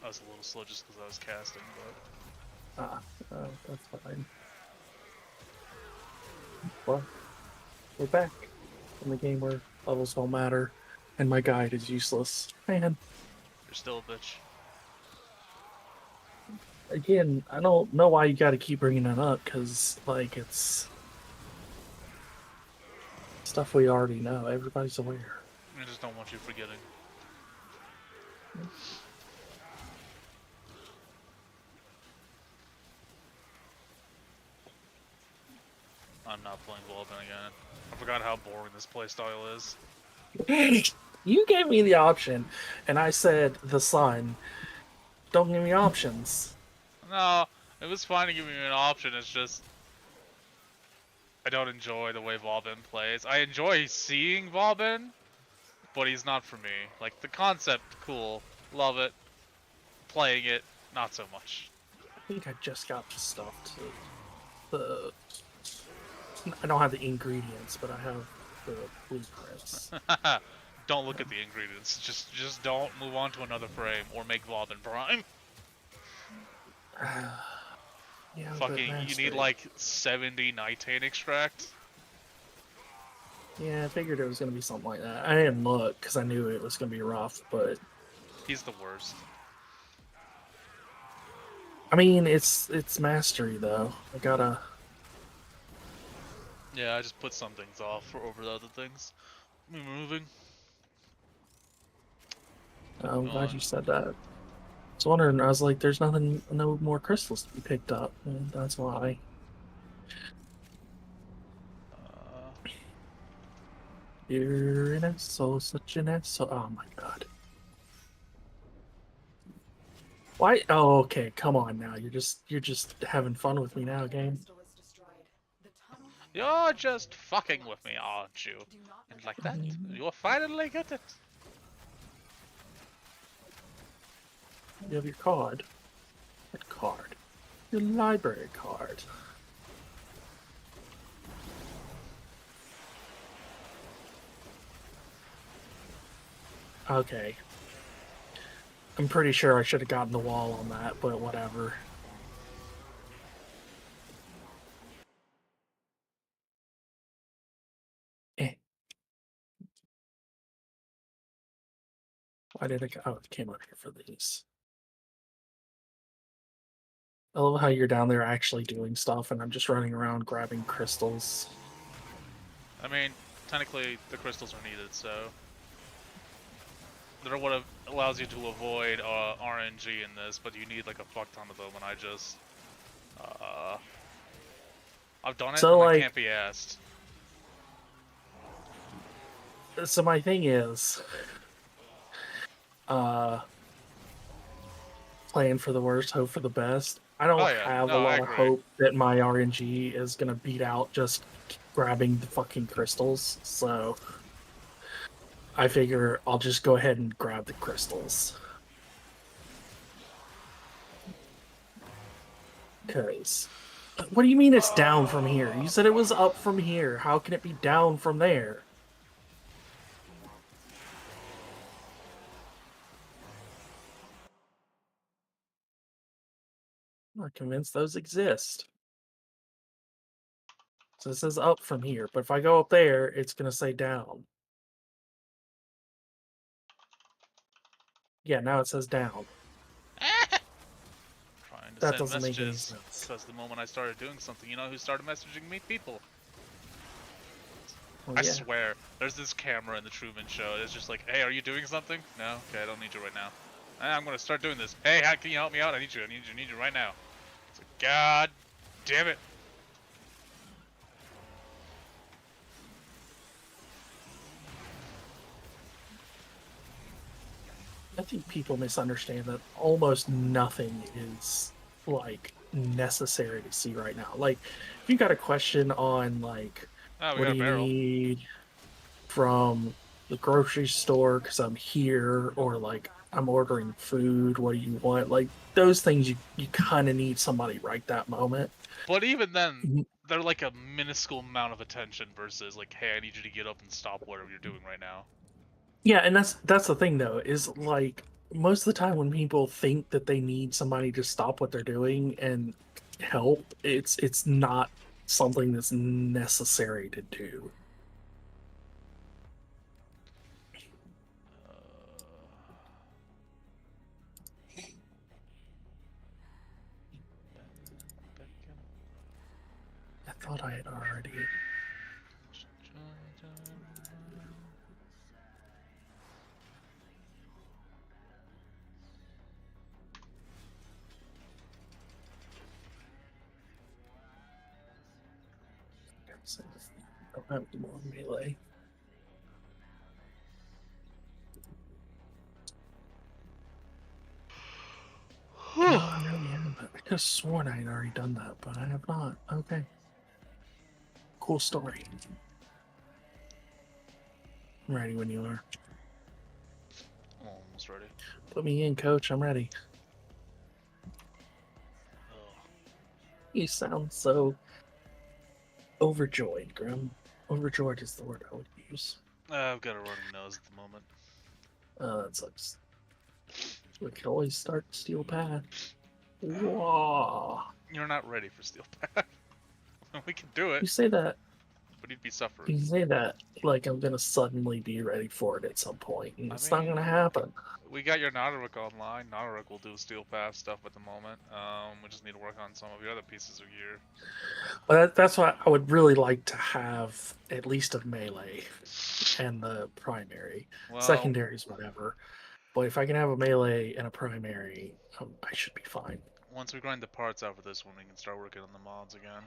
I was a little slow just because I was casting, Ah, that's fine. Well, we're back in the game where levels don't matter, and my guide is useless. Man, you're still a bitch. again, I don't know why you got to keep bringing that up, because, like, it's stuff we already know. Everybody's aware. I just don't want you forgetting. I'm not playing Vulcan again. I forgot how boring this playstyle is. You gave me the option, and I said the sun. Don't give me options. No, it was fine to give me an option, it's just... I don't enjoy the way Vauban plays. I enjoy seeing Vauban, but he's not for me. Like, the concept, cool. Love it. Playing it, not so much. I think I just got the stuff to the... I don't have the ingredients, but I have the blueprints. Don't look at the ingredients. Just don't move on to another frame or make Vauban Prime. Yeah, Fucking, you need like 70 nitane extract. Yeah, I figured it was gonna be something like that. I didn't look because I knew it was gonna be rough, but He's the worst. I mean, it's mastery though. I gotta. Yeah, I just put some things off for over the other things. Moving. I'm glad you said that. I was wondering. I was like, "There's nothing, no more crystals to be picked up," and that's why. You're an asshole, such an asshole. Oh my god. Why? Oh, okay. Come on now. You're just having fun with me now, game. You're just fucking with me, aren't you? And like that, you finally get it. You have your card. What card? Your library card. Okay. I'm pretty sure I should have gotten the wall on that, but whatever. Eh. Why did I go? Oh, it came up here for these. I love how you're down there actually doing stuff, and I'm just running around grabbing crystals. I mean, technically, the crystals are needed, so... They're what allows you to avoid RNG in this, but you need like a fuck ton of them, and I just... I've done it, So, and like, I can't be asked. So my thing is... plan for the worst, hope for the best. I don't have a lot of hope that my RNG is gonna beat out just grabbing the fucking crystals, so I figure I'll just go ahead and grab the crystals. Because, what do you mean it's down from here? You said it was up from here. How can it be down from there? I'm not convinced those exist. So it says up from here, but if I go up there, it's going to say down. Yeah, now it says down. Trying to That send doesn't make any messages, sense. because the moment I started doing something, you know who started messaging me? People. Well, I yeah. swear, there's this camera in the Truman Show. It's just like, hey, are you doing something? No? Okay, I don't need you right now. I'm gonna start doing this. Hey, how can you help me out? I need you right now. It's like, God damn it. I think people misunderstand that almost nothing is like necessary to see right now. Like, if you got a question on like, what do you need from the grocery store because I'm here, or like I'm ordering food, what do you want? Like those things you kind of need somebody right that moment. But even then, they're like a minuscule amount of attention versus like, hey, I need you to get up and stop whatever you're doing right now. Yeah, and that's the thing though, is like most of the time when people think that they need somebody to stop what they're doing and help, it's not something that's necessary to do. I thought I had already. I don't have any more melee. No, I really haven't. I could have sworn I had already done that, but I have not. Okay. Cool story. I'm ready when you are. Almost ready. Put me in, coach. I'm ready. Oh. You sound so overjoyed, Grim. Overjoyed is the word I would use. I've got a running nose at the moment. That sucks. We can always start Steel Path. Whoa. You're not ready for Steel Path. We can do it. You say that. But you'd be suffering. You say that like I'm gonna suddenly be ready for it at some point, and it's not gonna happen. We got your Nadaruk online. Nadaruk will do Steel Path stuff at the moment. We just need to work on some of your other pieces of gear. Well, that's why I would really like to have at least a melee and the primary. Well, secondaries, whatever. But if I can have a melee and a primary, I should be fine. Once we grind the parts out for this one, we can start working on the mods again.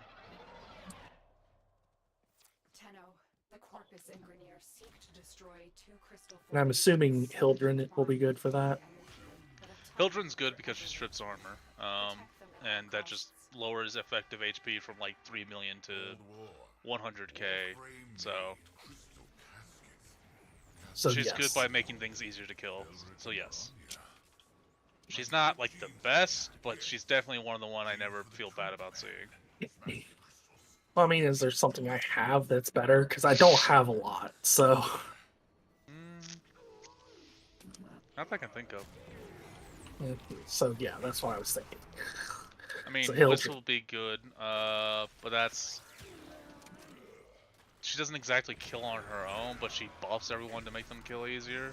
The Corpus and Grenier seek to destroy 2 crystal. And I'm assuming Hildren will be good for that. Hildren's good because she strips armor, and that just lowers effective HP from like 3 million to 100k. So she's good by making things easier to kill. So yes, she's not like the best, but she's definitely one of the one I never feel bad about seeing. Well, I mean, is there something I have that's better? Because I don't have a lot, so. Not that I can think of. So yeah, that's what I was thinking. I mean, this will be good, but that's... She doesn't exactly kill on her own, but she buffs everyone to make them kill easier.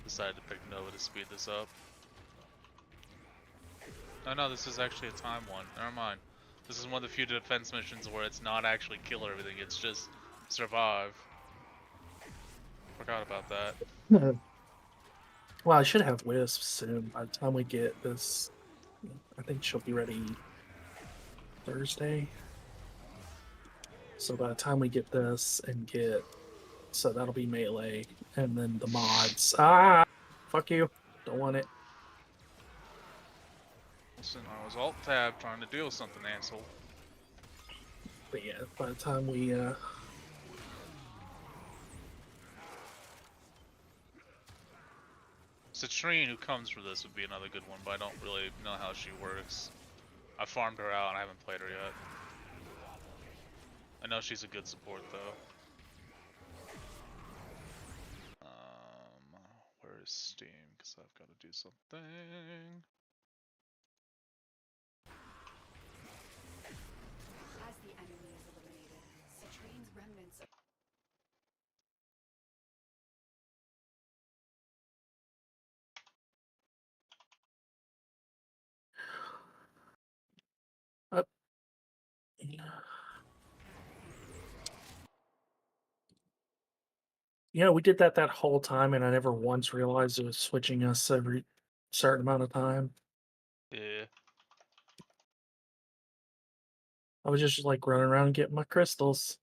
Decided to pick Nova to speed this up. Oh no, this is actually a time one. Never mind. This is one of the few defense missions where it's not actually kill everything, it's just survive. Forgot about that. Well, I should have Wisp soon. By the time we get this, I think she'll be ready Thursday. So by the time we get this and get... So that'll be melee. And then the mods. Ah! Fuck you. Don't want it. Listen, I was alt-tab trying to deal with something, asshole. But yeah, by the time we, Citrine, who comes for this, would be another good one, but I don't really know how she works. I farmed her out and I haven't played her yet. I know she's a good support, though. Where is Steam? Because I've got to do something. As the enemy is eliminated, Citrine's remnants yeah, we did that whole time, and I never once realized it was switching us every certain amount of time. Yeah. I was just like running around and getting my crystals.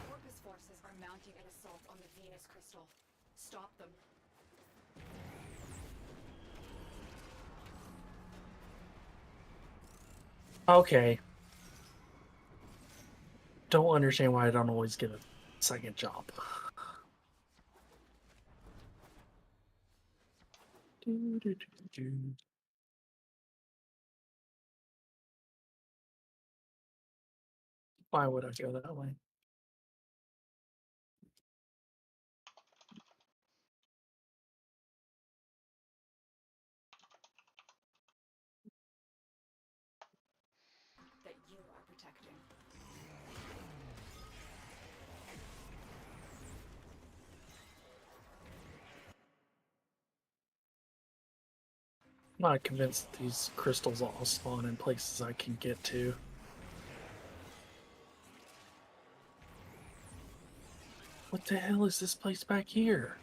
Corpus forces are mounting an assault on the Venus crystal. Stop them. Okay. Don't understand why I don't always get a second job. Why would I go that way? That you are protecting. I'm not convinced that these crystals all spawn in places I can get to. What the hell is this place back here?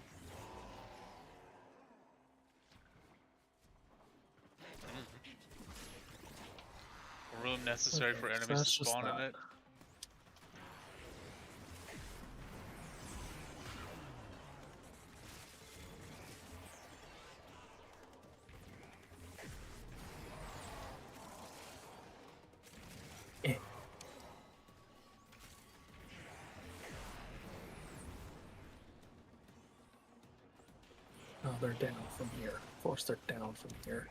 A room necessary Okay, for so enemies to that's just spawn in that. it. Eh. Oh, they're down from here. Of course they're down from here.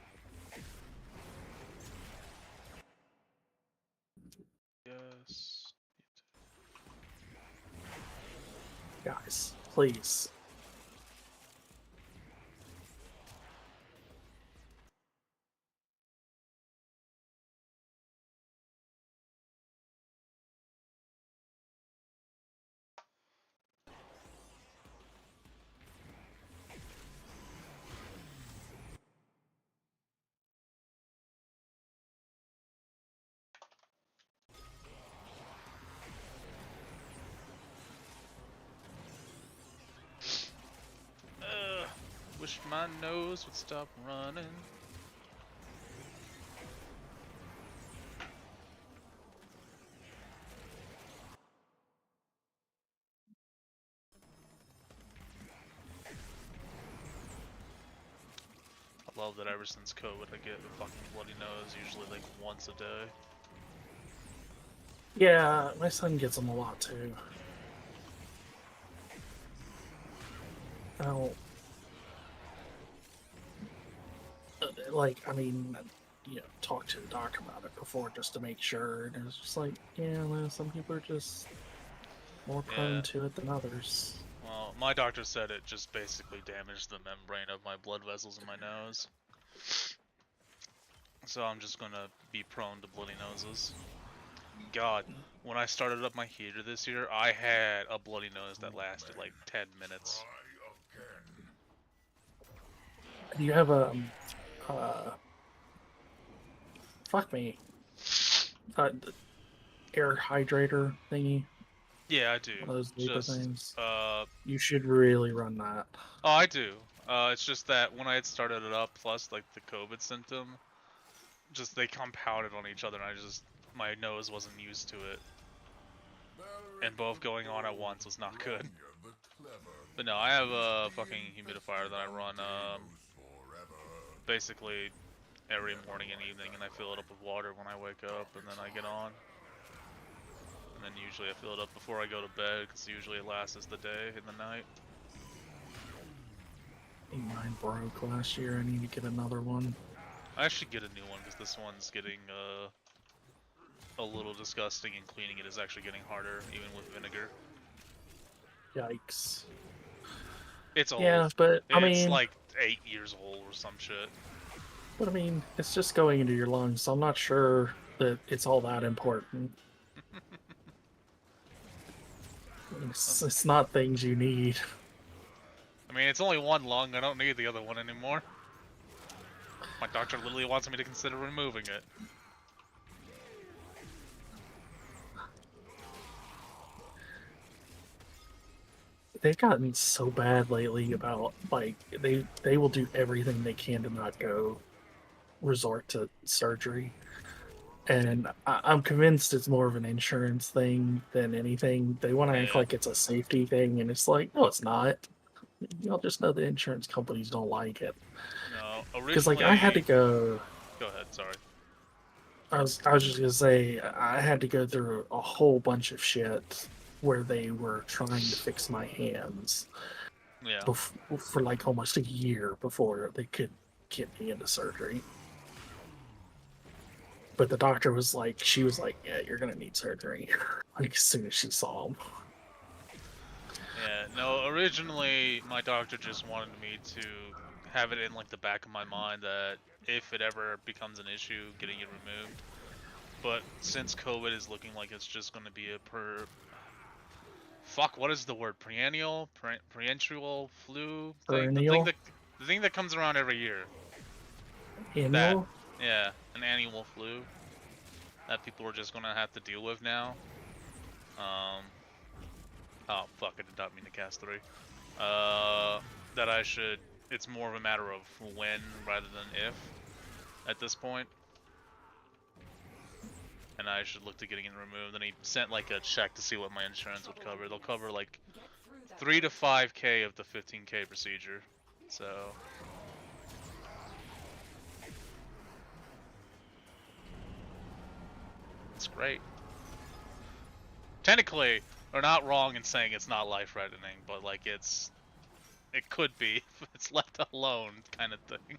Yes. Guys, please. Wish my nose would stop running. I love that ever since COVID I get a fucking bloody nose usually like once a day. Yeah, my son gets them a lot too. I don't... Like, I mean, talk to the doctor about it before just to make sure. And it's just like, yeah, well, some people are just more prone to it than others. Well, my doctor said it just basically damaged the membrane of my blood vessels in my nose. So I'm just gonna be prone to bloody noses. God, when I started up my heater this year, I had a bloody nose that lasted like 10 minutes. Do you have a fuck me, air hydrator thingy? Yeah, I do. One of those vapor things. You should really run that. Oh, I do. It's just that when I had started it up, plus like the COVID symptom, just they compounded on each other, and my nose wasn't used to it. And both going on at once was not good. But no, I have a fucking humidifier that I run, basically every morning and evening, and I fill it up with water when I wake up, and then I get on. And then usually I fill it up before I go to bed, because usually it lasts the day and the night. I think mine broke last year. I need to get another one. I should get a new one, because this one's getting, a little disgusting, and cleaning it is actually getting harder, even with vinegar. Yikes. It's old. Yeah, but I mean, it's like 8 years old or some shit. But I mean, it's just going into your lungs, so I'm not sure that it's all that important. It's not things you need. I mean, it's only one lung, I don't need the other one anymore. My doctor literally wants me to consider removing it. They've gotten so bad lately about, like, they will do everything they can to not resort to surgery. And I'm convinced it's more of an insurance thing than anything. They want to act like it's a safety thing, and it's like, no, it's not. Y'all just know the insurance companies don't like it. No, originally... Because, like, I had to go... Go ahead, sorry. I was just gonna say, I had to go through a whole bunch of shit where they were trying to fix my hands. Yeah. For like almost a year before they could get me into surgery. But the doctor was like, she was like, yeah, you're gonna need surgery. Like as soon as she saw him. Yeah, no, originally my doctor just wanted me to have it in like the back of my mind that if it ever becomes an issue, getting it removed. But since COVID is looking like it's just going to be a fuck, what is the word? Preannual flu thing? Perennial? The thing that comes around every year. Annual? Yeah, an annual flu that people are just going to have to deal with now. Oh fuck, I did not mean to cast 3. That I should, it's more of a matter of when rather than if at this point. And I should look to getting it removed. And he sent like a check to see what my insurance would cover. They'll cover like 3 to 5k of the 15k procedure. So it's great. Technically, they're not wrong in saying it's not life-threatening, but like it could be if it's left alone, kind of thing.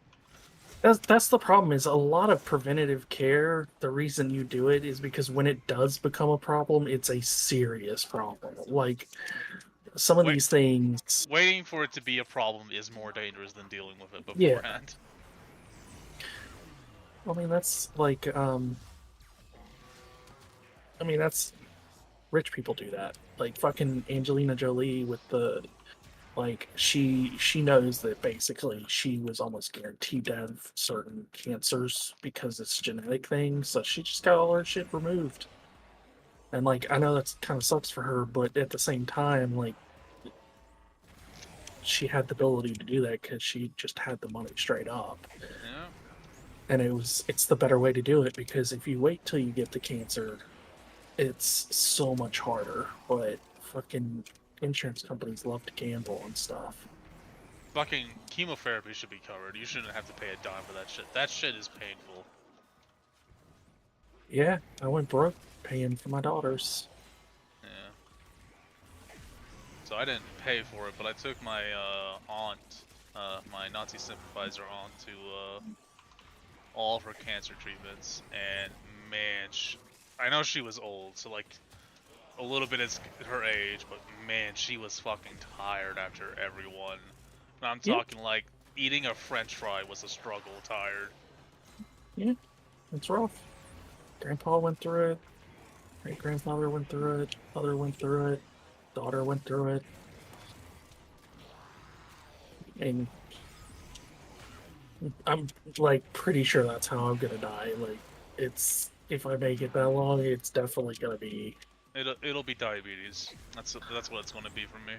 That's the problem. Is a lot of preventative care. The reason you do it is because when it does become a problem, it's a serious problem. Like some of these things. Waiting for it to be a problem is more dangerous than dealing with it beforehand. Yeah. I mean, that's like I mean, that's rich people do that. Like fucking Angelina Jolie with the like she knows that basically she was almost guaranteed to have certain cancers because it's a genetic thing, so she just got all her shit removed. And like I know that's kind of sucks for her, but at the same time, like she had the ability to do that because she just had the money straight up. Yeah. And it's the better way to do it because if you wait till you get the cancer, it's so much harder. But fucking insurance companies love to gamble and stuff. Fucking chemotherapy should be covered. You shouldn't have to pay a dime for that shit. That shit is painful. Yeah, I went broke paying for my daughters. Yeah. So I didn't pay for it, but I took my aunt, my Nazi sympathizer aunt, to all of her cancer treatments, and man, I know she was old, so like a little bit is her age, but man, she was fucking tired after every one. And I'm talking like eating a French fry was a struggle. Tired. Yeah, it's rough. Grandpa went through it. Great grandfather went through it. Mother went through it. Daughter went through it. And I'm like pretty sure that's how I'm gonna die. Like it's if I make it that long, it's definitely gonna be. It'll be diabetes. That's what it's gonna be for me.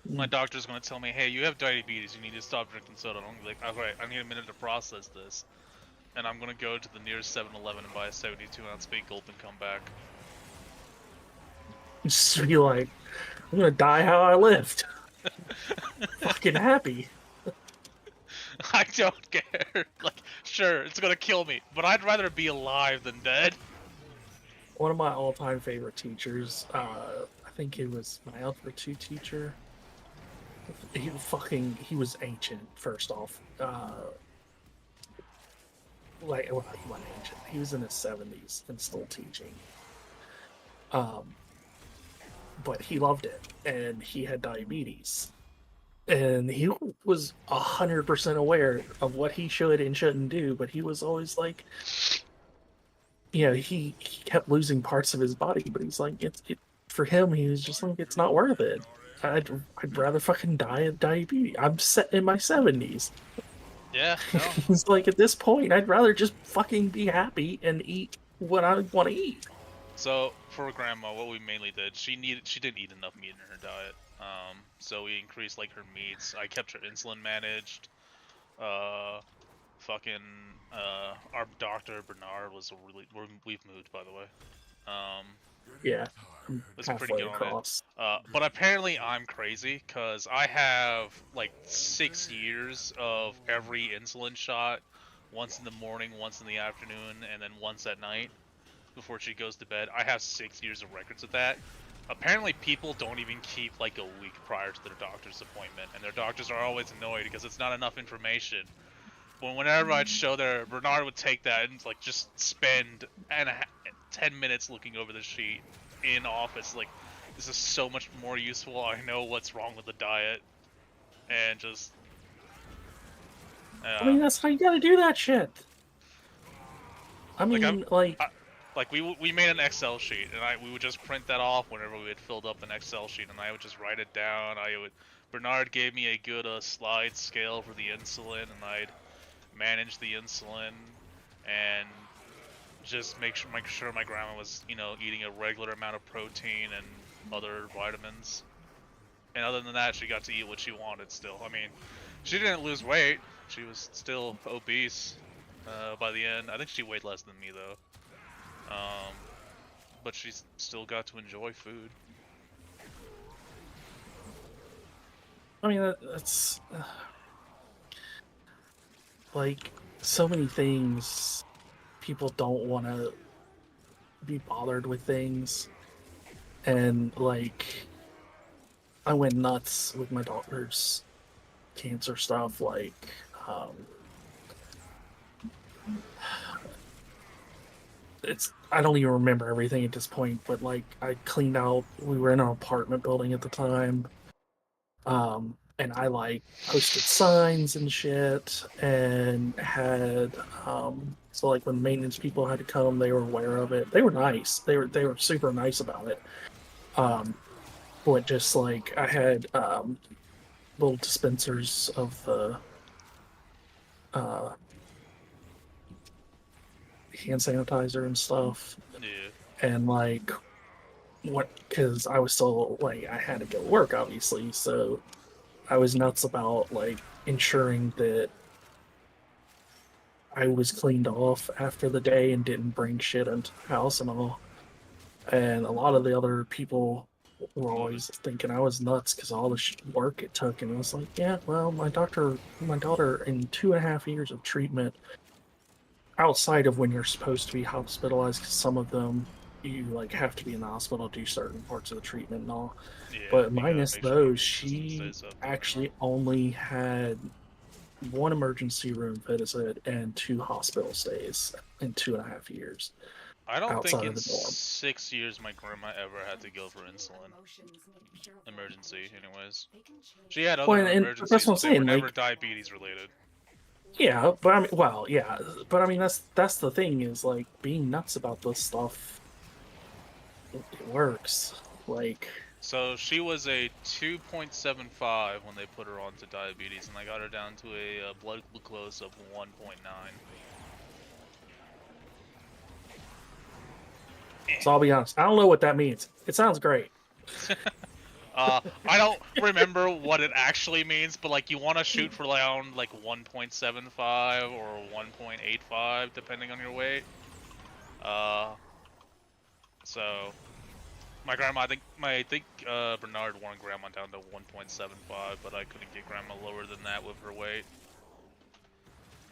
My doctor's gonna tell me, hey, you have diabetes. You need to stop drinking soda. And I'm gonna be like, alright, I need a minute to process this. And I'm gonna go to the nearest 7-Eleven and buy a 72-ounce Big Gulp and come back. Just be like, I'm gonna die how I lived. Fucking happy. I don't care. Like, sure, it's gonna kill me, but I'd rather be alive than dead. One of my all-time favorite teachers, I think it was my Algebra 2 teacher. He was ancient, first off. Like, well, he wasn't ancient. He was in his 70s and still teaching. But he loved it, and he had diabetes. And he was 100% aware of what he should and shouldn't do, but he was always like, you know, he kept losing parts of his body, but he's like, for him, he was just like, it's not worth it. I'd rather fucking die of diabetes. I'm set in my 70s. Yeah, no. He's like, at this point, I'd rather just fucking be happy and eat what I want to eat. So for Grandma, what we mainly did, she didn't eat enough meat in her diet. So we increased like her meats. I kept her insulin managed. Our doctor Bernard was we've moved, by the way. Yeah, was pretty good on it. But apparently I'm crazy because I have like 6 years of every insulin shot, once in the morning, once in the afternoon, and then once at night before she goes to bed. I have 6 years of records of that. Apparently people don't even keep like a week prior to their doctor's appointment, and their doctors are always annoyed because it's not enough information. whenever I'd show there, Bernard would take that and like just spend 10 minutes looking over the sheet in office. Like, this is so much more useful. I know what's wrong with the diet, and just. I mean, that's how you gotta do that shit. I mean, like we made an Excel sheet, and we would just print that off whenever we had filled up an Excel sheet, and I would just write it down. Bernard gave me a good slide scale for the insulin, and I'd manage the insulin, and just make sure my grandma was, eating a regular amount of protein and other vitamins. And other than that, she got to eat what she wanted still. I mean, she didn't lose weight. She was still obese by the end. I think she weighed less than me, though. But she still got to enjoy food. I mean, that's... like, so many things, people don't want to be bothered with things. And, like, I went nuts with my daughter's cancer stuff, like, I don't even remember everything at this point, but like I cleaned out, we were in an apartment building at the time, and I like posted signs and shit, and had so like when maintenance people had to come, they were aware of it. They were nice. They were super nice about it. But just like I had little dispensers of the hand sanitizer and stuff. Yeah. And like because I was still like I had to go to work obviously, so I was nuts about like ensuring that I was cleaned off after the day and didn't bring shit into the house and all. And a lot of the other people were always thinking I was nuts because all the work it took, and I was like, yeah, well, my daughter in 2.5 years of treatment, outside of when you're supposed to be hospitalized, because some of them you like have to be in the hospital to do certain parts of the treatment and all. Yeah, but minus those, she actually only had 1 emergency room visit and 2 hospital stays in 2.5 years. I don't think in 6 years my grandma ever had to go for insulin. Emergency, anyways. She had other emergencies, that's what I'm saying, they were never like, diabetes related. Yeah, but I mean, well, yeah, but I mean that's the thing is like being nuts about this stuff. It works, like. So she was a 2.75 when they put her onto diabetes, and I got her down to a blood glucose of 1.9. So I'll be honest, I don't know what that means. It sounds great. I don't remember what it actually means, but like you want to shoot for around like 1.75 or 1.85 depending on your weight. So my grandma, I think Bernard wanted grandma down to 1.75, but I couldn't get grandma lower than that with her weight.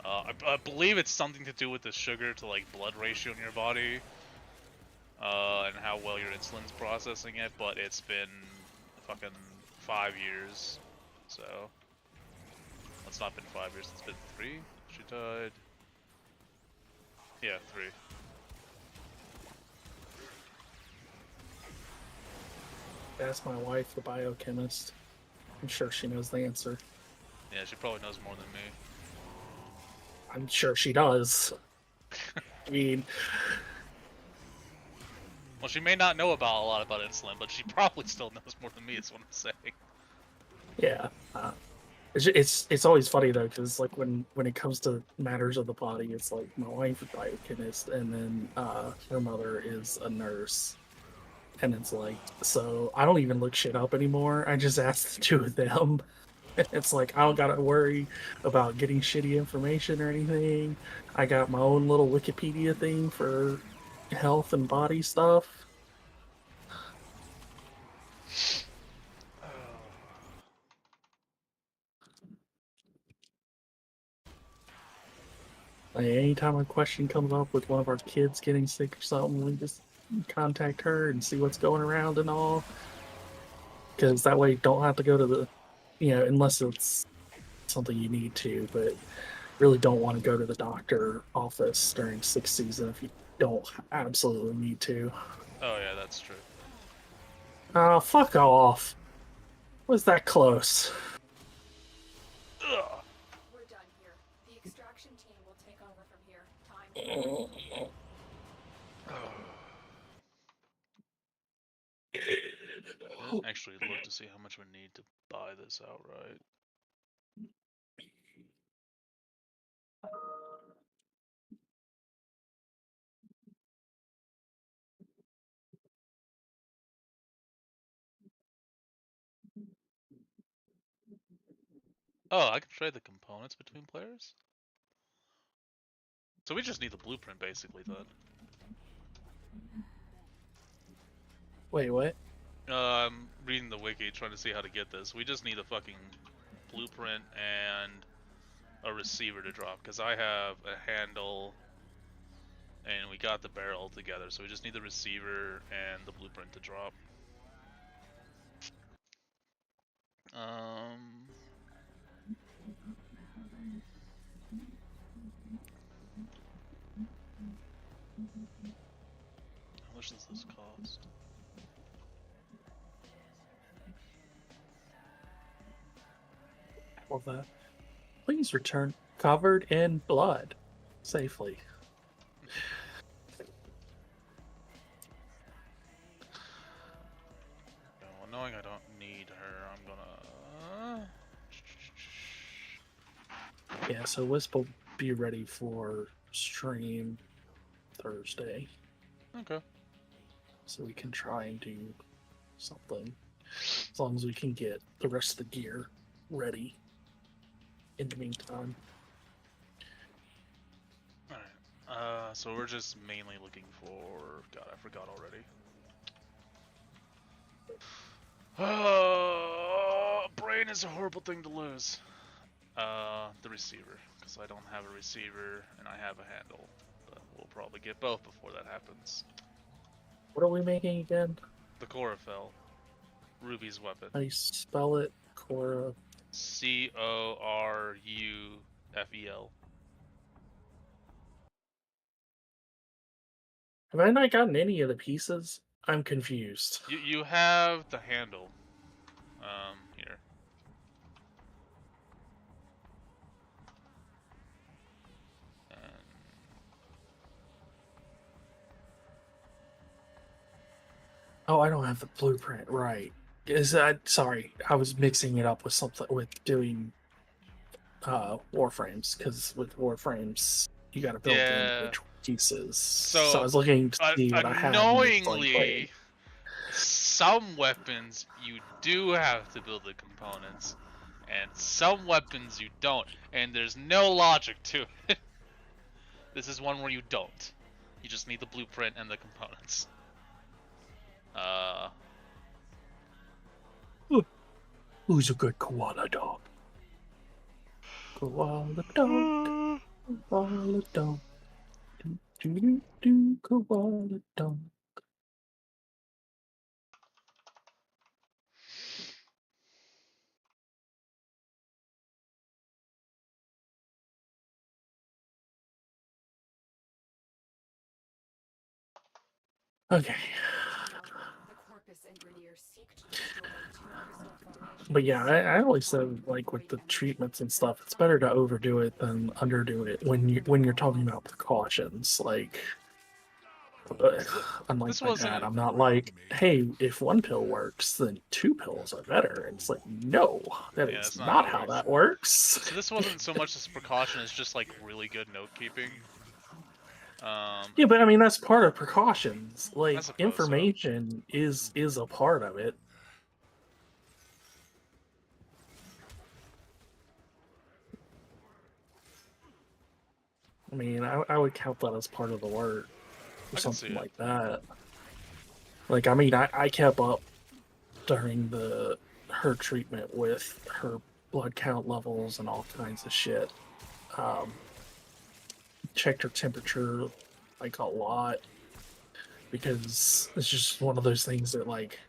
I believe it's something to do with the sugar to like blood ratio in your body. And how well your insulin's processing it, but it's been fucking 5 years, so it's not been 5 years, it's been 3. She died. Yeah, 3. Ask my wife, the biochemist. I'm sure she knows the answer. Yeah, she probably knows more than me. I'm sure she does. I mean. Well, she may not know a lot about insulin, but she probably still knows more than me, is what I'm saying. Yeah. It's always funny, though, because, like, when it comes to matters of the body, it's like my wife is a biochemist, and then her mother is a nurse. And it's like, so I don't even look shit up anymore. I just ask the 2 of them. It's like, I don't gotta worry about getting shitty information or anything. I got my own little Wikipedia thing for health and body stuff. Like, anytime a question comes up with one of our kids getting sick or something, we just contact her and see what's going around and all. Because that way you don't have to go to the, unless it's something you need to, but really don't want to go to the doctor office during 6th season if you don't absolutely need to. Oh yeah, that's true. Oh, fuck off. Was that close? Ugh. We're done here. The extraction team will take over from here. Time. I didn't actually look to see how much we need to buy this outright. Oh, I can trade the components between players? So we just need the blueprint basically then. Wait, what? I'm reading the wiki trying to see how to get this. We just need a fucking blueprint and a receiver to drop, because I have a handle and we got the barrel together, so we just need the receiver and the blueprint to drop. How much does this cost? Well, please return covered in blood safely. Well, knowing I don't need her, I'm gonna... Yeah, so Wisp will be ready for stream Thursday. Okay. So we can try and do something. As long as we can get the rest of the gear ready in the meantime. Alright. So we're just mainly looking for... God, I forgot already. Brain is a horrible thing to lose. The receiver, because I don't have a receiver and I have a handle, but we'll probably get both before that happens. What are we making again? The Chlorophyll, Ruby's weapon. How do you spell it? Cora. Corufel. Have I not gotten any of the pieces? I'm confused. You have the handle. Here. Oh, I don't have the blueprint, right. Is that sorry, I was mixing it up with something with doing Warframes, because with Warframes you gotta build in which pieces. So I was looking to see what I had. Annoyingly, some weapons you do have to build the components, and some weapons you don't, and there's no logic to it. This is one where you don't. You just need the blueprint and the components. Who's a good koala dog? Koala dog. Koala dog. Do koala dog. Okay. But yeah, I always said, like, with the treatments and stuff, it's better to overdo it than underdo it when you're talking about precautions. Like, unlike my dad, I'm not like, hey, if one pill works, then 2 pills are better. It's like, no, that is not how that works. So this wasn't so much as precaution as just like really good note keeping. Yeah, but I mean that's part of precautions. Like information is a part of it. I mean, I would count that as part of the work, or something like that. Like, I mean, I kept up during her treatment with her blood count levels and all kinds of shit. Checked her temperature like a lot, because it's just one of those things that, like,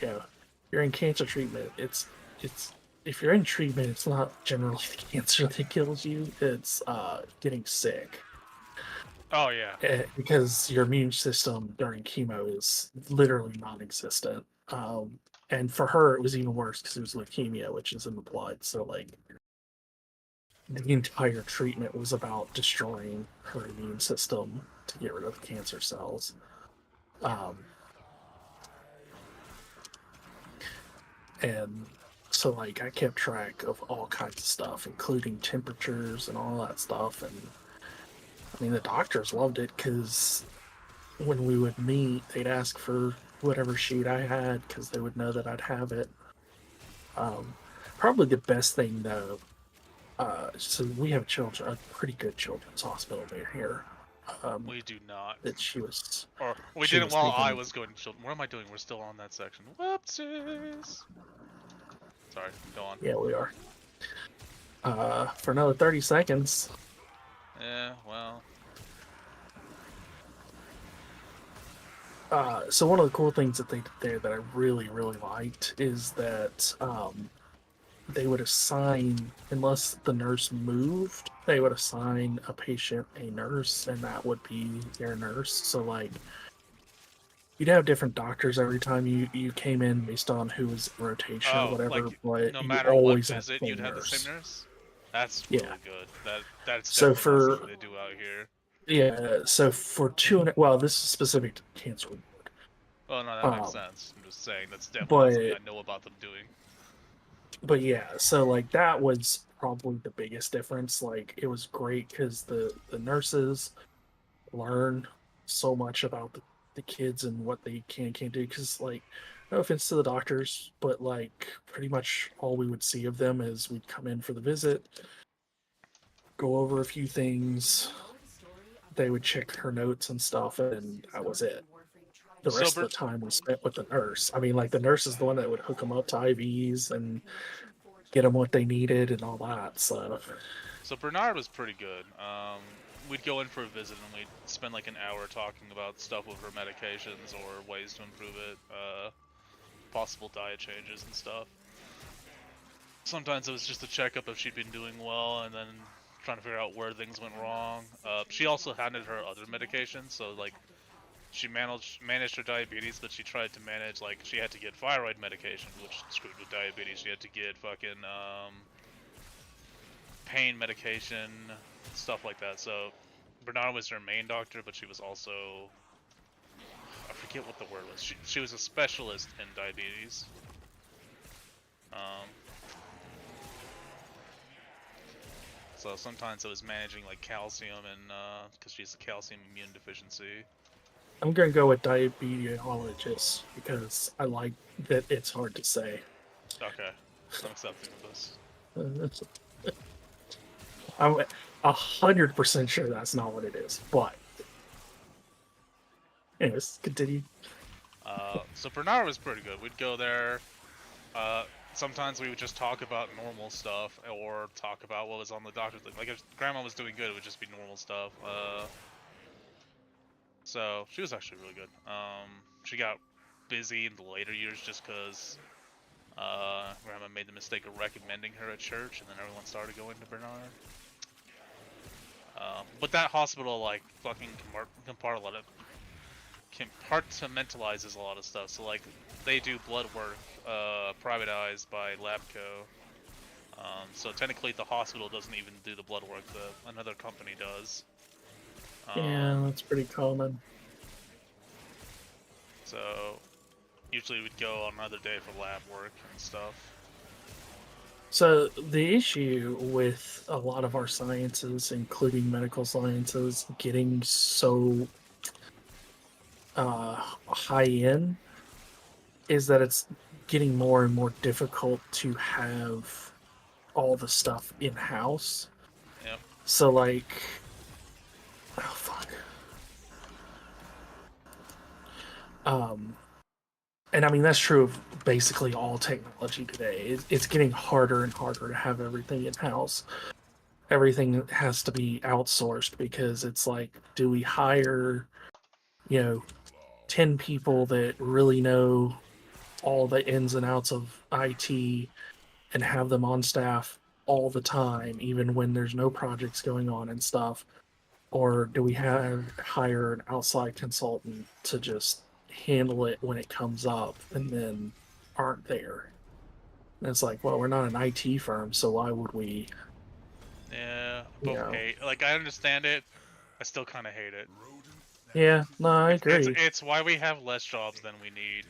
you know, you're in cancer treatment. It's if you're in treatment, it's not generally the cancer that kills you. It's getting sick. Oh yeah. Because your immune system during chemo is literally non-existent. And for her, it was even worse because it was leukemia, which is in the blood. So like, the entire treatment was about destroying her immune system to get rid of the cancer cells. And so like I kept track of all kinds of stuff, including temperatures and all that stuff. And I mean, the doctors loved it because when we would meet, they'd ask for whatever sheet I had because they would know that I'd have it. Probably the best thing though. So we have a pretty good children's hospital near here. We do not. That she was. Or we she didn't was while thinking, I was going to children. What am I doing? We're still on that section. Whoopsies. Sorry, go on. Yeah, we are. For another 30 seconds. Yeah, well. So one of the cool things that they did there that I really, really liked is that they would assign, unless the nurse moved, they would assign a patient a nurse, and that would be their nurse. So like, you'd have different doctors every time you came in based on who was in rotation or whatever, like, but no you matter what always visit, have you'd have the same nurse? That's really good. That's so definitely not for something they do out here. yeah, so for well, this is specific to cancer ward. Oh no, that makes sense. I'm just saying that's definitely not something I know about them doing. But yeah, so like that was probably the biggest difference. Like it was great because the nurses learn so much about the kids and what they can and can't do. Because like, no offense to the doctors, but like pretty much all we would see of them is we'd come in for the visit, go over a few things. They would check her notes and stuff, and that was it. The rest of the time was spent with the nurse. I mean, like the nurse is the one that would hook them up to IVs and get them what they needed and all that. So Bernard was pretty good. We'd go in for a visit and we'd spend like an hour talking about stuff with her medications or ways to improve it, possible diet changes and stuff. Sometimes it was just a checkup if she'd been doing well, and then trying to figure out where things went wrong. She also handled her other medications, so like she managed her diabetes, but she tried to manage, like, she had to get thyroid medication, which screwed with diabetes. She had to get fucking pain medication, stuff like that. So Bernard was her main doctor, but she was also, I forget what the word was. She was a specialist in diabetes. So sometimes it was managing like calcium and because she's a calcium immune deficiency. I'm gonna go with diabetologist because I like that it's hard to say. Okay, I'm accepting of this. I'm 100% sure that's not what it is, but anyways, continue. So Bernard was pretty good. We'd go there. Sometimes we would just talk about normal stuff or talk about what was on the doctor's list. Like if Grandma was doing good, it would just be normal stuff. So she was actually really good. She got busy in the later years just because Grandma made the mistake of recommending her at church, and then everyone started going to Bernard. But that hospital, like, fucking compartmentalizes a lot of stuff. So, like, they do blood work, privatized by Labco. So technically the hospital doesn't even do the blood work, another company does. Yeah, that's pretty common. So usually we'd go on another day for lab work and stuff. So the issue with a lot of our sciences, including medical sciences, getting so high end is that it's getting more and more difficult to have all the stuff in-house. Yep. So like, oh fuck. And I mean that's true of basically all technology today. It's getting harder and harder to have everything in-house. Everything has to be outsourced because it's like, do we hire, 10 people that really know all the ins and outs of IT and have them on staff all the time, even when there's no projects going on and stuff? Or do we hire an outside consultant to just handle it when it comes up and then aren't there? And it's like, well, we're not an IT firm, so why would we? Yeah, both hate. Like, I understand it. I still kind of hate it. Yeah, no, I agree. It's why we have less jobs than we need.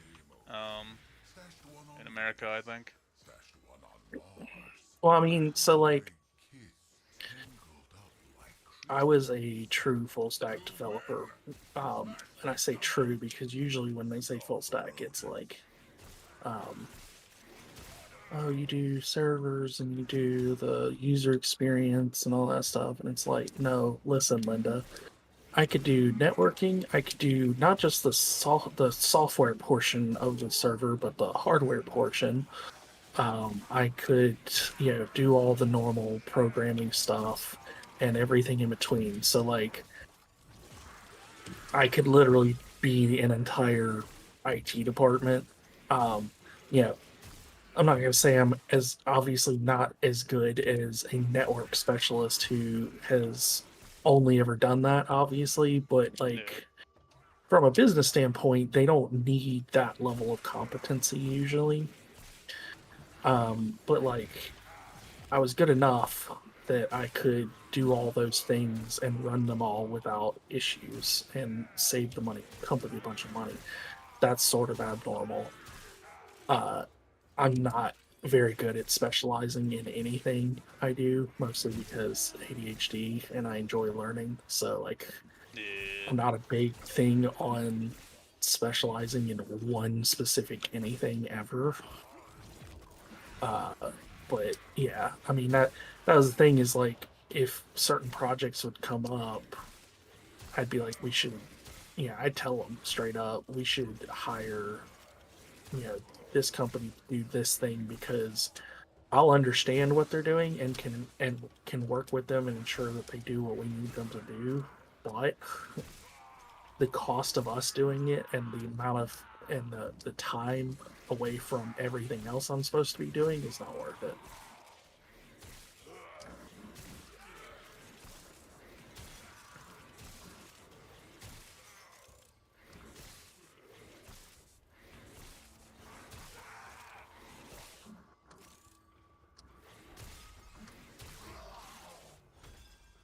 In America, I think. Well, I mean, so like, I was a true full stack developer, and I say true because usually when they say full stack, it's like, oh, you do servers and you do the user experience and all that stuff, and it's like, no, listen, Linda, I could do networking. I could do not just the software portion of the server, but the hardware portion. I could, do all the normal programming stuff and everything in between. So, like, I could literally be an entire IT department. Um, I'm not going to say I'm as obviously not as good as a network specialist who has only ever done that, obviously, but like from a business standpoint, they don't need that level of competency usually. But like, I was good enough that I could do all those things and run them all without issues and save the company a bunch of money. That's sort of abnormal. I'm not very good at specializing in anything I do, mostly because ADHD and I enjoy learning. So, like, I'm not a big thing on specializing in one specific anything ever. But yeah, I mean that was the thing is like if certain projects would come up, I'd be like, we should, I'd tell them straight up, we should hire, this company to do this thing because I'll understand what they're doing and can work with them and ensure that they do what we need them to do. But the cost of us doing it and the amount of and the time away from everything else I'm supposed to be doing is not worth it.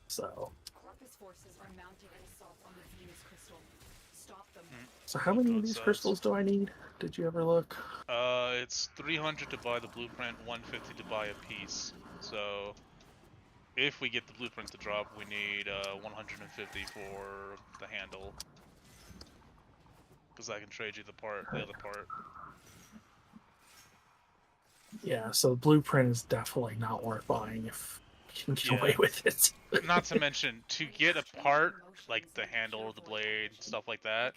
So. Corpus forces are mounting an assault on the Venus crystal. Stop them. So how many of these crystals do I need? Did you ever look? It's 300 to buy the blueprint, 150 to buy a piece. So, if we get the blueprint to drop, we need 150 for the handle. Because I can trade you the other part. Yeah, so the blueprint is definitely not worth buying if you can get away with it. Not to mention, to get a part, like the handle or the blade, stuff like that,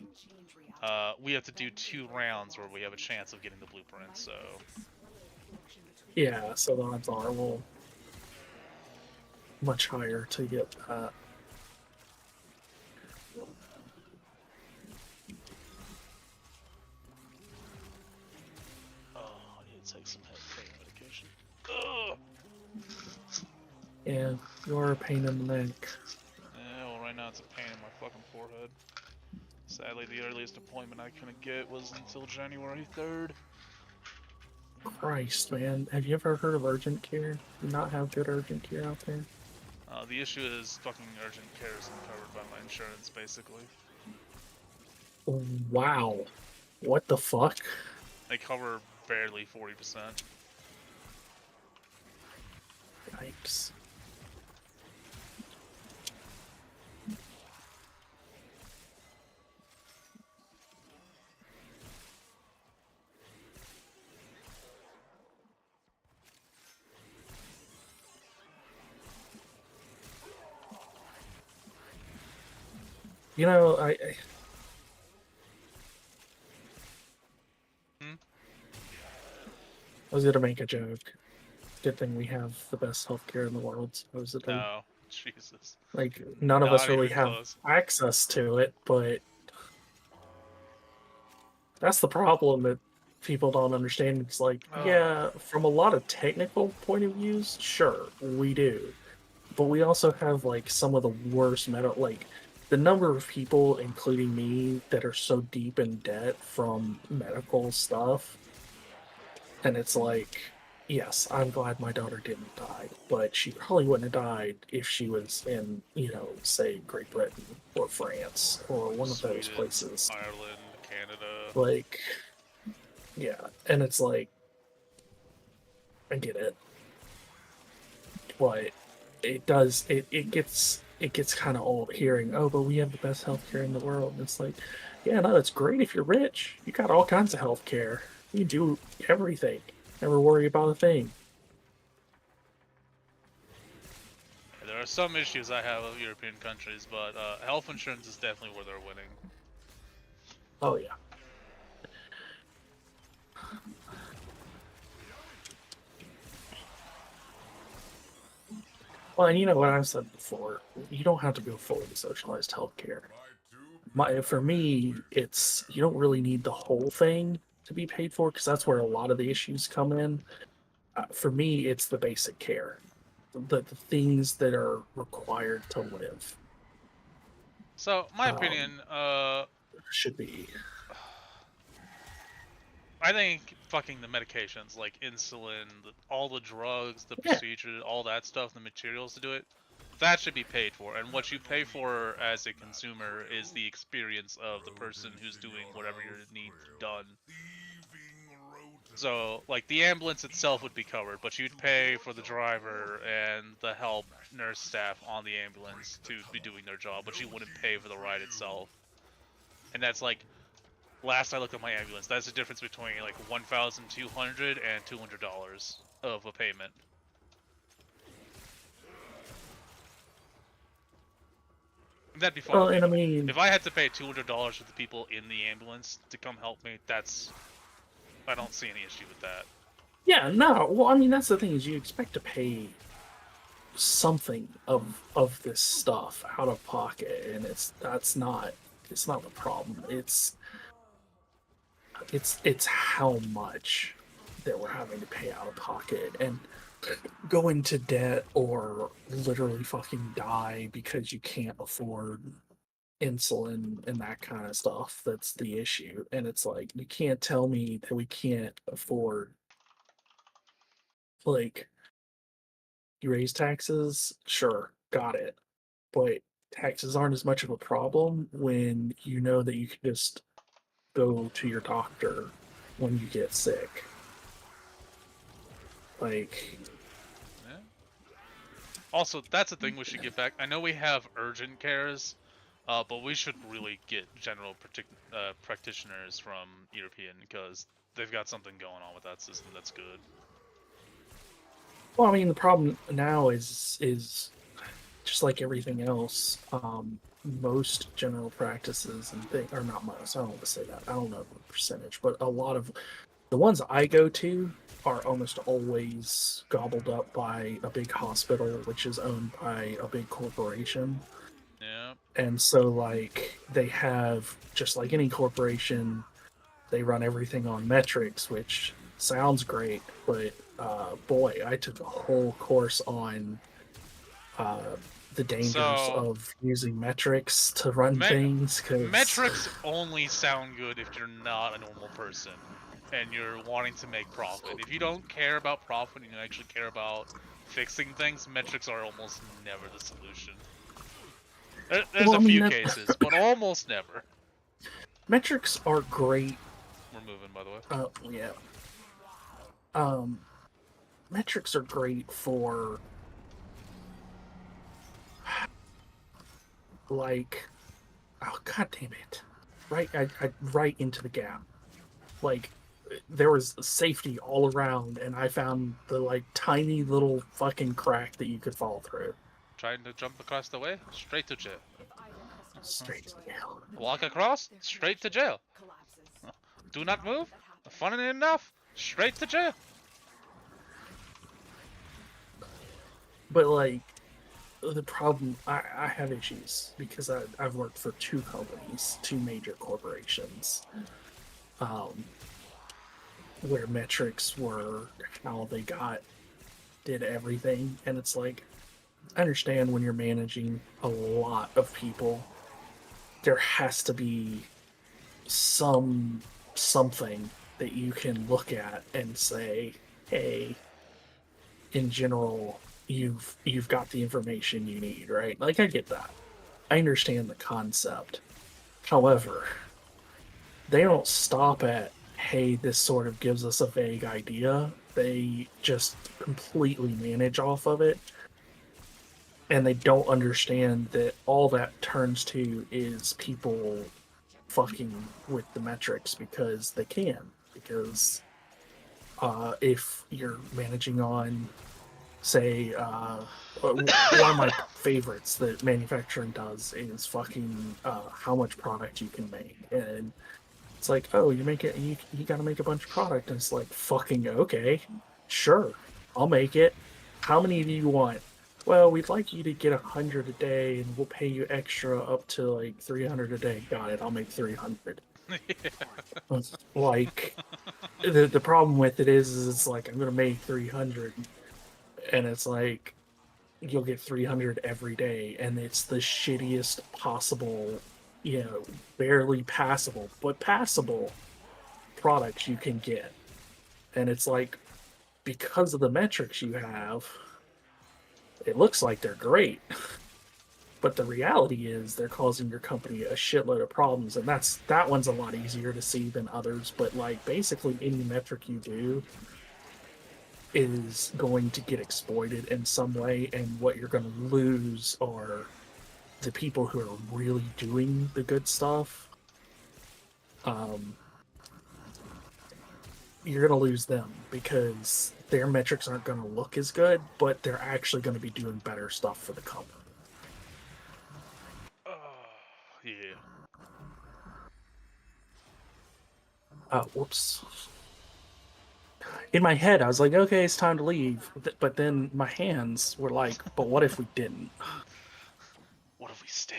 we have to do 2 rounds where we have a chance of getting the blueprint, so... Yeah, so the odds are much higher to get that. Oh, I need to take some head pain medication. Yeah, you're a pain in the neck. Yeah, well right now it's a pain in my fucking forehead. Sadly, the earliest appointment I couldn't get was until January 3rd. Christ, man. Have you ever heard of urgent care? Do you not have good urgent care out there? The issue is fucking urgent care isn't covered by my insurance, basically. Wow. What the fuck? They cover barely 40%. Yikes. You know, I was gonna make a joke. Good thing we have the best healthcare in the world, supposedly. No, Jesus. Like, none of us really have access to it, but that's the problem. people don't understand. It's like, yeah, from a lot of technical point of views, sure, we do. But we also have like some of the worst like the number of people, including me, that are so deep in debt from medical stuff. And it's like, yes, I'm glad my daughter didn't die, but she probably wouldn't have died if she was in, say Great Britain or France or one of those Sweden, places. Ireland, Canada. Like, yeah, and it's like, I get it, but it gets kind of old hearing, oh, but we have the best healthcare in the world. And it's like, yeah, no, it's great if you're rich. You got all kinds of healthcare. You can do everything. Never worry about a thing. There are some issues I have with European countries, but health insurance is definitely where they're winning. Oh yeah. Well, and you know what I've said before, you don't have to go fully socialized healthcare. For me, it's you don't really need the whole thing to be paid for because that's where a lot of the issues come in. For me, it's the basic care, the things that are required to live. So, my opinion, should be. I think fucking the medications, like insulin, all the drugs, the procedure, all that stuff, the materials to do it, that should be paid for. And what you pay for as a consumer is the experience of the person who's doing whatever you need done. So, like, the ambulance itself would be covered, but you'd pay for the driver and the help nurse staff on the ambulance to be doing their job, but you wouldn't pay for the ride itself. And that's like, last I looked at my ambulance, that's the difference between like $1,200 and $200 of a payment. That'd be fine. Well, and I mean, if I had to pay $200 for the people in the ambulance to come help me, I don't see any issue with that. Yeah, no. Well, I mean, that's the thing is you expect to pay something of this stuff out of pocket, and it's not the problem. It's how much that we're having to pay out of pocket and go into debt or literally fucking die because you can't afford insulin and that kind of stuff. That's the issue. And it's like, you can't tell me that we can't afford, like, you raise taxes, sure, got it, but taxes aren't as much of a problem when you know that you can just go to your doctor when you get sick. Like, yeah. Also, that's a thing we should get back. I know we have urgent cares, but we should really get general practitioners from European because they've got something going on with that system that's good. Well, I mean, the problem now is just like everything else. Most general practices and things, or not most, I don't want to say that. I don't know the percentage, but a lot of the ones I go to are almost always gobbled up by a big hospital, which is owned by a big corporation. Yeah. And so, like, they have, just like any corporation, they run everything on metrics, which sounds great, but boy, I took a whole course on the dangers of using metrics to run things. Cause... metrics only sound good if you're not a normal person and you're wanting to make profit. If you don't care about profit and you actually care about fixing things, metrics are almost never the solution. There's a few cases, but almost never. Metrics are great. We're moving, by the way. Oh, yeah. Metrics are great for, like, oh, god damn it. Right into the gap. Like, there was safety all around, and I found the, like, tiny little fucking crack that you could fall through. Trying to jump across the way? Straight to jail. Straight to jail. Walk across? Straight to jail. Do not move? Fun enough? Straight to jail. But, like, the problem, I have issues because I've worked for two companies, two major corporations. where metrics were how they did everything, and it's like, I understand when you're managing a lot of people, there has to be something that you can look at and say, hey, in general, you've got the information you need, right? Like, I get that. I understand the concept. However, they don't stop at, hey, this sort of gives us a vague idea. They just completely manage off of it. And they don't understand that all that turns to is people fucking with the metrics because they can. Because if you're managing on, say, one of my favorites that manufacturing does is fucking how much product you can make. And it's like, oh, you got to make a bunch of product. And it's like, fucking okay, sure, I'll make it. How many do you want? Well, we'd like you to get 100 a day, and we'll pay you extra up to like 300 a day. Got it. I'll make 300. Like, the problem with it is it's like, I'm gonna make 300, and it's like, you'll get 300 every day, and it's the shittiest possible, barely passable, but passable products you can get. And it's like, because of the metrics you have, it looks like they're great. But the reality is they're causing your company a shitload of problems, and that one's a lot easier to see than others. But like, basically any metric you do is going to get exploited in some way, and what you're going to lose are the people who are really doing the good stuff. You're going to lose them because their metrics aren't going to look as good, but they're actually going to be doing better stuff for the company. Yeah. Whoops. In my head, I was like, okay, it's time to leave. But then my hands were like, but what if we didn't? What if we stayed?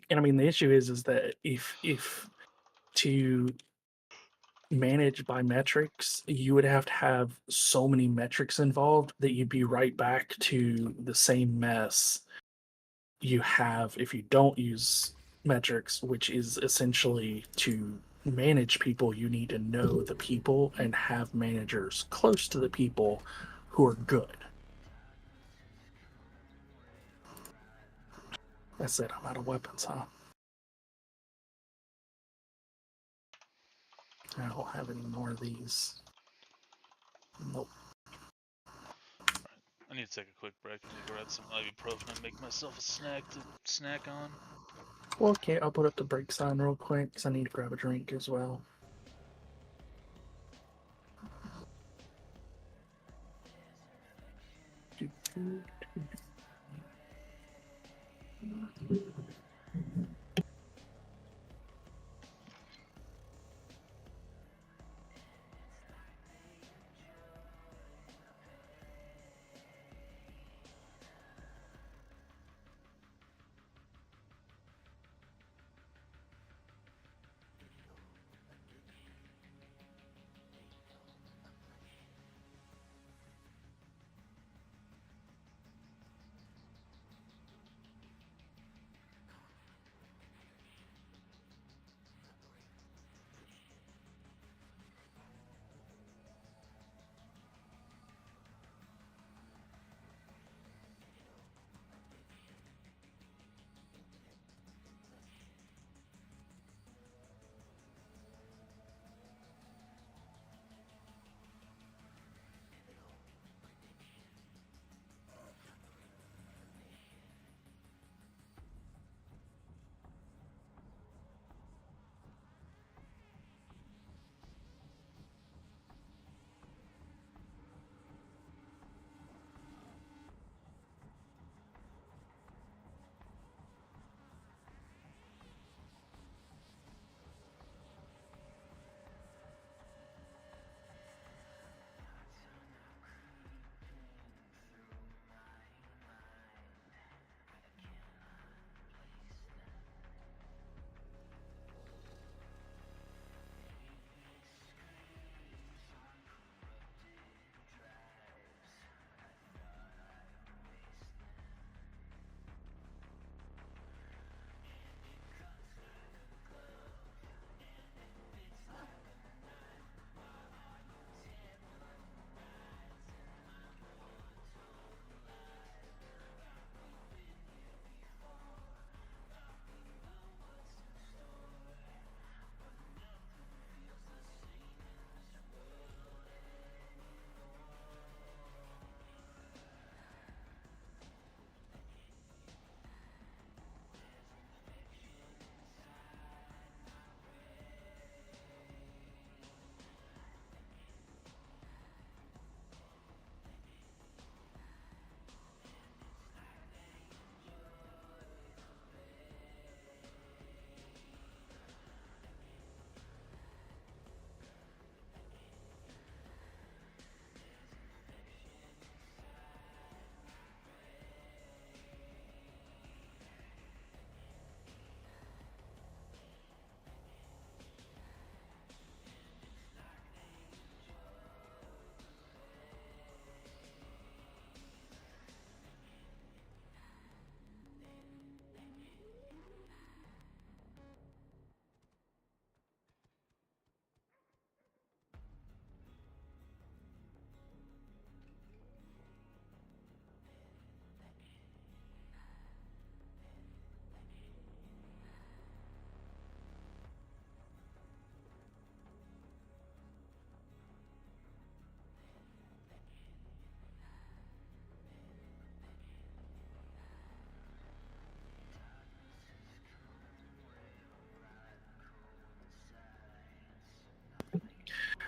And I mean, the issue is that if to manage by metrics, you would have to have so many metrics involved that you'd be right back to the same mess you have if you don't use metrics, which is essentially to manage people, you need to know the people and have managers close to the people who are good. That's it. I'm out of weapons, huh? I don't have any more of these. Nope. I need to take a quick break. I need to grab some ibuprofen and make myself a snack to snack on. Well, okay, I'll put up the break sign real quick because I need to grab a drink as well.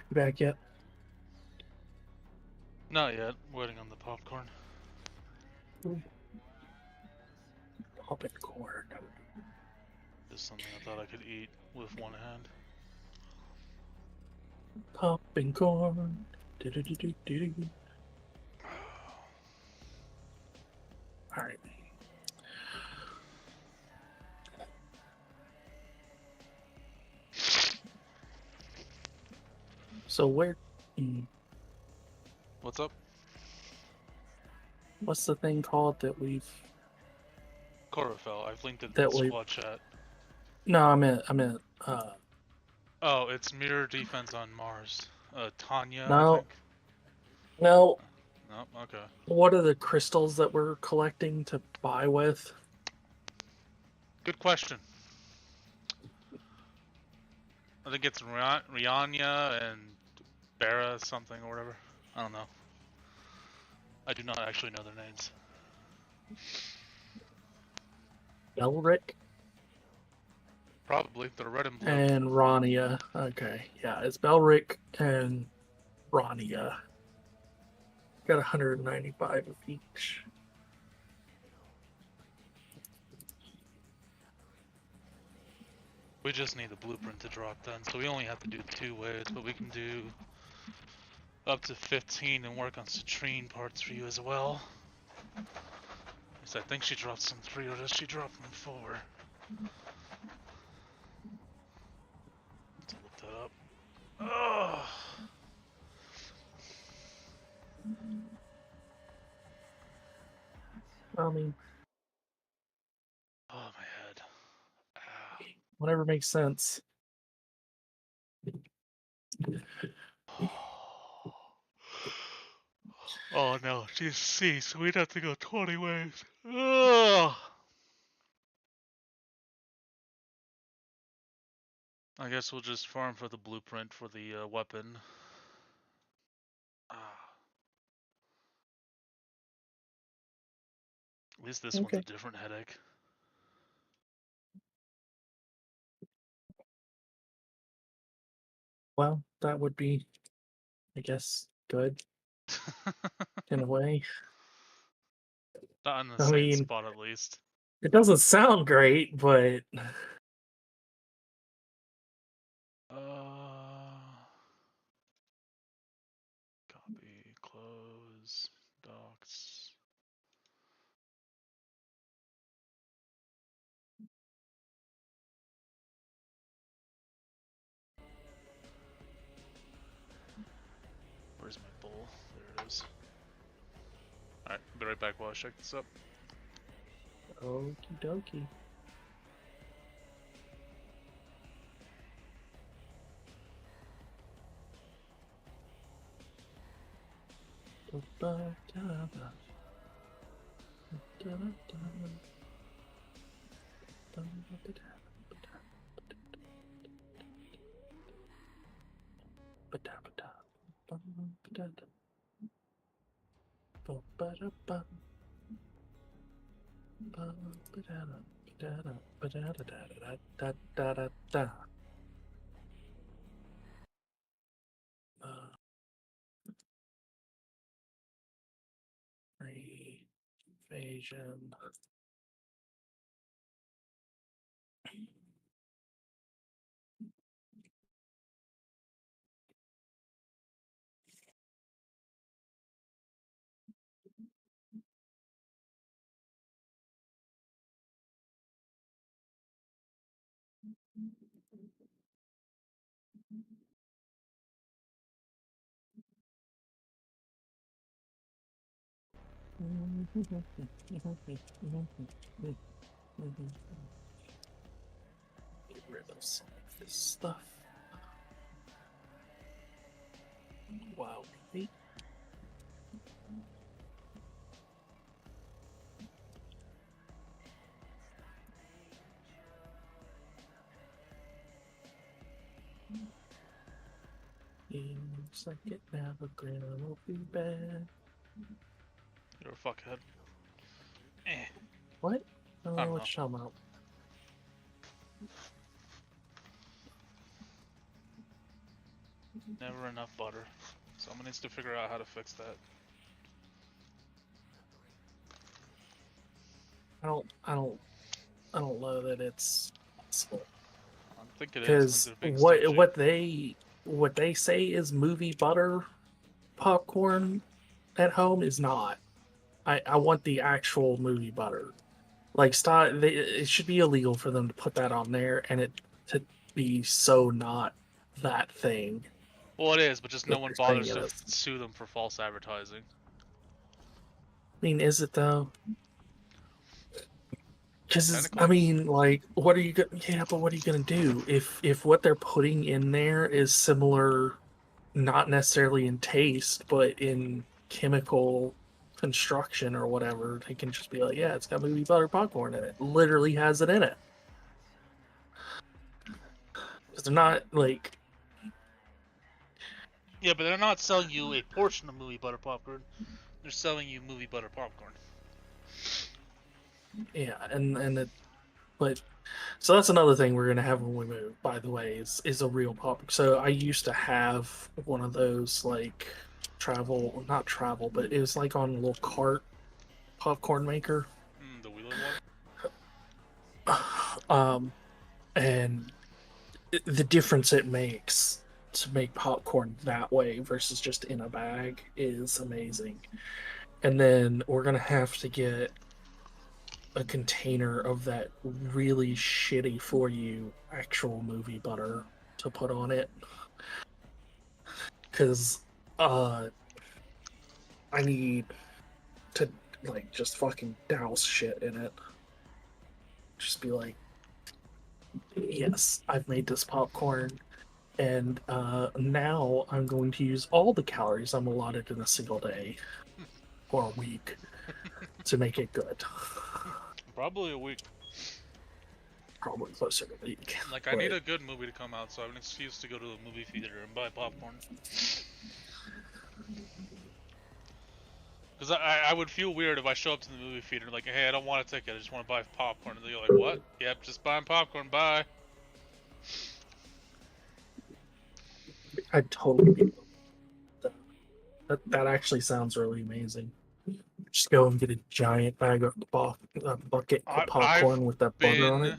You back yet? Not yet. Waiting on the popcorn. Popping corn. Just something I thought I could eat with one hand. Popping corn. Do-do-do-do-do. All right. So where? What's up? What's the thing called that we've? Corafel. I've linked it in That the we. squad chat. No, I meant. Oh, it's mirror defense on Mars. Tanya, I No. think. No. No, okay. What are the crystals that we're collecting to buy with? Good question. I think it's Rihanna and Barra something or whatever. I don't know. I do not actually know their names. Elric Probably. They're red and blue. and Rania. Okay, yeah, it's Belric and Rania. Got 195 of each. We just need the blueprint to drop then, so we only have to do 2 waves, but we can do up to 15 and work on citrine parts for you as well. I think she dropped some 3, or does she drop them 4? Let's look that up. Oh. I mean, Oh, my head. whatever makes sense. Oh no, she's C, so we'd have to go 20 waves. Ugh. I guess we'll just farm for the blueprint for the weapon. At least this one's a different headache. Well, that would be, I guess, good in a way. Not in the I same mean, spot at least. it doesn't sound great, but Copy, close, docs. Where's my bowl? There it is. Alright, I'll be right back while I check this up. okie dokie. Evasion. Get rid of some of this stuff. Wow, wait. Seems like it never will be bad. You're a fuckhead. Eh. What? I don't know. Let's show them out. Never enough butter. Someone needs to figure out how to fix that. I don't know that it's possible. I think it is. Because what they say is movie butter popcorn at home is not. I want the actual movie butter. Like, it should be illegal for them to put that on there and it to be so not that thing. Well, it is, but just no one they're saying bothers it to is. sue them for false advertising. I mean, is it though? Because I Technically. mean, like, what are you gonna? Yeah, but what are you gonna do if what they're putting in there is similar, not necessarily in taste, but in chemical construction or whatever? They can just be like, yeah, it's got movie butter popcorn in it. Literally has it in it. Because they're not like. Yeah, but they're not selling you a portion of movie butter popcorn. They're selling you movie butter popcorn. Yeah, but so that's another thing we're gonna have when we move. By the way, is a real pop. So I used to have one of those like not travel, but it was like on a little cart popcorn maker. The wheeler one. And the difference it makes to make popcorn that way versus just in a bag is amazing. And then we're gonna have to get a container of that really shitty for you actual movie butter to put on it, because I need to like just fucking douse shit in it, just be like, yes, I've made this popcorn, and now I'm going to use all the calories I'm allotted in a single day or a week to make it good. Probably a week. Probably closer to a week. Like, I need a good movie to come out, so I have an excuse to go to the movie theater and buy popcorn. Because I would feel weird if I show up to the movie theater like, hey, I don't want a ticket, I just want to buy popcorn. And they're like, what? Yep, just buying popcorn, bye. I'd totally that actually sounds really amazing. Just go and get a giant bag of bucket of popcorn with that butter on it.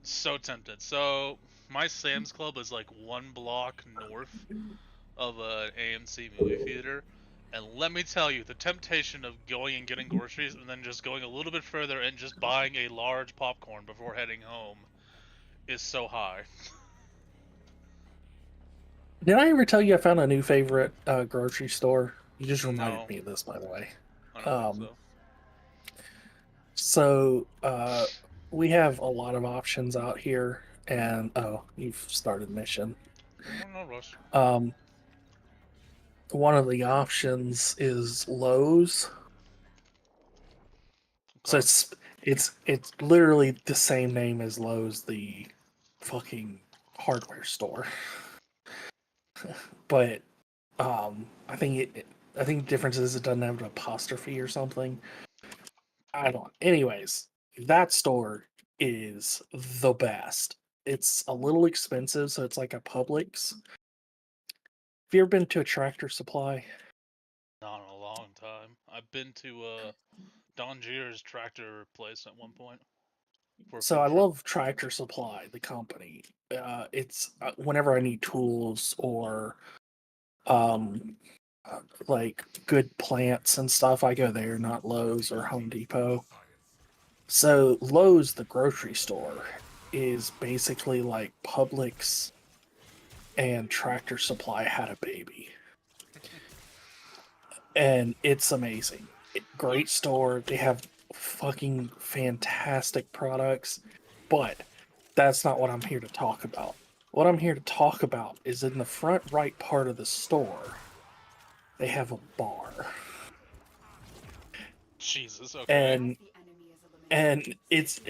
So tempted. So my Sam's Club is like 1 block north of an AMC movie theater, and let me tell you, the temptation of going and getting groceries and then just going a little bit further and just buying a large popcorn before heading home is so high. Did I ever tell you I found a new favorite grocery store? You just reminded me of this, by the way. I don't think so. So we have a lot of options out here, and you've started mission. No rush. One of the options is Lowe's. Okay. So it's literally the same name as Lowe's, the fucking hardware store. But I think the difference is it doesn't have an apostrophe or something. I don't. Anyways, that store is the best. It's a little expensive, so it's like a Publix. Have you ever been to a Tractor Supply? Not in a long time. I've been to Don Gier's tractor place at one point. So I love Tractor Supply, the company. It's whenever I need tools or like good plants and stuff, I go there, not Lowe's or Home Depot. So Lowe's, the grocery store, is basically like Publix and Tractor Supply had a baby. And it's amazing. Great store. They have fucking fantastic products. But that's not what I'm here to talk about. What I'm here to talk about is in the front right part of the store, they have a bar. Jesus, okay. And it's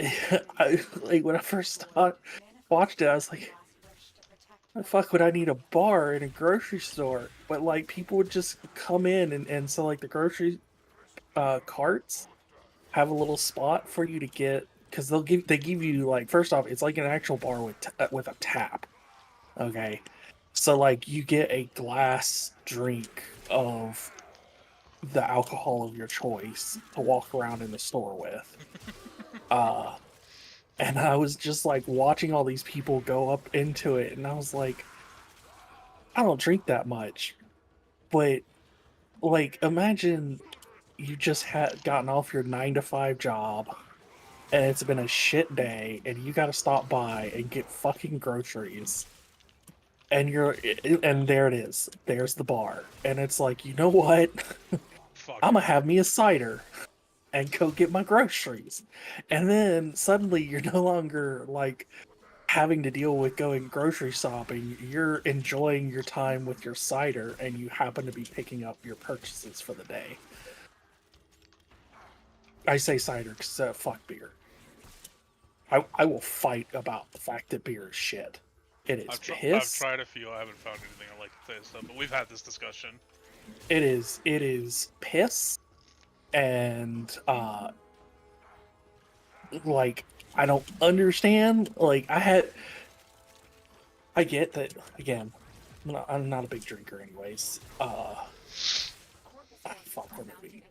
like when I first watched it, I was like, "Why the fuck would I need a bar in a grocery store?" But like people would just come in and so like the grocery carts have a little spot for you to get, because they give you like, first off, it's like an actual bar with a tap. Okay, So like you get a glass drink of the alcohol of your choice to walk around in the store with. And I was just like watching all these people go up into it, and I was like, I don't drink that much. But like imagine you just had gotten off your 9 to 5 job and it's been a shit day and you gotta stop by and get fucking groceries. And and there it is. There's the bar. And it's like, you know what? Fuck I'm gonna it. have me a cider and go get my groceries. And then suddenly you're no longer like having to deal with going grocery shopping. You're enjoying your time with your cider and you happen to be picking up your purchases for the day. I say cider because fuck beer. I will fight about the fact that beer is shit. It is I've piss. tried a few. I haven't found anything I like to taste of, but we've had this discussion. It is piss, and like I don't understand. Like I get that again. I'm not a big drinker, anyways. Fuck the movie.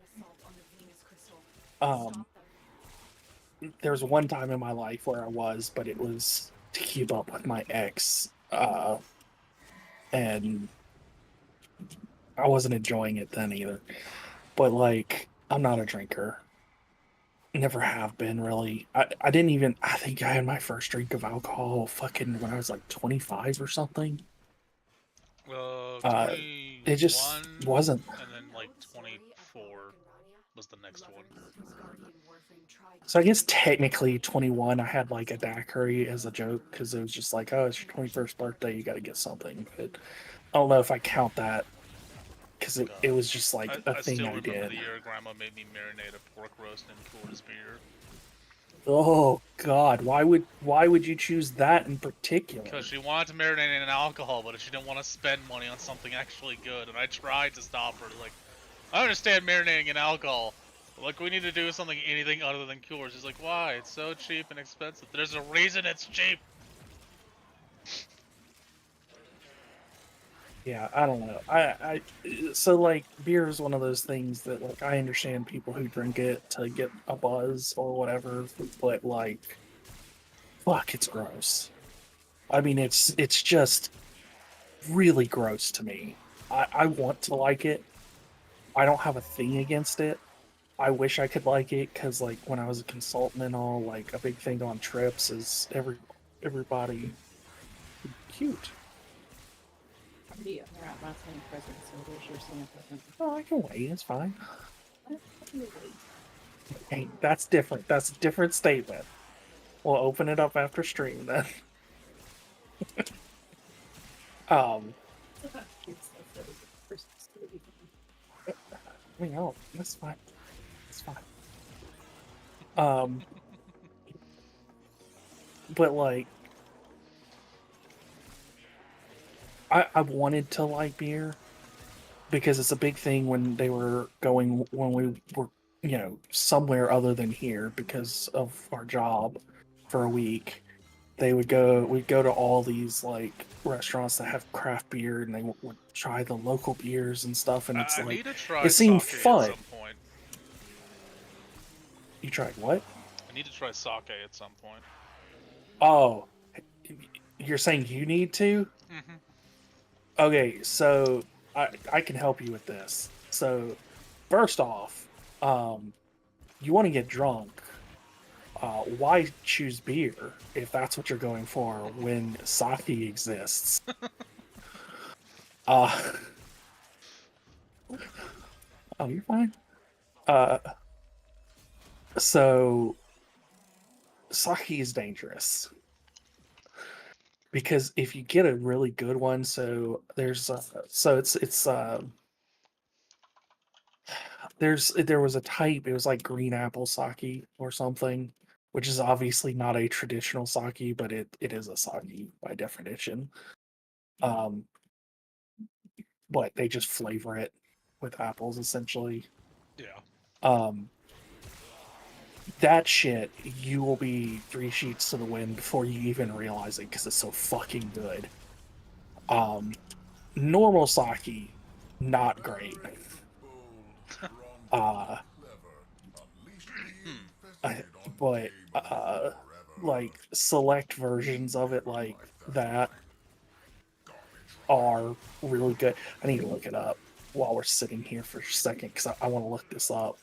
There was one time in my life where I was, but it was to keep up with my ex, and I wasn't enjoying it then either. But like, I'm not a drinker. Never have been really. I didn't even. I think I had my first drink of alcohol fucking when I was like 25 or something. 21, It just wasn't. and then like 24 was the next one. So I guess technically 21, I had like a daiquiri as a joke because it was just like, oh, it's your 21st birthday, you got to get something. But I don't know if I count that because it was just like a I thing still I remember did. the year Grandma made me marinate a pork roast in Coors beer. Oh God, why would you choose that in particular? Because she wanted to marinate in alcohol, but she didn't want to spend money on something actually good. And I tried to stop her. Like, I understand marinating in alcohol. But, like, we need to do anything other than Coors. She's like, why? It's so cheap and expensive. There's a reason it's cheap. Yeah, I don't know. I so like beer is one of those things that like I understand people who drink it to get a buzz or whatever, but like fuck, it's gross. I mean it's just really gross to me. I want to like it. I don't have a thing against it. I wish I could like it because like when I was a consultant and all, like a big thing on trips is everybody cute. Yeah, they're out last name presents, so there's your Santa present. Oh, I can wait. It's fine. Hey, that's different. That's a different statement. We'll open it up after stream then. I mean, oh, that's fine. That's fine. But like, I wanted to like beer because it's a big thing when they were going when we were somewhere other than here because of our job for a week. We'd go to all these like restaurants that have craft beer and they would try the local beers and stuff, and it's I like need to try it seemed sake fun. at some point. You tried what? I need to try sake at some point. Oh, you're saying you need to? Mm-hmm. Okay, so I can help you with this. So first off, you want to get drunk. Why choose beer if that's what you're going for when sake exists? Oh, you're fine. So sake is dangerous because if you get a really good one, so there's there was a type, it was like green apple sake or something, which is obviously not a traditional sake, but it is a sake by definition. But they just flavor it with apples essentially. Yeah. That shit, you will be 3 sheets to the wind before you even realize it because it's so fucking good. Normal sake, not great. But like select versions of it like that are really good. I need to look it up while we're sitting here for a second because I want to look this up.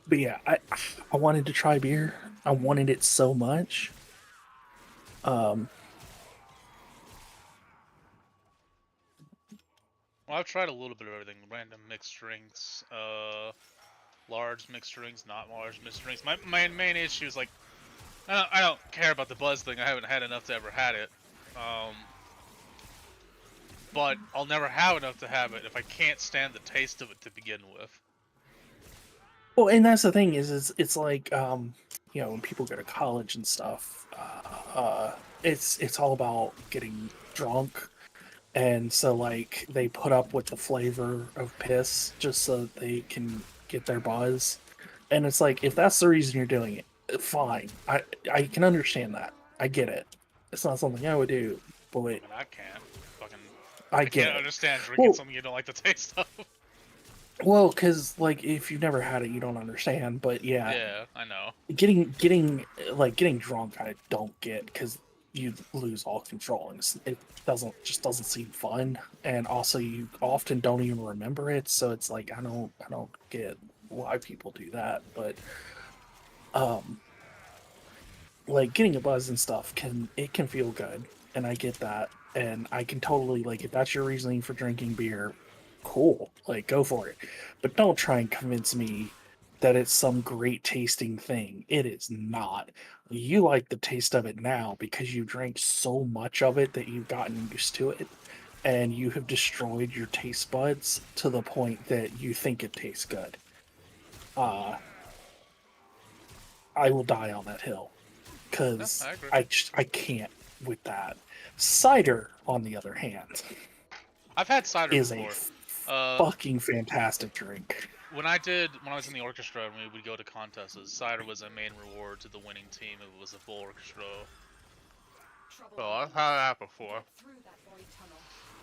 But yeah, I wanted to try beer. I wanted it so much. Well, I've tried a little bit of everything. Random mixed drinks, large mixed drinks, not large mixed drinks. My main issue is like, I don't care about the buzz thing. I haven't had enough to ever had it. But I'll never have enough to have it if I can't stand the taste of it to begin with. Well, and that's the thing is it's like you know, when people go to college and stuff, it's all about getting drunk, and so like they put up with the flavor of piss just so that they can get their buzz, and it's like if that's the reason you're doing it, fine. I can understand that. I get it. It's not something I would do, but I mean, I can't. I can't get understand drinking something you don't like the taste of. Well, because like if you've never had it, you don't understand. But yeah, Yeah, I know. getting drunk, I don't get because you lose all control, and it doesn't seem fun. And also, you often don't even remember it, so it's like I don't get why people do that. But like getting a buzz and stuff can feel good, and I get that, and I can totally like if that's your reasoning for drinking beer, cool, like go for it, but don't try and convince me that it's some great tasting thing. It is not. You like the taste of it now because you drank so much of it that you've gotten used to it, and you have destroyed your taste buds to the point that you think it tastes good. I will die on that hill because I can't with that. Cider, on the other hand, I've had cider is before. a fucking fantastic drink. When I was in the orchestra and we would go to contests, cider was a main reward to the winning team. It was a full orchestra. So I've had that before.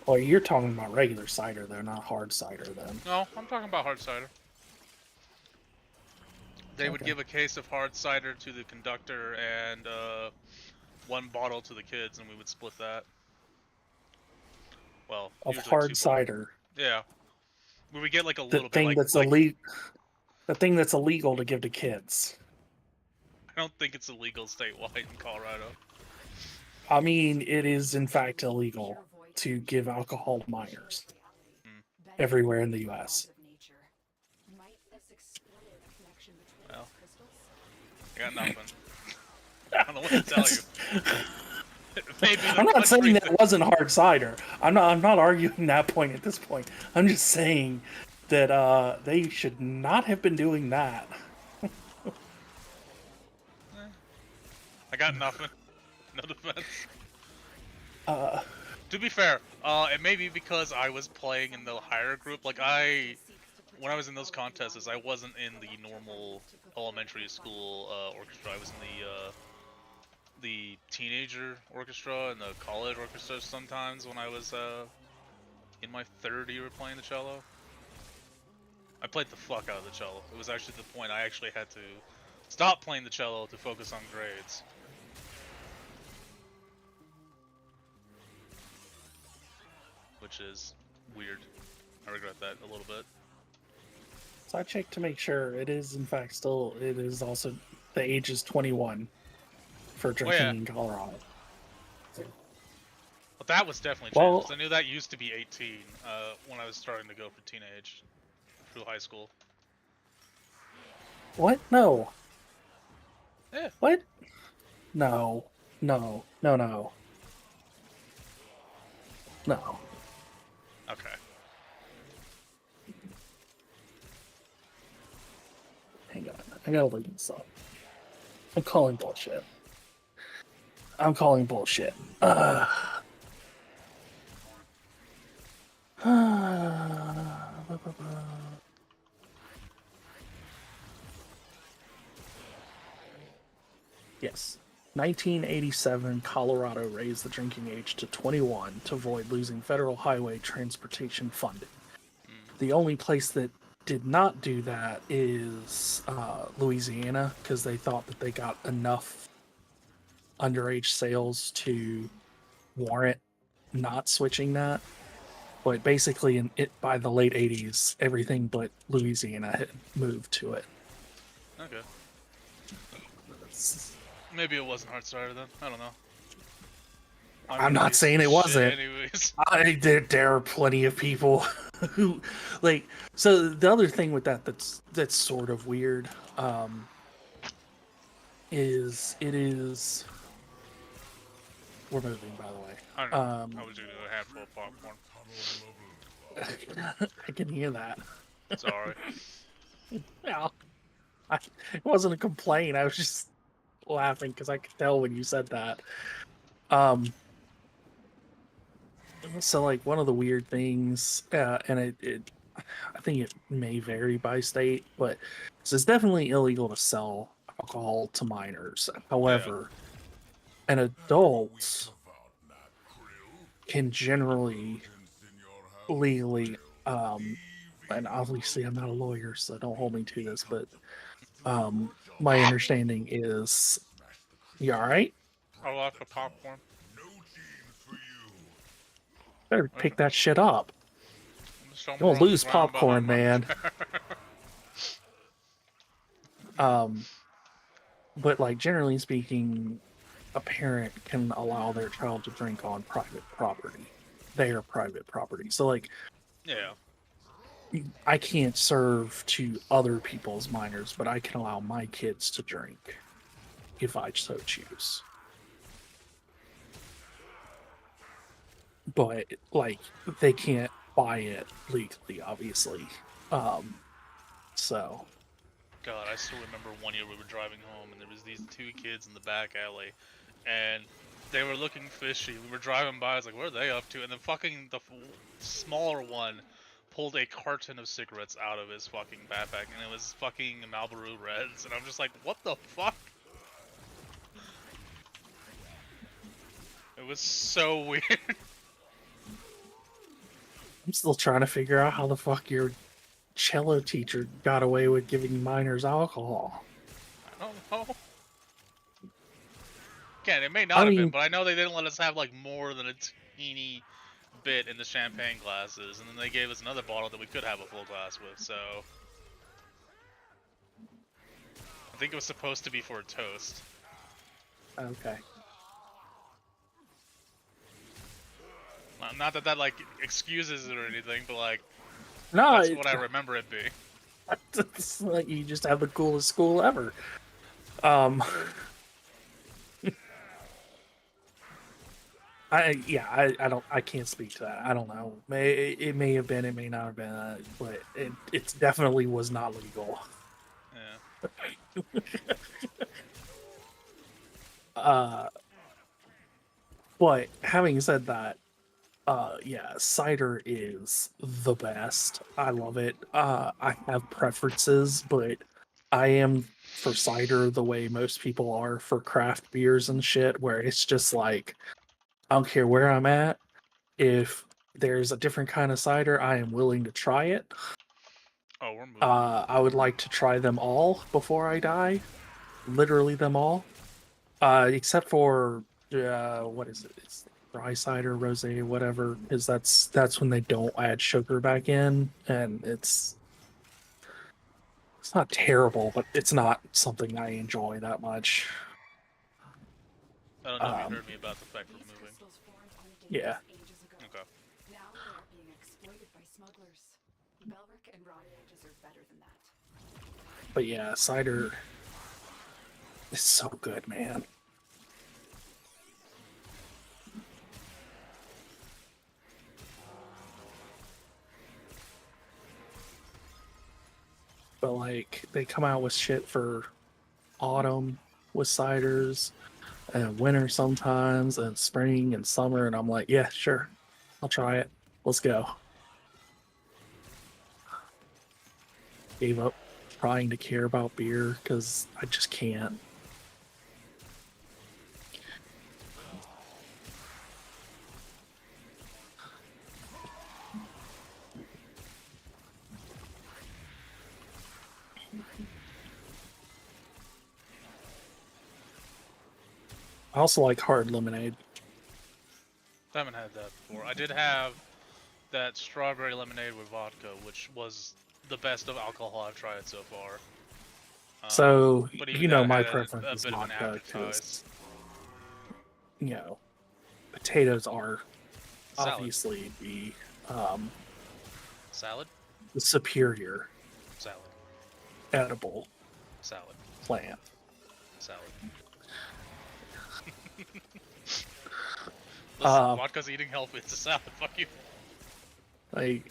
Well, you're talking about regular cider, though, not hard cider, then. No, I'm talking about hard cider. They would give a case of hard cider to the conductor and one bottle to the kids, and we would split that. Well, of hard cider. Yeah, we would get like a little bit. The thing that's illegal to give to kids. I don't think it's illegal statewide in Colorado. I mean, it is in fact illegal to give alcohol to minors everywhere in the U.S. Well, I got nothing. I don't know what to tell you. I'm not saying that wasn't hard cider. I'm not arguing that point at this point. I'm just saying that they should not have been doing that. I got nothing. No defense. To be fair, it may be because I was playing in the higher group. Like when I was in those contests, I wasn't in the normal elementary school orchestra. I was in the teenager orchestra and the college orchestra sometimes when I was in my third year of playing the cello. I played the fuck out of the cello. It was actually the point I actually had to stop playing the cello to focus on grades. Which is weird. I regret that a little bit. So I checked to make sure it is in fact it is also the age is 21 for drinking in Colorado. Well, that was definitely changed. I knew that used to be 18 when I was starting to go for teenage through high school. What? No. Yeah. What? No. No. No. Okay. Hang on. I gotta look this up. I'm calling bullshit. Yes. 1987, Colorado raised the drinking age to 21 to avoid losing federal highway transportation funding. The only place that did not do that is Louisiana, because they thought that they got enough underage sales to warrant not switching that. But basically, by the late 80s, everything but Louisiana had moved to it. Okay. Maybe it wasn't hard cider then. I don't know. I'm not saying it wasn't. Anyways. There are plenty of people who, like. So the other thing with that's sort of weird, is it is. We're moving, by the way. I don't know. I was doing a handful of popcorn. I can hear that. Sorry. Well, it wasn't a complaint. I was just laughing because I could tell when you said that. So like one of the weird things, and I think it may vary by state, but it's definitely illegal to sell alcohol to minors. However, an adult can generally legally, and obviously I'm not a lawyer, so don't hold me to this, but my understanding is, you all right? I like the popcorn. Better pick that shit up. You'll lose popcorn, man. But like generally speaking, a parent can allow their child to drink on private property, their private property. So like, yeah, I can't serve to other people's minors, but I can allow my kids to drink if I so choose. But like, they can't buy it legally, obviously. So. God, I still remember one year we were driving home and there was these two kids in the back alley, and they were looking fishy. We were driving by, I was like, what are they up to? And then fucking the smaller one pulled a carton of cigarettes out of his fucking backpack, and it was fucking Marlboro Reds, and I'm just like, what the fuck? It was so weird. I'm still trying to figure out how the fuck your cello teacher got away with giving minors alcohol. I don't know. Again, it may not have been, but I know they didn't let us have like more than a teeny bit in the champagne glasses, and then they gave us another bottle that we could have a full glass with, so I think it was supposed to be for a toast. Okay. Not that like excuses it or anything, but like, no, that's what I remember it being. It's like you just have the coolest school ever. I can't speak to that. I don't know. It may have been, it may not have been, but it definitely was not legal. Yeah. But having said that, yeah, cider is the best. I love it. I have preferences, but I am for cider the way most people are for craft beers and shit, where it's just like, I don't care where I'm at. If there's a different kind of cider, I am willing to try it. Oh, we're moving. I would like to try them all before I die. Literally them all. Except for, what is it? It's dry cider, rosé, whatever, because that's when they don't add sugar back in, and it's not terrible, but it's not something I enjoy that much. I don't know if you heard me about the fact we're moving. Yeah. Okay. Now they're being exploited by smugglers. Belric and Rodney deserve better than that. But yeah, cider is so good, man. But like, they come out with shit for autumn with ciders, and winter sometimes, and spring and summer, and I'm like, yeah, sure, I'll try it. Let's go. Gave up trying to care about beer because I just can't. I also like hard lemonade. I haven't had that before. I did have that strawberry lemonade with vodka, which was the best of alcohol I've tried so far. So, but even you know, that my had preference a is bit of an vodka aftertaste. because, you know, potatoes are Salad. obviously the Salad? superior Salad. edible Salad. plant. Salad. Listen, Um, vodka's eating healthy. It's a salad. Fuck you. I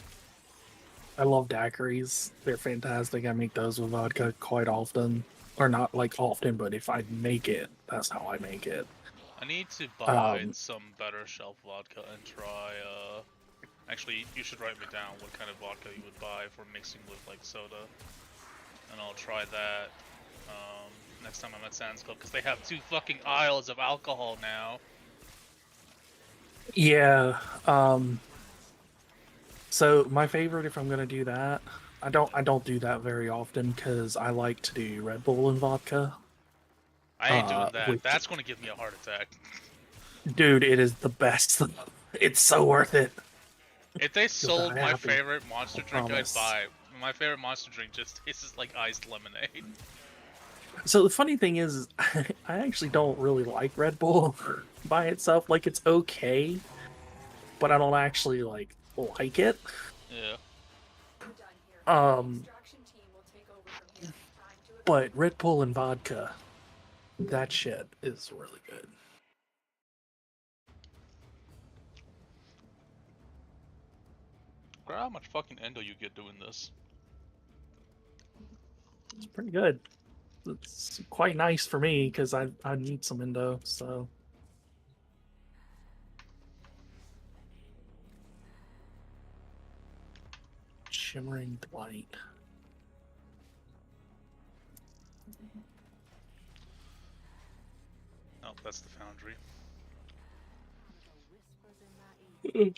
love daiquiris. They're fantastic. I make those with vodka quite often. Or not like often, but if I make it, that's how I make it. I need to buy some better shelf vodka and try, actually, you should write me down what kind of vodka you would buy for mixing with, like, soda. And I'll try that, next time I'm at Sam's Club, because they have 2 fucking aisles of alcohol now. Yeah, so my favorite, if I'm gonna do that, I don't do that very often because I like to do Red Bull and vodka. I ain't doing that. Which, That's gonna give me a heart attack. dude, it is the best. It's so worth it. If they sold my happy. favorite monster drink, I'd Promise. buy it. My favorite monster drink just tastes like iced lemonade. So the funny thing is, I actually don't really like Red Bull by itself. Like, it's okay, but I don't actually like it. Yeah. But Red Bull and vodka, that shit is really good. How much fucking endo you get doing this? It's pretty good. It's quite nice for me because I need some endo. So shimmering light. Oh, that's the foundry. Yeah,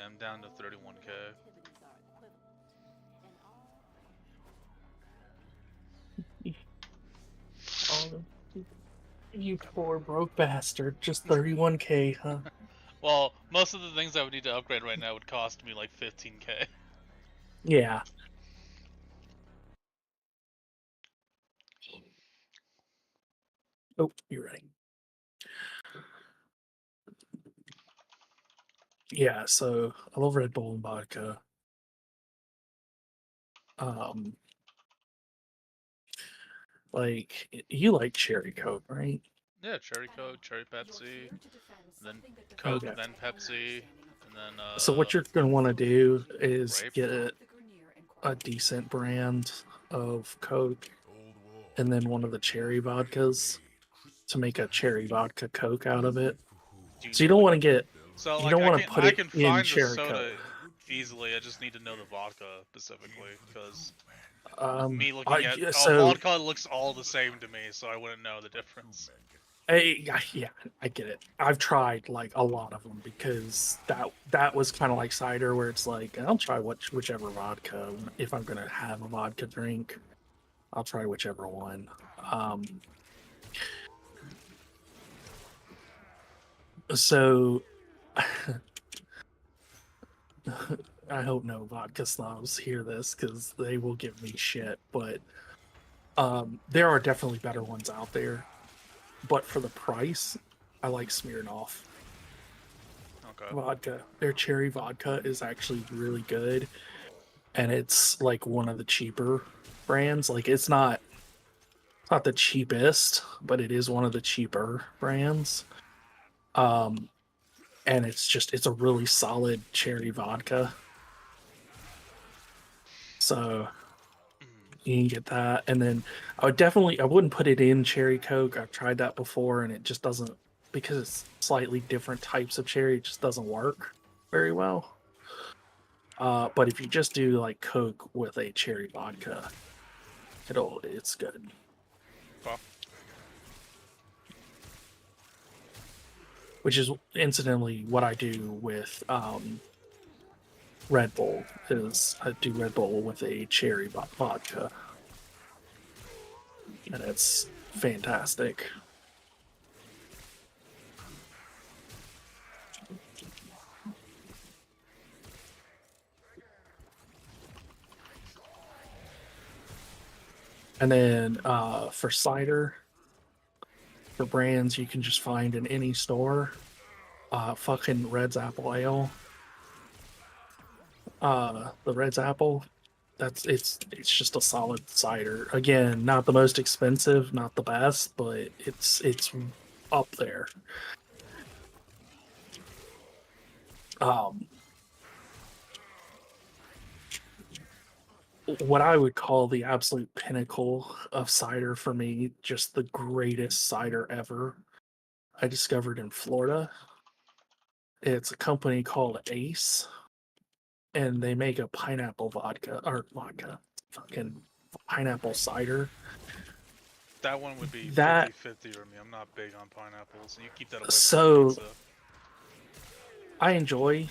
I'm down to 31k. Oh, you poor broke bastard. Just 31k, huh? Well, most of the things I would need to upgrade right now would cost me like 15k. Yeah. Oh, you're right. Yeah, so I love Red Bull and vodka. Like, you like cherry Coke, right? Yeah, cherry Coke, cherry Pepsi, then Coke, Okay. then Pepsi, and then So what you're gonna want to do is grape. get a decent brand of Coke, and then one of the cherry vodkas to make a cherry vodka Coke out of it. So you don't want to get, So you like don't want to put I it can in find the cherry soda Coke. easily. I just need to know the vodka specifically because me looking at vodka looks all the same to me, so I wouldn't know the difference. Yeah, I get it. I've tried like a lot of them because that was kind of like cider, where it's like I'll try whichever vodka. If I'm gonna have a vodka drink, I'll try whichever one. So I hope no vodka snobs hear this because they will give me shit. But there are definitely better ones out there. But for the price, I like Smirnoff. Okay. Vodka. Their cherry vodka is actually really good. And it's like one of the cheaper brands. Like it's not the cheapest, but it is one of the cheaper brands. And it's a really solid cherry vodka. So you can get that. And then I wouldn't put it in cherry Coke. I've tried that before and it just doesn't, because it's slightly different types of cherry, it just doesn't work very well. But if you just do like Coke with a cherry vodka, it's good. Well. Which is incidentally what I do with Red Bull. Is I do Red Bull with a cherry vodka, and it's fantastic. And then for cider, for brands you can just find in any store, fucking Red's Apple Ale. The Red's Apple, it's just a solid cider. Again, not the most expensive, not the best, but it's up there. What I would call the absolute pinnacle of cider for me, just the greatest cider ever, I discovered in Florida. It's a company called Ace, and they make a pineapple fucking pineapple cider. That one would be That 50-50 for me. I'm not big on pineapples, and you keep that away so from pizza. I enjoy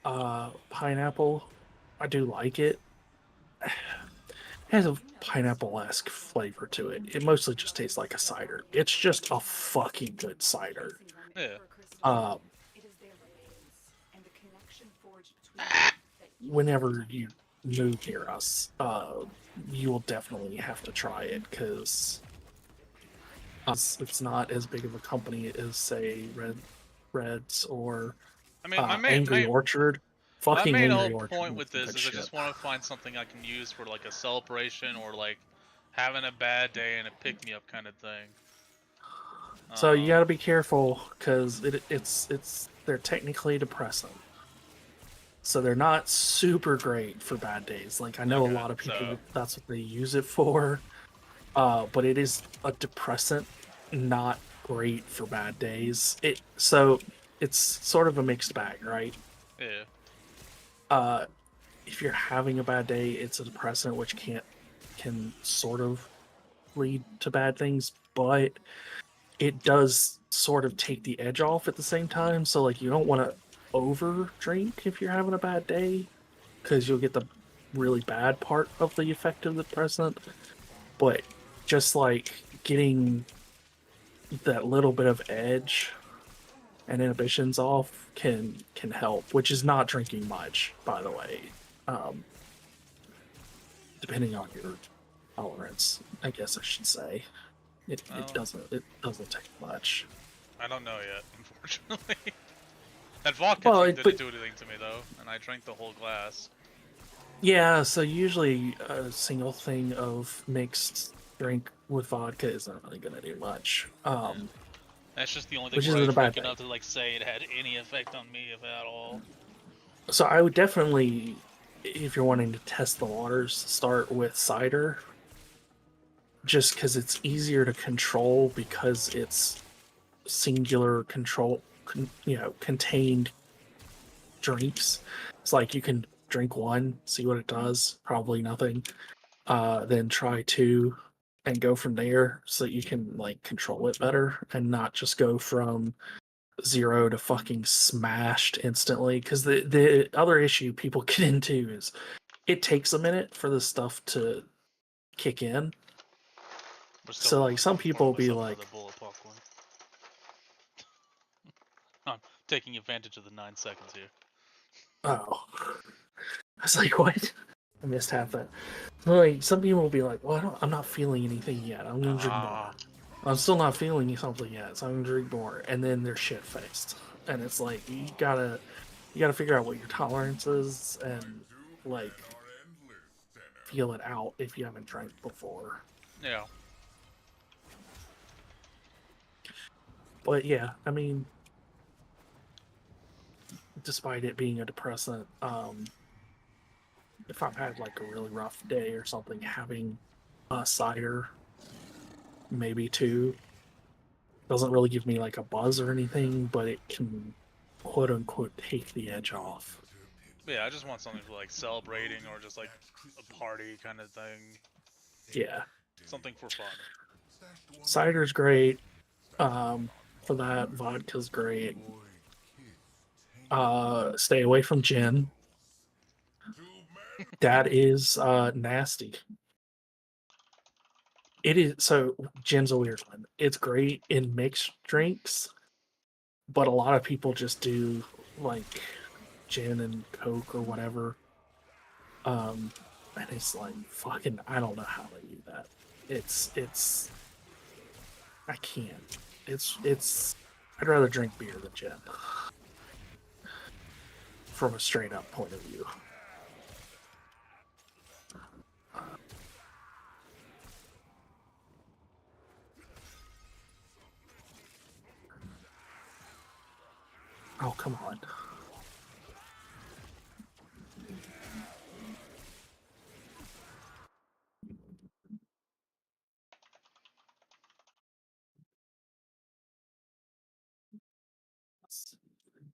pineapple. I do like it. It has a pineapple-esque flavor to it. It mostly just tastes like a cider. It's just a fucking good cider. Yeah. Whenever you move near us, you will definitely have to try it because it's not as big of a company as, say, Reds or I mean, Angry Orchard. Fucking my main Angry whole Orchard point with this is shit. I just want to find something I can use for like a celebration or like having a bad day and a pick-me-up kind of thing. So you got to be careful because they're technically depressant. So they're not super great for bad days. Like I know a lot of people, that's what they use it for. But it is a depressant, not great for bad days. So it's sort of a mixed bag, right? Yeah. If you're having a bad day, it's a depressant, which can sort of lead to bad things, but it does sort of take the edge off at the same time. So like you don't want to over drink if you're having a bad day, because you'll get the really bad part of the effect of the depressant. But just like getting that little bit of edge and inhibitions off can help, which is not drinking much, by the way. Depending on your tolerance, I guess I should say. It doesn't take much. I don't know yet, unfortunately. That vodka didn't do anything to me though, and I drank the whole glass. Yeah, so usually a single thing of mixed drink with vodka isn't really gonna do much. That's just the only thing which where I isn't a bad drank enough thing. to like say it had any effect on me, if at all. So I would definitely, if you're wanting to test the waters, start with cider. Just because it's easier to control because it's singular control, contained drinks. It's like you can drink one, see what it does, probably nothing. Then try two and go from there so that you can like control it better and not just go from 0 to fucking smashed instantly. Because the other issue people get into is it takes a minute for the stuff to kick in. So like some people will be like, I'm taking advantage of the 9 seconds here. oh. I was like, what? I missed half that. Like some people will be like, well, I'm not feeling anything yet. I'm gonna drink more. I'm still not feeling something yet, so I'm gonna drink more. And then they're shit faced. And it's like you gotta figure out what your tolerance is and like feel it out if you haven't drank before. Yeah. But yeah, I mean, despite it being a depressant, if I've had like a really rough day or something, having a cider, maybe two, doesn't really give me like a buzz or anything, but it can quote unquote take the edge off. Yeah, I just want something for like celebrating or just like a party kind of thing. Yeah. Something for fun. Cider's great. For that, vodka's great. Stay away from gin. That is nasty. It is, so gin's a weird one. It's great in mixed drinks, but a lot of people just do like gin and Coke or whatever. And it's like, fucking, I don't know how they do that. I can't. I'd rather drink beer than gin. From a straight up point of view. Oh, come on.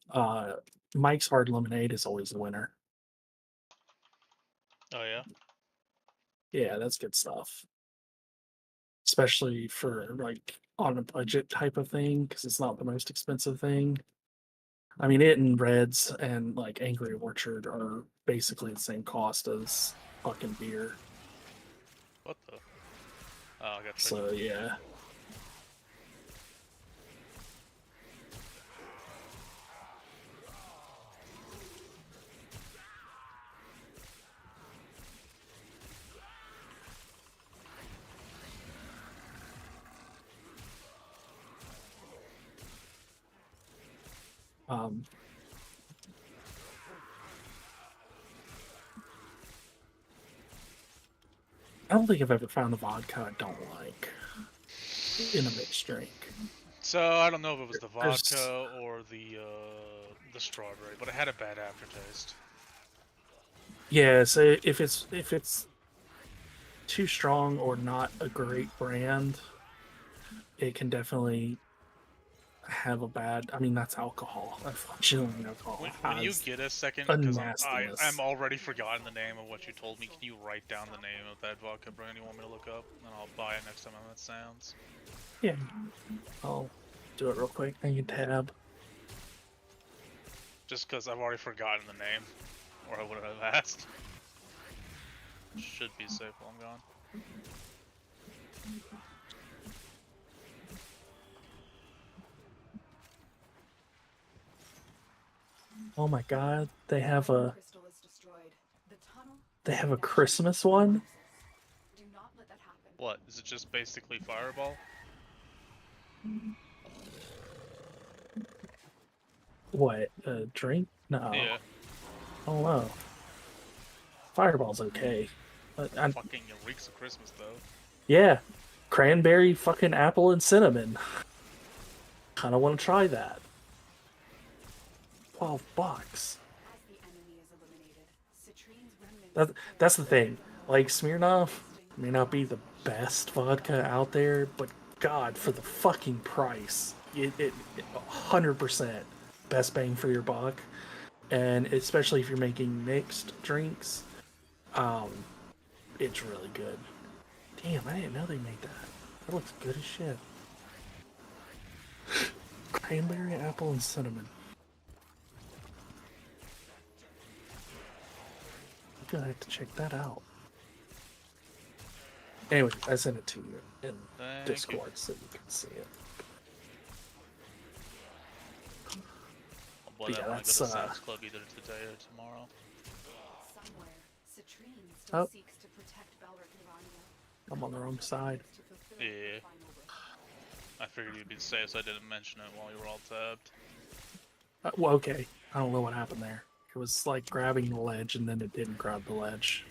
Uh, Mike's Hard Lemonade is always the winner. Oh yeah. Yeah, that's good stuff. Especially for like on a budget type of thing, because it's not the most expensive thing. I mean, it and Reds and like Angry Orchard are basically the same cost as fucking beer. What the? Oh, I got tricked. So yeah. Um, I don't think I've ever found a vodka I don't like in a mixed drink. So I don't know if it was the There's- vodka or the strawberry, but it had a bad aftertaste. Yeah, so if it's too strong or not a great brand, it can definitely have a bad. I mean, that's alcohol. Unfortunately, alcohol When you has get a second, a because nastiness. I'm already forgotten the name of what you told me. Can you write down the name of that vodka brand you want me to look up, and I'll buy it next time I'm at Sounds. Yeah, I'll do it real quick. I can tab. Just because I've already forgotten the name, or I would have asked. Should be safe while I'm gone. Oh my god, they have a Crystal is destroyed. The tunnel. they have a Christmas one. Do not let that happen. What? Is it just basically Fireball? What? A drink? No. Yeah. Oh no. Fireball's okay. I'm, Fucking reeks of Christmas though. yeah, cranberry, fucking apple, and cinnamon. Kind of want to try that. $12. As the enemy is eliminated, Citrine's remnants That's the thing. Like Smirnoff may not be the best vodka out there, but God, for the fucking price, it 100% best bang for your buck. And especially if you're making mixed drinks, it's really good. Damn, I didn't know they made that. That looks good as shit. Cranberry, apple, and cinnamon. I'm gonna have to check that out. Anyway, I sent it to you in Thank Discord so you can see it. Well, But I yeah, want to that's, go to Sam's Club either today or tomorrow. somewhere. Citrine still Oh. seeks to protect Belric and Rania. I'm on the wrong side. To fulfill their Yeah. final wish. I figured you'd be safe, so I didn't mention it while you were all tabbed. Well, okay. I don't know what happened there. It was like grabbing the ledge and then it didn't grab the ledge.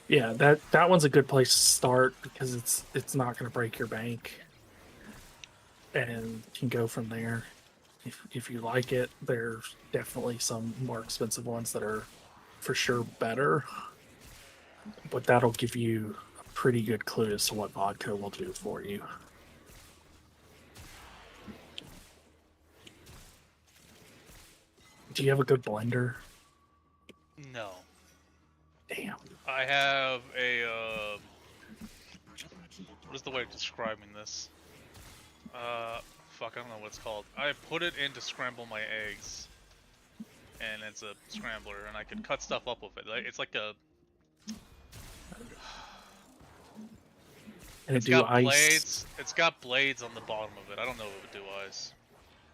Yeah, that one's a good place to start because it's not going to break your bank, and you can go from there. If you like it, there's definitely some more expensive ones that are for sure better, but that'll give you a pretty good clue as to what vodka will do for you. Do you have a good blender? No. Damn. I have a, what is the way of describing this? Fuck, I don't know what it's called. I put it in to scramble my eggs. and it's a scrambler, and I could cut stuff up with it. It's like a. And It's do got ice. blades. It's got blades on the bottom of it. I don't know if it would do ice.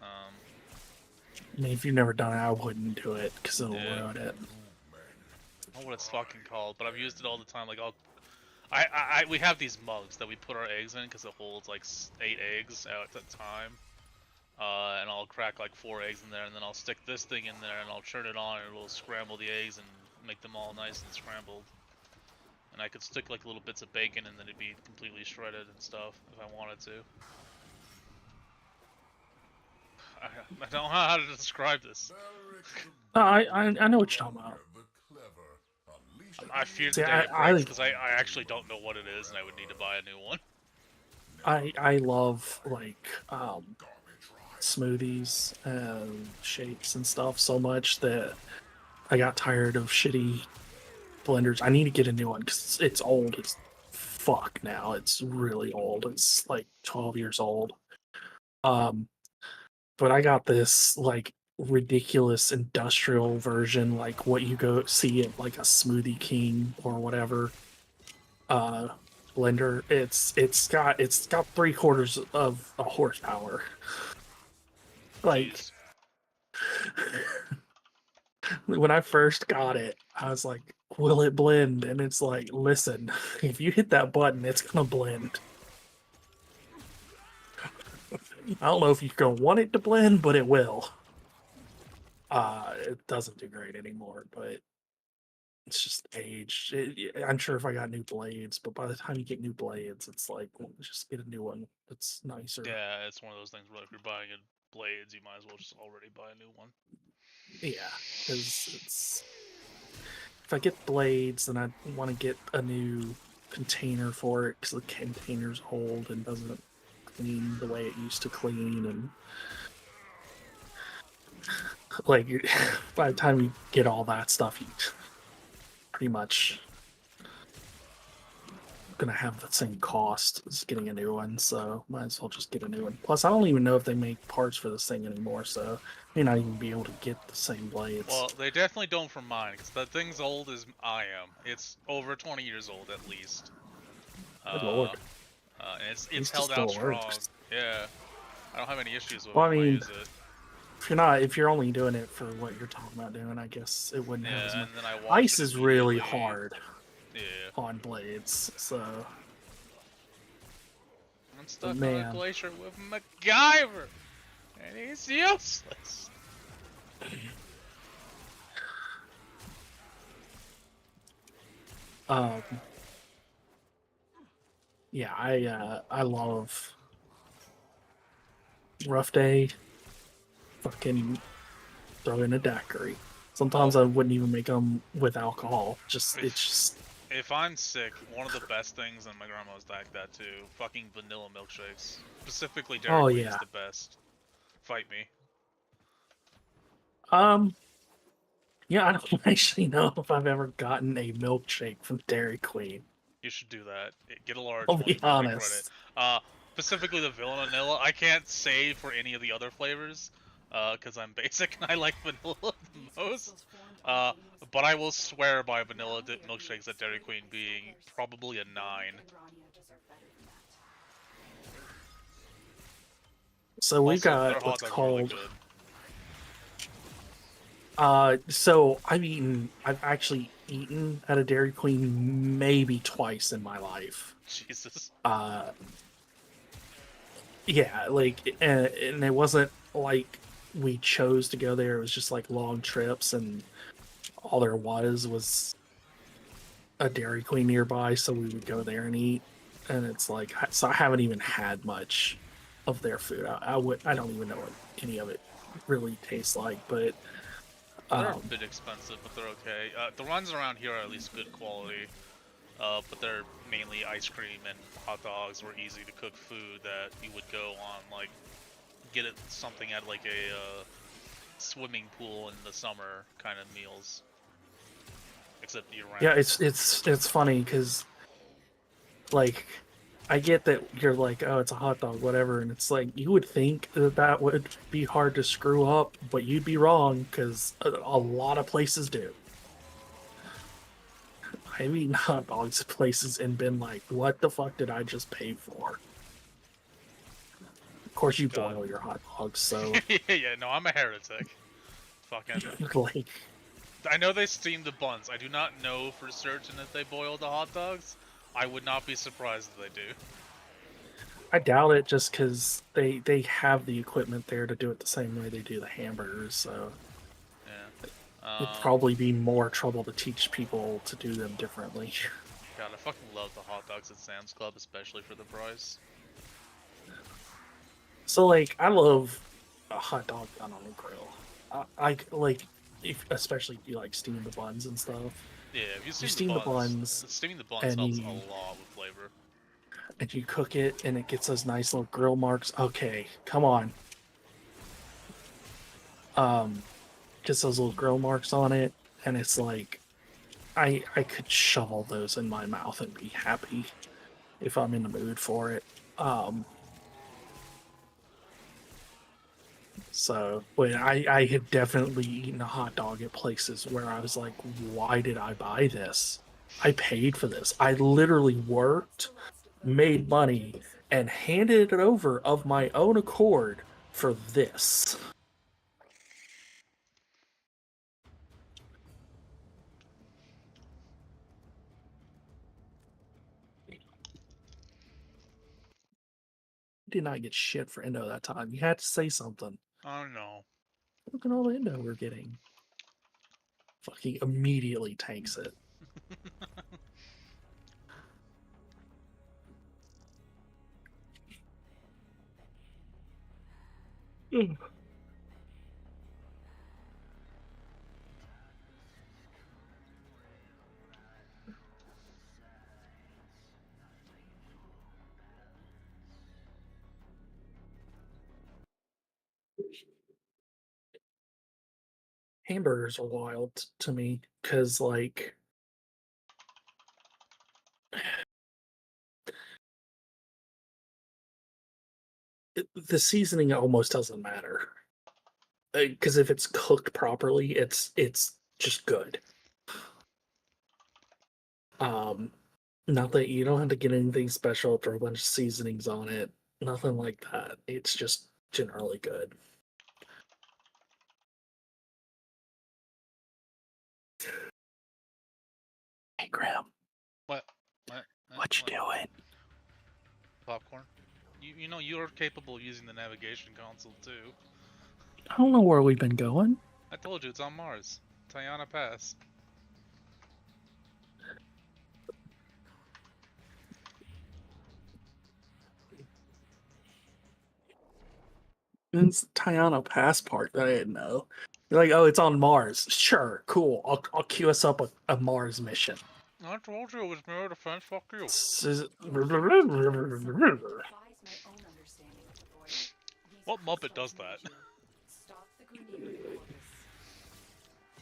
I mean, if you've never done it, I wouldn't do it because it'll Yeah. ruin it. I don't know what it's fucking called, but I've used it all the time. Like we have these mugs that we put our eggs in because it holds like 8 eggs at a time. And I'll crack like 4 eggs in there, and then I'll stick this thing in there, and I'll turn it on, and it'll scramble the eggs and make them all nice and scrambled. And I could stick like little bits of bacon, and then it'd be completely shredded and stuff if I wanted to. I don't know how to describe this. I know what you're talking about. I fear the See, day it breaks because I actually don't know what it is, and I would need to buy a new one. I love like smoothies and shakes and stuff so much that I got tired of shitty blenders. I need to get a new one because it's old as fuck now. It's really old. It's like 12 years old. But I got this like ridiculous industrial version, like what you go see at like a Smoothie King or whatever blender. It's got 3/4 of a horsepower. Like Jeez. when I first got it, I was like, will it blend? And it's like, listen, if you hit that button, it's gonna blend. I don't know if you're gonna want it to blend, but it will. It doesn't do great anymore, but it's just age. I'm sure if I got new blades, but by the time you get new blades, it's like, well, just get a new one that's nicer. Yeah, it's one of those things where if you're buying blades, you might as well just already buy a new one. Yeah, because it's if I get blades, then I want to get a new container for it because the container's old and doesn't clean the way it used to clean, and like by the time you get all that stuff, you pretty much gonna have the same cost as getting a new one, so might as well just get a new one. Plus, I don't even know if they make parts for this thing anymore, so I may not even be able to get the same blades. Well, they definitely don't for mine, because the thing's old as I am. It's over 20 years old at least. Good lord. And it's least it held out still strong. works. Yeah. I don't have any issues with Well, it I when I mean, use it. if you're only doing it for what you're talking about doing, I guess it wouldn't have as Yeah, much. and then I wash Ice it is really immediately. hard Yeah. on blades, so I'm stuck on man. a glacier with MacGyver, and he's useless. Yeah, I love rough day. Fucking throw in a daiquiri. Sometimes I wouldn't even make them with alcohol. It's just. If I'm sick, one of the best things, and my grandma's like that too, fucking vanilla milkshakes. Specifically Dairy Queen is the best. Fight me. Yeah, I don't actually know if I've ever gotten a milkshake from Dairy Queen. You should do that. Get a large I'll one. be honest. Specifically the vanilla. I can't say for any of the other flavors, because I'm basic and I like vanilla the most. But I will swear by vanilla milkshakes at Dairy Queen being probably a 9. So we've Also, their got hot what's dogs are called. really good. So I've actually eaten at a Dairy Queen maybe twice in my life. Jesus. Yeah, like, and it wasn't like we chose to go there. It was just like long trips, and all there was a Dairy Queen nearby, so we would go there and eat. And it's like, so I haven't even had much of their food. I don't even know what any of it really tastes like, but they're a bit expensive, but they're okay. The ones around here are at least good quality, but they're mainly ice cream and hot dogs or easy to cook food that you would go on, like, get it something at like a swimming pool in the summer kind of meals. Except year round. Yeah, it's funny because, like, I get that you're like, oh, it's a hot dog, whatever, and it's like you would think that that would be hard to screw up, but you'd be wrong because a lot of places do. I've eaten hot dogs at places and been like, what the fuck did I just pay for? Of course, you boil your hot dogs, so yeah, no, I'm a heretic. Fucking. like, I know they steam the buns. I do not know for certain if they boil the hot dogs. I would not be surprised if they do. I doubt it, just because they have the equipment there to do it the same way they do the hamburgers. So Yeah. it'd probably be more trouble to teach people to do them differently. God, I fucking love the hot dogs at Sam's Club, especially for the price. So like, I love a hot dog done on a grill. I like, especially if you like steam the buns and stuff. Yeah, if you steam the buns, steaming the buns helps a lot with flavor. And you cook it, and it gets those nice little grill marks. Okay, come on. Gets those little grill marks on it, and it's like, I could shovel those in my mouth and be happy if I'm in the mood for it. So, but I had definitely eaten a hot dog at places where I was like, why did I buy this? I paid for this. I literally worked, made money, and handed it over of my own accord for this. Did not get shit for Endo that time. You had to say something. Oh no. Look at all the Endo we're getting. Fucking immediately tanks it. Hamburgers are wild to me because, like, the seasoning almost doesn't matter because if it's cooked properly, it's just good. Not that you don't have to get anything special, throw a bunch of seasonings on it, nothing like that. It's just generally good. Hey, Graham. What you doing? Popcorn. You know you're capable of using the navigation console too. I don't know where we've been going. I told you it's on Mars. Tiana Pass. It's Tiana Pass Park that I didn't know. You're like, oh, it's on Mars. Sure, cool. I'll queue us up a Mars mission. I told you it was mirror defense. Fuck you. What Muppet does that?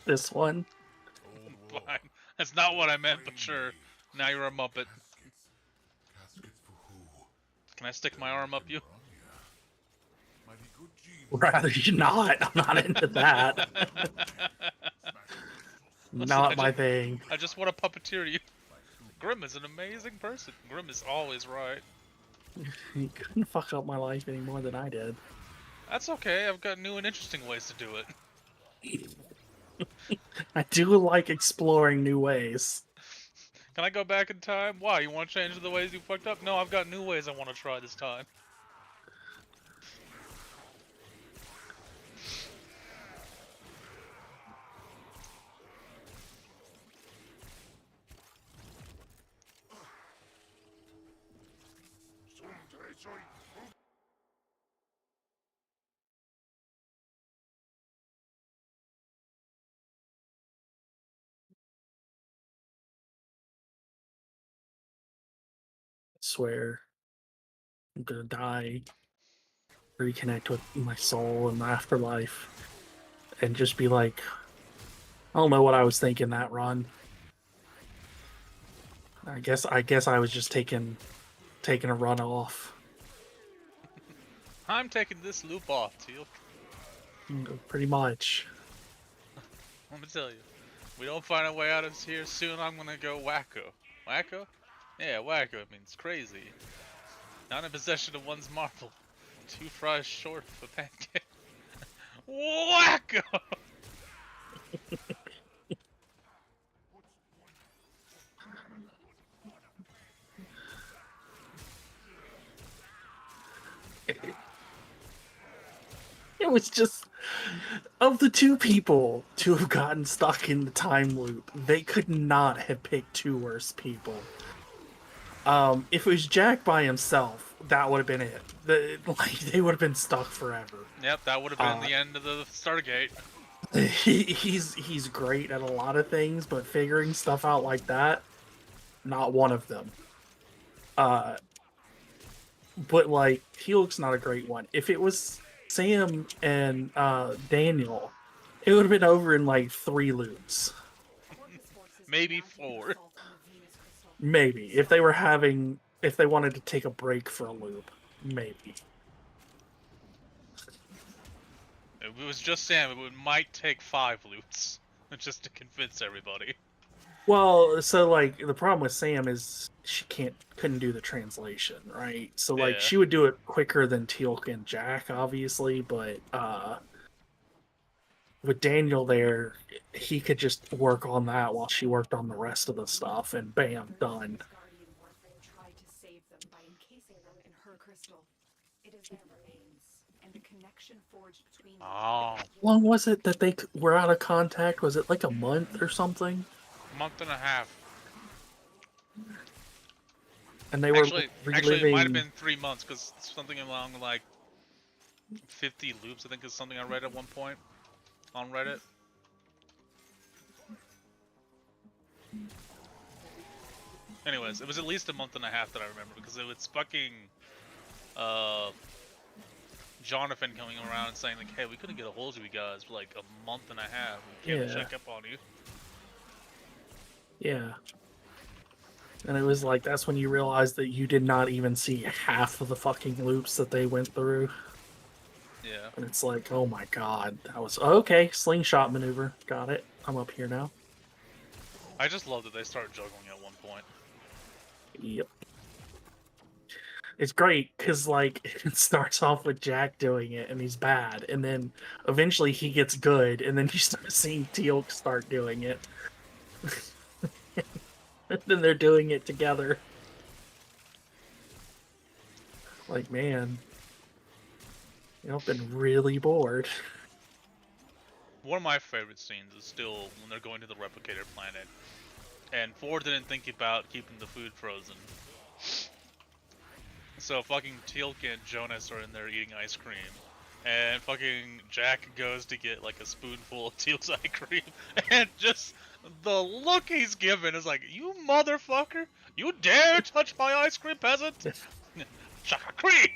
This one. Fine. That's not what I meant, but sure. Now you're a Muppet. Can I stick my arm up you? Rather you not. I'm not into that. Not my thing. I just want to puppeteer you. Grim is an amazing person. Grim is always right. You couldn't fuck up my life any more than I did. That's okay. I've got new and interesting ways to do it. I do like exploring new ways. Can I go back in time? Why? You want to change the ways you fucked up? No, I've got new ways I want to try this time. Swear I'm gonna die, reconnect with my soul in the afterlife, and just be like, I don't know what I was thinking that run. I guess I was just taking taking a run off. I'm taking this loop off, Teal. Pretty much. Let me tell you, we don't find a way out of here soon, I'm gonna go wacko. Wacko? Yeah, wacko means crazy. Not in possession of one's marble. 2 fries short of a pancake. Wacko! It was just, of the 2 people to have gotten stuck in the time loop, they could not have picked 2 worse people. If it was Jack by himself, that would have been it. They would have been stuck forever. Yep, that would have been the end of the Stargate. He's great at a lot of things, but figuring stuff out like that, not one of them. But like, Helix not a great one. If it was Sam and Daniel, it would have been over in like 3 loops. Maybe 4. Maybe. If they wanted to take a break for a loop. Maybe. If it was just Sam, it might take 5 loops. Just to convince everybody. Well, so like, the problem with Sam is she couldn't do the translation, right? So like, she would do it quicker than Teal'c and Jack, obviously, but with Daniel there, he could just work on that while she worked on the rest of the stuff, and bam, done. Tried to save them by encasing them in her crystal. It is their remains, and the connection forged between them. Oh. How long was it that they were out of contact? Was it like a month or something? Month and a half. And they were Actually, it might have been 3 months, because something along like 50 loops, I think is something I read at one point on Reddit. Anyways, it was at least a month and a half that I remember, because it was fucking Jonathan coming around and saying like, hey, we couldn't get a hold of you guys for like a month and a half. We can't check up on you. Yeah. And it was like, that's when you realized that you did not even see half of the fucking loops that they went through. Yeah. And it's like, oh my god. That was, okay, slingshot maneuver. Got it. I'm up here now. I just love that they start juggling at one point. Yep. It's great, because, like, it starts off with Jack doing it, and he's bad. And then, eventually, he gets good, and then you start seeing Teal'c start doing it. And then they're doing it together. Like, man. I've been really bored. One of my favorite scenes is still when they're going to the replicator planet, and Ford didn't think about keeping the food frozen. So fucking Teal'c and Jonas are in there eating ice cream, and fucking Jack goes to get like a spoonful of Teal'c's ice cream, and just the look he's given is like, you motherfucker! You dare touch my ice cream, peasant! Chaka cream!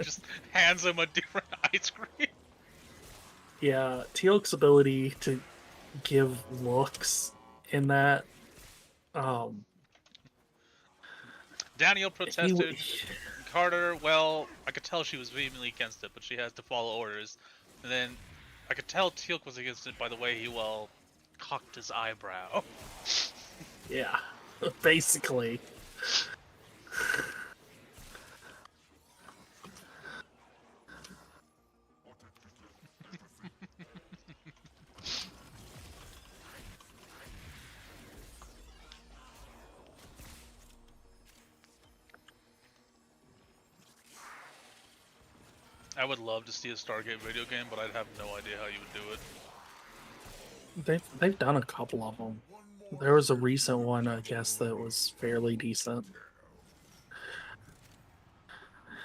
Just hands him a different ice cream. Yeah, Teal'c's ability to give looks in that. Daniel protested. Carter, well, I could tell she was vehemently against it, but she has to follow orders. And then I could tell Teal'c was against it by the way he, well, cocked his eyebrow. Yeah, basically. I would love to see a Stargate video game, but I'd have no idea how you would do it. They've done a couple of them. There was a recent one, I guess, that was fairly decent.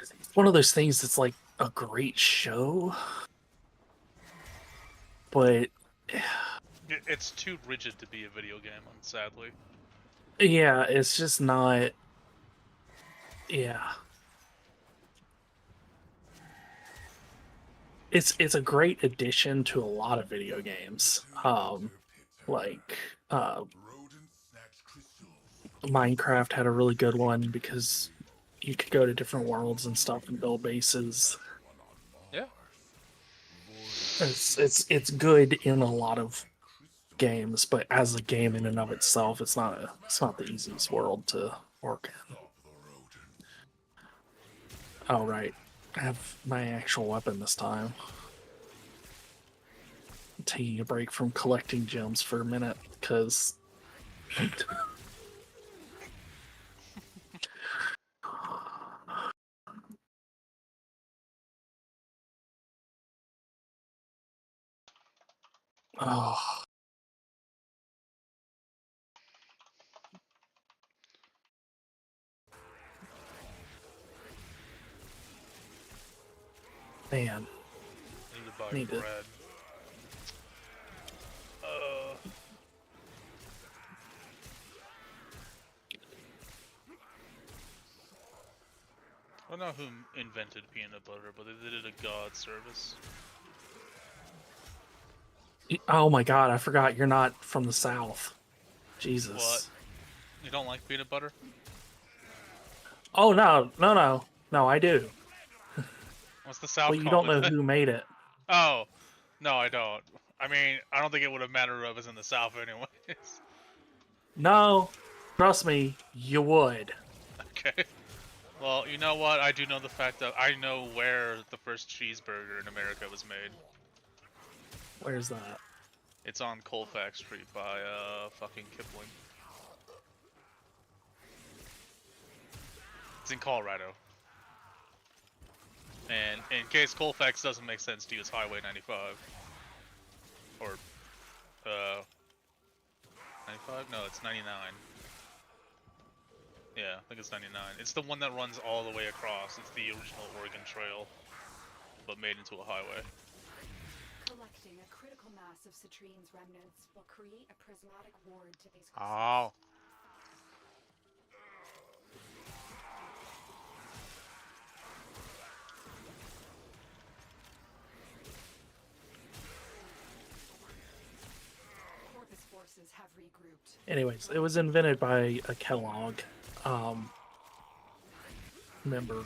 It's one of those things that's like a great show, but it's too rigid to be a video game, sadly. Yeah, it's just not. Yeah. It's a great addition to a lot of video games. Minecraft had a really good one because you could go to different worlds and stuff and build bases. Yeah. It's good in a lot of games, but as a game in and of itself, it's not the easiest world to work in. Oh right, I have my actual weapon this time. I'm taking a break from collecting gems for a minute because. Oh. Man. I need to buy bread. I don't know who invented peanut butter, but they did it a god service. Oh my god, I forgot you're not from the South. Jesus. What? You don't like peanut butter? Oh no, I do. What's the South But you don't know who made it. Oh, no, I don't. I mean, I don't think it would have mattered if I was in the South anyways. No, trust me, you would. Okay. Well, you know what? I do know the fact that I know where the first cheeseburger in America was made. Where's that? It's on Colfax Street by, fucking Kipling. It's in Colorado. And in case Colfax doesn't make sense to use Highway 95. Or, 95? No, it's 99. Yeah, I think it's 99. It's the one that runs all the way across. It's the original Oregon Trail, but made into a highway. Collecting a critical mass of citrine's remnants will create a prismatic ward to these crystals. Oh. Forces have regrouped. Anyways, it was invented by a Kellogg family member.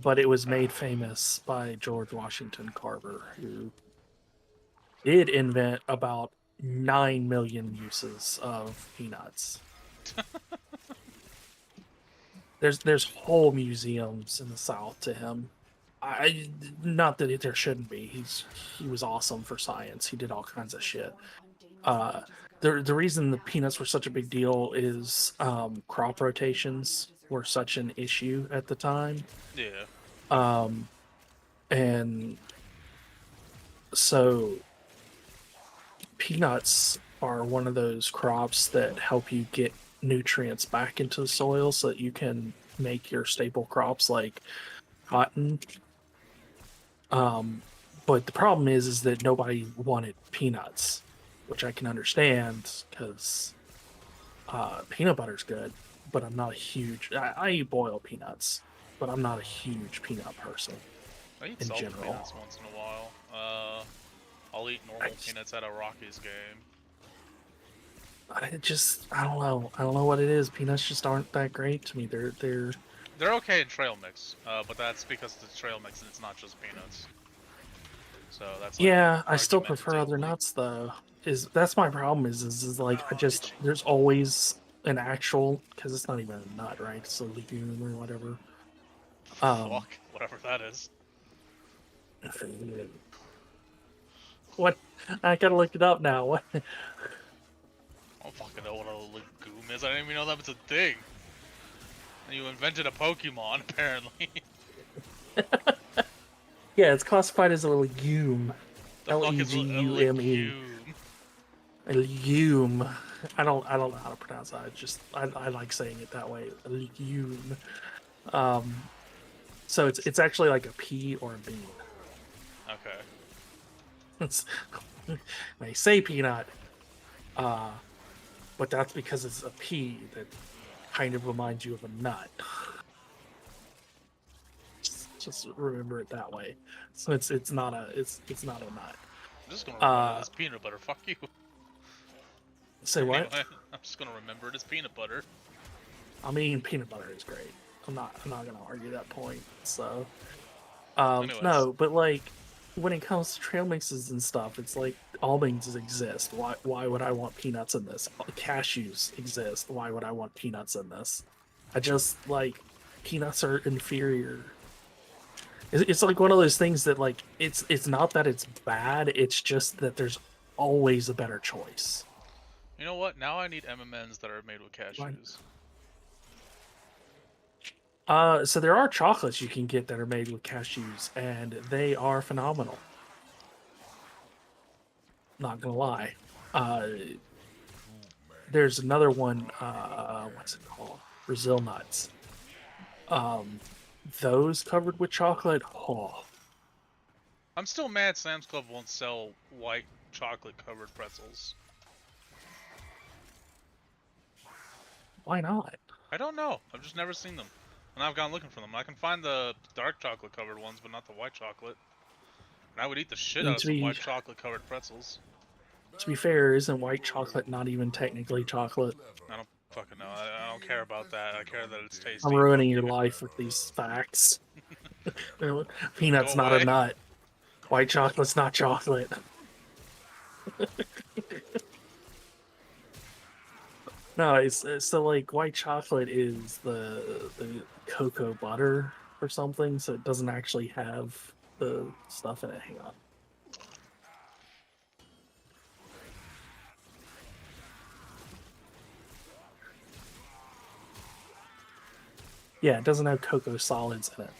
But it was made famous by George Washington Carver, who did invent about 9 million uses of peanuts. There's whole museums in the South to him. Not that there shouldn't be. He was awesome for science. He did all kinds of shit. The reason the peanuts were such a big deal is crop rotations were such an issue at the time. Yeah. And so peanuts are one of those crops that help you get nutrients back into the soil so that you can make your staple crops like cotton. But the problem is that nobody wanted peanuts, which I can understand because peanut butter's good, but I'm not a huge. I eat boiled peanuts, but I'm not a huge peanut person. I eat in salted general. peanuts once in a while. I'll eat normal peanuts at a Rockies game. I don't know. I don't know what it is. Peanuts just aren't that great to me. They're okay in trail mix, but that's because the trail mix and it's not just peanuts. So that's like yeah. I still prefer other nuts though. That's my problem? Is like there's always an actual because it's not even a nut, right? It's a legume or whatever. Fuck, whatever that is. What? I gotta look it up now. What? I don't fucking know what a legume is. I didn't even know that was a thing. You invented a Pokemon, apparently. Yeah, it's classified as a legume. Legume? A legume. I don't know how to pronounce that. I like saying it that way. A legume. So it's actually like a pea or a bean. Okay. They say peanut, but that's because it's a pea that kind of reminds you of a nut. Just remember it that way. So it's not a nut. I'm just gonna remember this peanut butter. Fuck you. Say what? Anyway, I'm just gonna remember it as peanut butter. I mean, peanut butter is great. I'm not gonna argue that point. So, Anyways. no, but like when it comes to trail mixes and stuff, it's like almonds exist. Why would I want peanuts in this? Cashews exist. Why would I want peanuts in this? I just like peanuts are inferior. It's like one of those things that like it's not that it's bad. It's just that there's always a better choice. You know what? Now I need M&Ms that are made with cashews. So there are chocolates you can get that are made with cashews, and they are phenomenal. Not gonna lie. There's another one. What's it called? Brazil nuts. Those covered with chocolate. Oh, I'm still mad Sam's Club won't sell white chocolate covered pretzels. why not? I don't know. I've just never seen them. And I've gone looking for them. I can find the dark chocolate covered ones, but not the white chocolate. And I would eat the shit out of some white chocolate covered pretzels. To be fair, isn't white chocolate not even technically chocolate? I don't fucking know. I don't care about that. I care that it's tasty. I'm ruining your life with these facts. Peanut's not a nut. White chocolate's not chocolate. No, it's so like white chocolate is the cocoa butter or something, so it doesn't actually have the stuff in it. Hang on. Yeah, it doesn't have cocoa solids in it,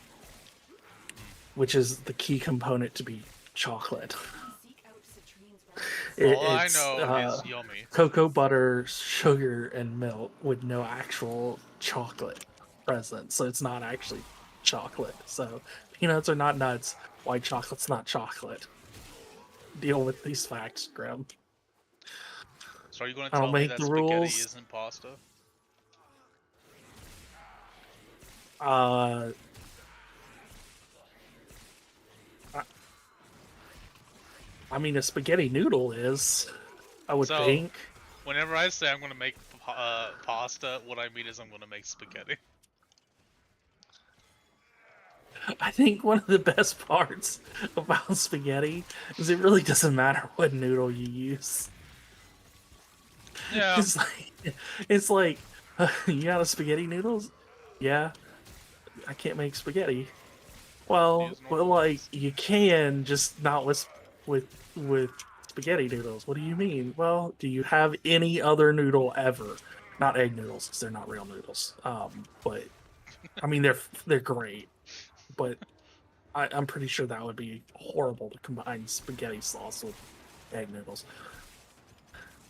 which is the key component to be chocolate. All I know is yummy. Cocoa butter, sugar, and milk with no actual chocolate present, so it's not actually chocolate. So peanuts are not nuts. White chocolate's not chocolate. Deal with these facts, Grim. So are you going to tell me that spaghetti rules. isn't pasta? I mean, a spaghetti noodle is, I would think. Whenever I say I'm going to make pasta, what I mean is I'm going to make spaghetti. I think one of the best parts about spaghetti is it really doesn't matter what noodle you use. Yeah. It's like you got a spaghetti noodles? Yeah. I can't make spaghetti. Well, like you can, just not with spaghetti noodles. What do you mean? Well, do you have any other noodle ever? Not egg noodles, because they're not real noodles. But I mean they're great. But I'm pretty sure that would be horrible to combine spaghetti sauce with egg noodles.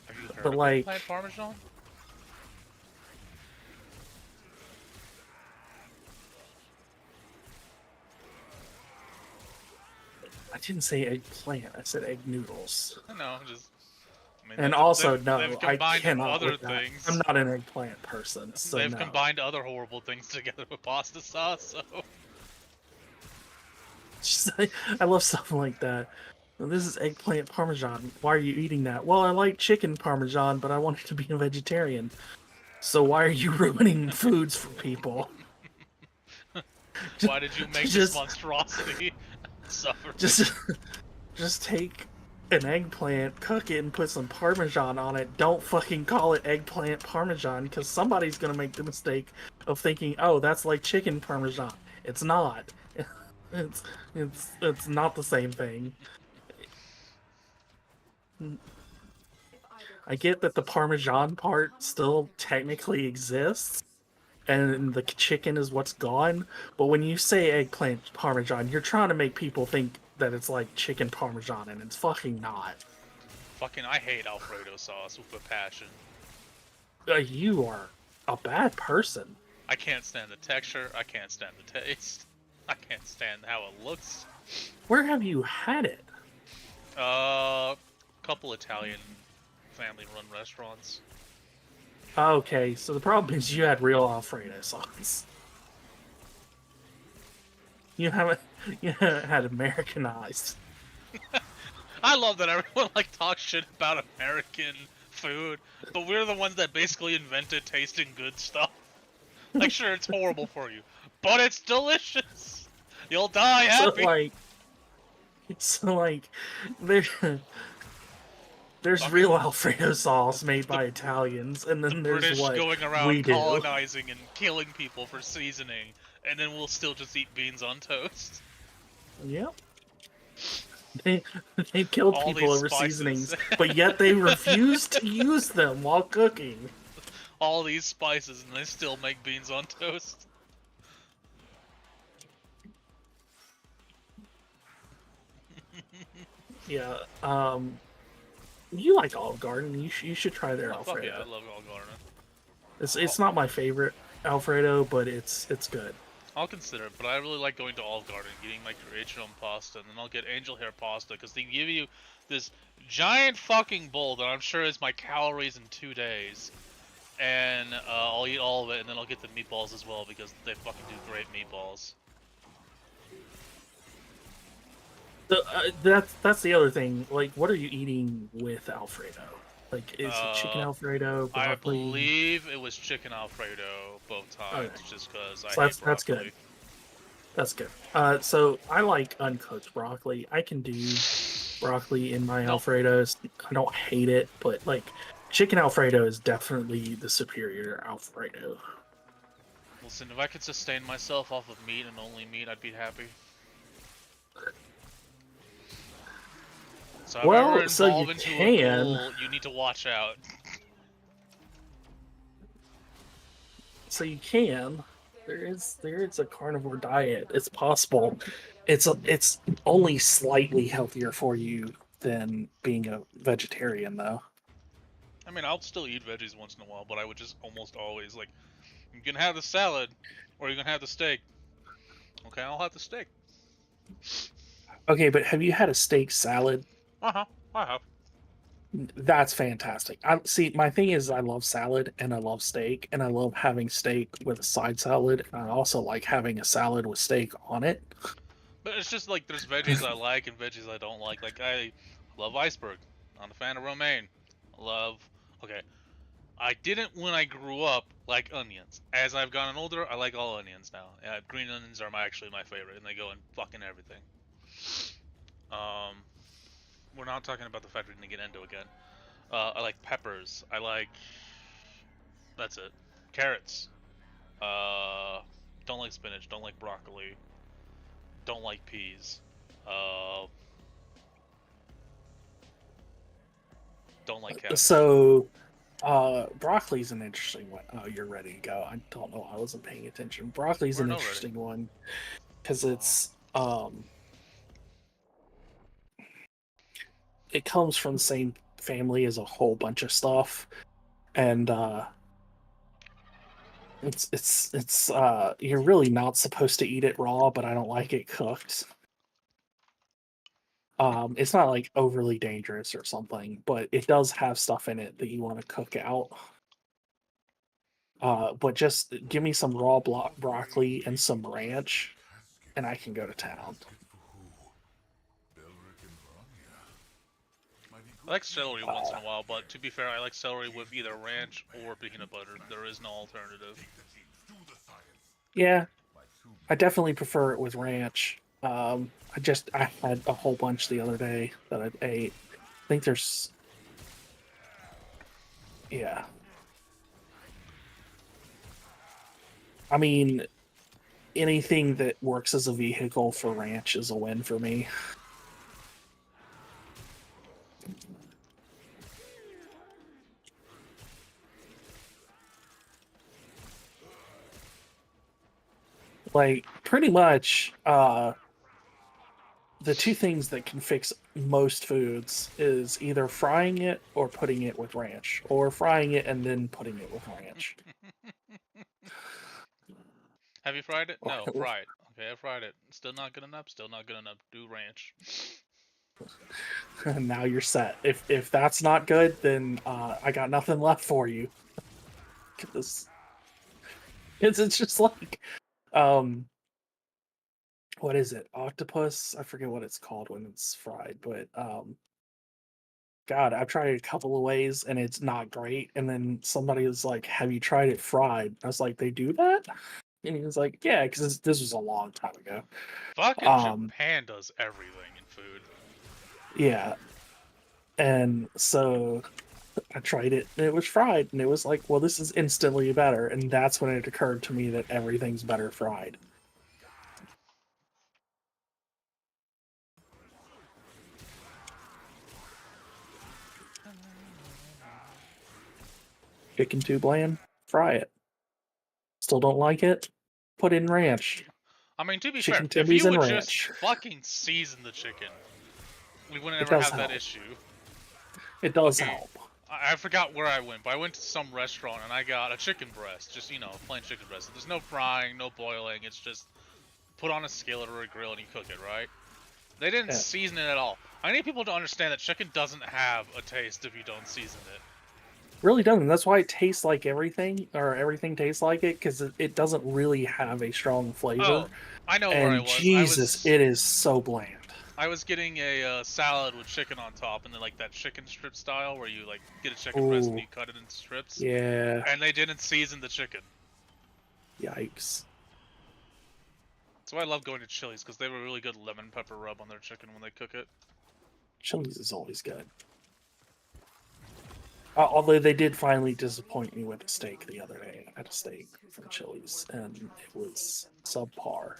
Have you heard but of like eggplant parmesan? I didn't say eggplant. I said egg noodles. No, just. I mean, And also, no, I cannot. Other things. I'm not an eggplant person. So they've combined other horrible things together with pasta sauce. So. I love something like that. Well, this is eggplant parmesan. Why are you eating that? Well, I like chicken parmesan, but I wanted to be a vegetarian. So why are you ruining foods for people? Why did you make this monstrosity suffer? Just take an eggplant, cook it, and put some parmesan on it. Don't fucking call it eggplant parmesan, because somebody's gonna make the mistake of thinking, oh, that's like chicken parmesan. It's not. It's not the same thing. I get that the parmesan part still technically exists, and the chicken is what's gone, but when you say eggplant parmesan, you're trying to make people think that it's like chicken parmesan, and it's fucking not. Fucking, I hate Alfredo sauce with a passion. You are a bad person. I can't stand the texture, I can't stand the taste. I can't stand how it looks. Where have you had it? Couple Italian family-run restaurants. Okay, so the problem is you had real Alfredo sauce. You haven't had Americanized. I love that everyone talks shit about American food, but we're the ones that basically invented tasting good stuff. Like, sure, it's horrible for you, but it's delicious. You'll die happy. So like, there's Fucking real Alfredo sauce made by Italians, and the then there's British what going we around do. colonizing and killing people for seasoning, and then we'll still just eat beans on toast. Yep. They killed All people these over spices. seasonings, but yet they refuse to use them while cooking. All these spices, and they still make beans on toast. Yeah. You like Olive Garden? You should try their Oh, fuck Alfredo. yeah, I love Olive Garden. It's not my favorite Alfredo, but it's good. I'll consider it, but I really like going to Olive Garden, getting my creation pasta, and then I'll get angel hair pasta, because they give you this giant fucking bowl that I'm sure is my calories in 2 days. And I'll eat all of it, and then I'll get the meatballs as well, because they fucking do great meatballs. That's the other thing. Like, what are you eating with Alfredo? Like, is it chicken Alfredo, broccoli? I believe it was chicken Alfredo both times, just because I hate broccoli. That's good. That's good. So I like uncooked broccoli. I can do broccoli in my Alfredos. I don't hate it, but like chicken Alfredo is definitely the superior Alfredo. Listen, if I could sustain myself off of meat and only meat, I'd be happy. So if I ever evolve into a ghoul, you need to watch out. So you can. There is a carnivore diet. It's possible. It's only slightly healthier for you than being a vegetarian, though. I mean, I'll still eat veggies once in a while, but I would just almost always, like, you can have the salad, or you can have the steak. Okay, I'll have the steak. Okay, but have you had a steak salad? I have. That's fantastic. See, my thing is I love salad and I love steak, and I love having steak with a side salad, and I also like having a salad with steak on it. But it's just like there's veggies I like and veggies I don't like. Like, I love iceberg. Not a fan of romaine. Okay, I didn't when I grew up like onions. As I've gotten older, I like all onions now. Green onions are actually my favorite, and they go in fucking everything. We're not talking about the fact we're gonna get into again. I like peppers. That's it. Carrots. Don't like spinach. Don't like broccoli. Don't like peas. Don't like cabbage. So, broccoli's an interesting one. Oh, you're ready to go. I don't know. I wasn't paying attention. Broccoli's an interesting one because it's it comes from the same family as a whole bunch of stuff, and it's you're really not supposed to eat it raw, but I don't like it cooked. It's not like overly dangerous or something, but it does have stuff in it that you want to cook out. But just give me some raw broccoli and some ranch, and I can go to town. I like celery once in a while, but to be fair, I like celery with either ranch or peanut butter. There is no alternative. Yeah, I definitely prefer it with ranch. I had a whole bunch the other day that I ate. I think there's... Yeah. I mean, anything that works as a vehicle for ranch is a win for me. Like, pretty much, the two things that can fix most foods is either frying it or putting it with ranch, or frying it and then putting it with ranch. Have you fried it? No, fry it. Okay, I fried it. Still not good enough? Still not good enough. Do ranch. Now you're set. If that's not good, then I got nothing left for you. Because it's just like, what is it? Octopus? I forget what it's called when it's fried, but God, I've tried it a couple of ways and it's not great. And then somebody was like, "Have you tried it fried?" I was like, "They do that?" And he was like, "Yeah, because this was a long time ago." Fucking Japan does everything in food. Yeah. And so I tried it and it was fried. And it was like, well, this is instantly better. And that's when it occurred to me that everything's better fried. Chicken too bland? Fry it. Still don't like it? Put in ranch. I mean, to be Chicken fair, if Timbys you and would ranch. just fucking season the chicken, we wouldn't It ever does have that help. issue. It does Okay, help. I forgot where I went, but I went to some restaurant and I got a chicken breast. Just, you know, plain chicken breast. There's no frying, no boiling. It's just put on a skillet or a grill and you cook it, right? They didn't season it at all. I need people to understand that chicken doesn't have a taste if you don't season it. Really doesn't. That's why it tastes like everything, or everything tastes like it, because it doesn't really have a strong flavor. Oh, I know where I was. Jesus, it is so bland. I was getting a salad with chicken on top, and then like that chicken strip style, where you like get a chicken breast and you cut it into strips. Yeah. And they didn't season the chicken. Yikes. That's why I love going to Chili's, because they have a really good lemon pepper rub on their chicken when they cook it. Chili's is always good. Although they did finally disappoint me with a steak the other day. I had a steak from Chili's, and it was subpar.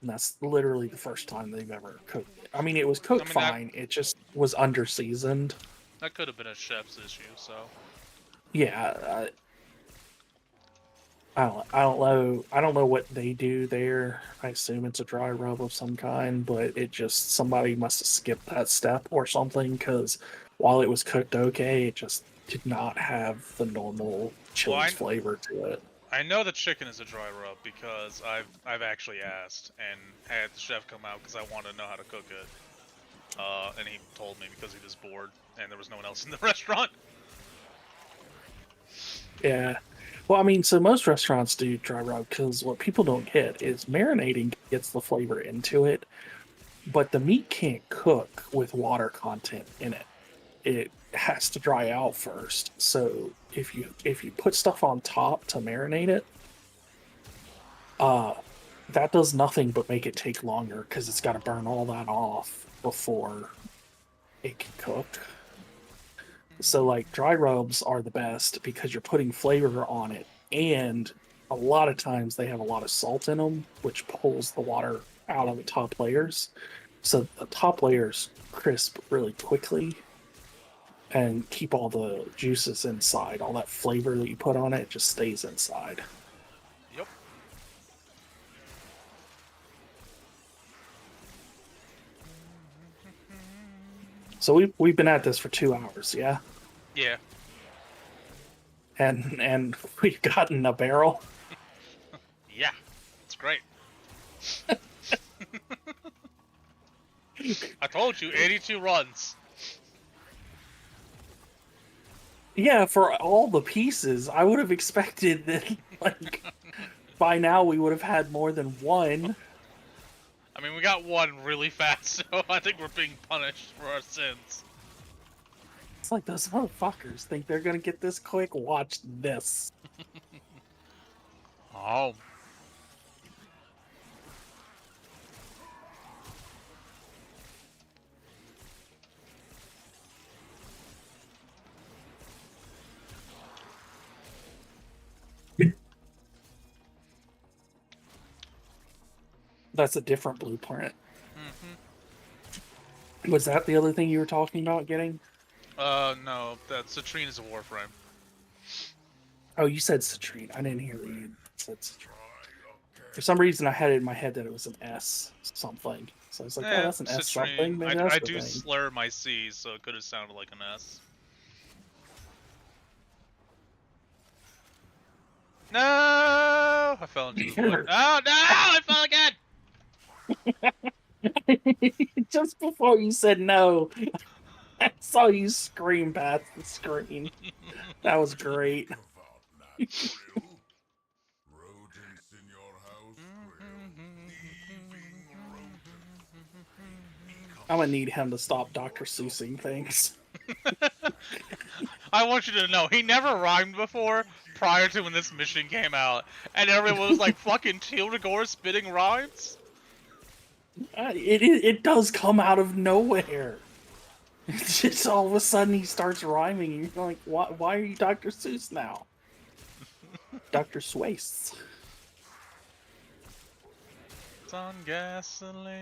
And that's literally the first time they've ever cooked it. I mean, it was cooked fine. It just was under-seasoned. That could have been a chef's issue, so... Yeah, I don't know what they do there. I assume it's a dry rub of some kind, but it just, somebody must have skipped that step or something, because while it was cooked okay, it just did not have the normal Chili's flavor to it. I know the chicken is a dry rub because I've actually asked and had the chef come out because I wanted to know how to cook it. And he told me because he was bored and there was no one else in the restaurant. Yeah. Well, I mean, so most restaurants do dry rub because what people don't get is marinating gets the flavor into it, but the meat can't cook with water content in it. It has to dry out first. So if you put stuff on top to marinate it, that does nothing but make it take longer because it's got to burn all that off before it can cook. So like dry rubs are the best because you're putting flavor on it, and a lot of times they have a lot of salt in them, which pulls the water out of the top layers. So the top layers crisp really quickly and keep all the juices inside. All that flavor that you put on it just stays inside. Yep. So we've been at this for 2 hours, yeah? Yeah. And we've gotten a barrel. Yeah, it's great. I told you, 82 runs. Yeah, for all the pieces, I would have expected that, like, by now we would have had more than one. I mean, we got one really fast, so I think we're being punished for our sins. It's like those motherfuckers think they're gonna get this quick. Watch this. Oh. That's a different blueprint. Mm-hmm. Was that the other thing you were talking about getting? No. That Citrine is a Warframe. Oh, you said Citrine. I didn't hear that you said Citrine. For some reason, I had it in my head that it was an S something. So I was like, oh, that's an S something. Maybe that's I the do thing. slur my C's, so it could have sounded like an S. No! I fell into the void. Oh, no! I fell again! Just before you said no, I saw you scream past the screen. That was great. I'm gonna need him to stop Dr. Seussing things. I want you to know, he never rhymed before prior to when this mission came out, and everyone was like, fucking Tildagore spitting rhymes? It does come out of nowhere. It's just all of a sudden he starts rhyming, and you're like, why are you Dr. Seuss now? Dr. Seuss. It's on gasoline.